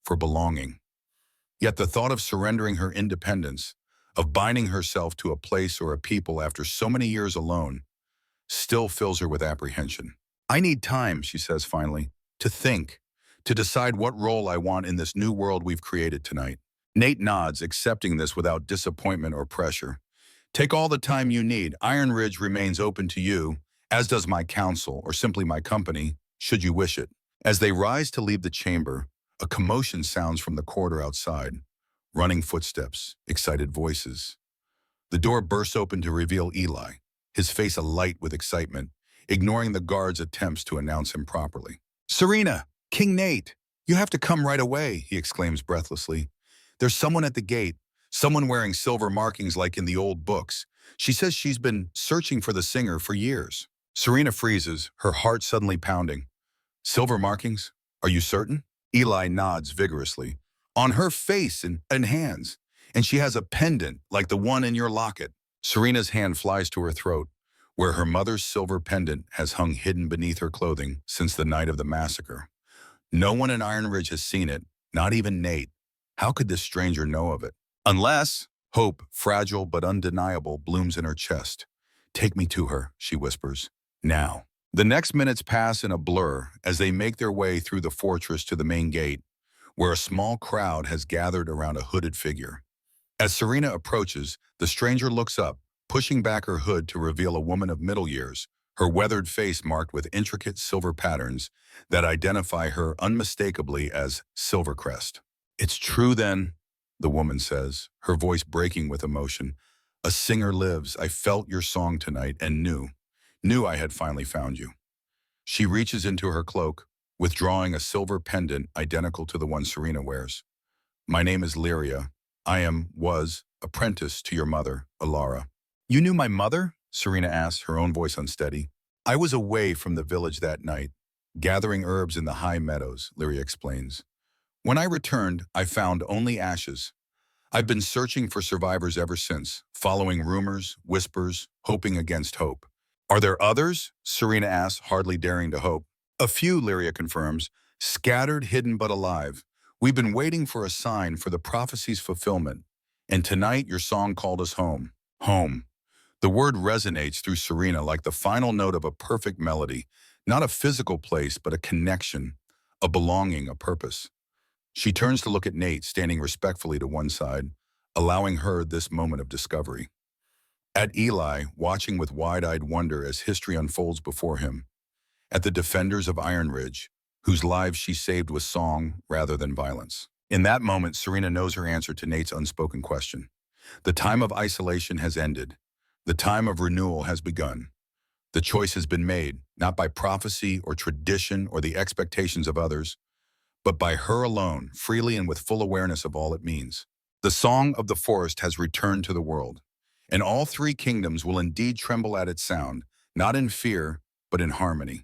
for belonging. Yet the thought of surrendering her independence, of binding herself to a place or a people after so many years alone, still fills her with apprehension. I need time, she says finally, to think, to decide what role I want in this new world we've created tonight. Nate nods, accepting this without disappointment or pressure. Take all the time you need. Ironridge remains open to you, as does my counsel, or simply my company, should you wish it. As they rise to leave the chamber, a commotion sounds from the corridor outside. Running footsteps, excited voices. The door bursts open to reveal Eli, his face alight with excitement, ignoring the guard's attempts to announce him properly. Serena, King Nate, you have to come right away, he exclaims breathlessly. There's someone at the gate, someone wearing silver markings like in the old books. She says she's been searching for the singer for years. Serena freezes, her heart suddenly pounding. Silver markings? Are you certain? Eli nods vigorously. On her face and hands. And she has a pendant like the one in your locket. Serena's hand flies to her throat, where her mother's silver pendant has hung hidden beneath her clothing since the night of the massacre. No one in Ironridge has seen it, not even Nate. How could this stranger know of it? Unless hope, fragile but undeniable, blooms in her chest. Take me to her, she whispers. Now. The next minutes pass in a blur as they make their way through the fortress to the main gate, where a small crowd has gathered around a hooded figure. As Serena approaches, the stranger looks up, pushing back her hood to reveal a woman of middle years, her weathered face marked with intricate silver patterns that identify her unmistakably as Silvercrest. It's true then, the woman says, her voice breaking with emotion. A singer lives. I felt your song tonight and knew I had finally found you. She reaches into her cloak, withdrawing a silver pendant identical to the one Serena wears. My name is Lyria. Was, apprentice to your mother, Alara. You knew my mother? Serena asks, her own voice unsteady. I was away from the village that night, gathering herbs in the high meadows, Lyria explains. When I returned, I found only ashes. I've been searching for survivors ever since, following rumors, whispers, hoping against hope. Are there others? Serena asks, hardly daring to hope. A few, Lyria confirms, scattered, hidden but alive. We've been waiting for a sign for the prophecies' fulfillment, and tonight your song called us home. Home. The word resonates through Serena like the final note of a perfect melody, not a physical place, but a connection, a belonging, a purpose. She turns to look at Nate, standing respectfully to one side, allowing her this moment of discovery. At Eli, watching with wide-eyed wonder as history unfolds before him. At the defenders of Ironridge, whose lives she saved with song rather than violence. In that moment, Serena knows her answer to Nate's unspoken question. The time of isolation has ended. The time of renewal has begun. The choice has been made, not by prophecy or tradition or the expectations of others, but by her alone, freely and with full awareness of all it means. The song of the forest has returned to the world, and all three kingdoms will indeed tremble at its sound, not in fear, but in harmony.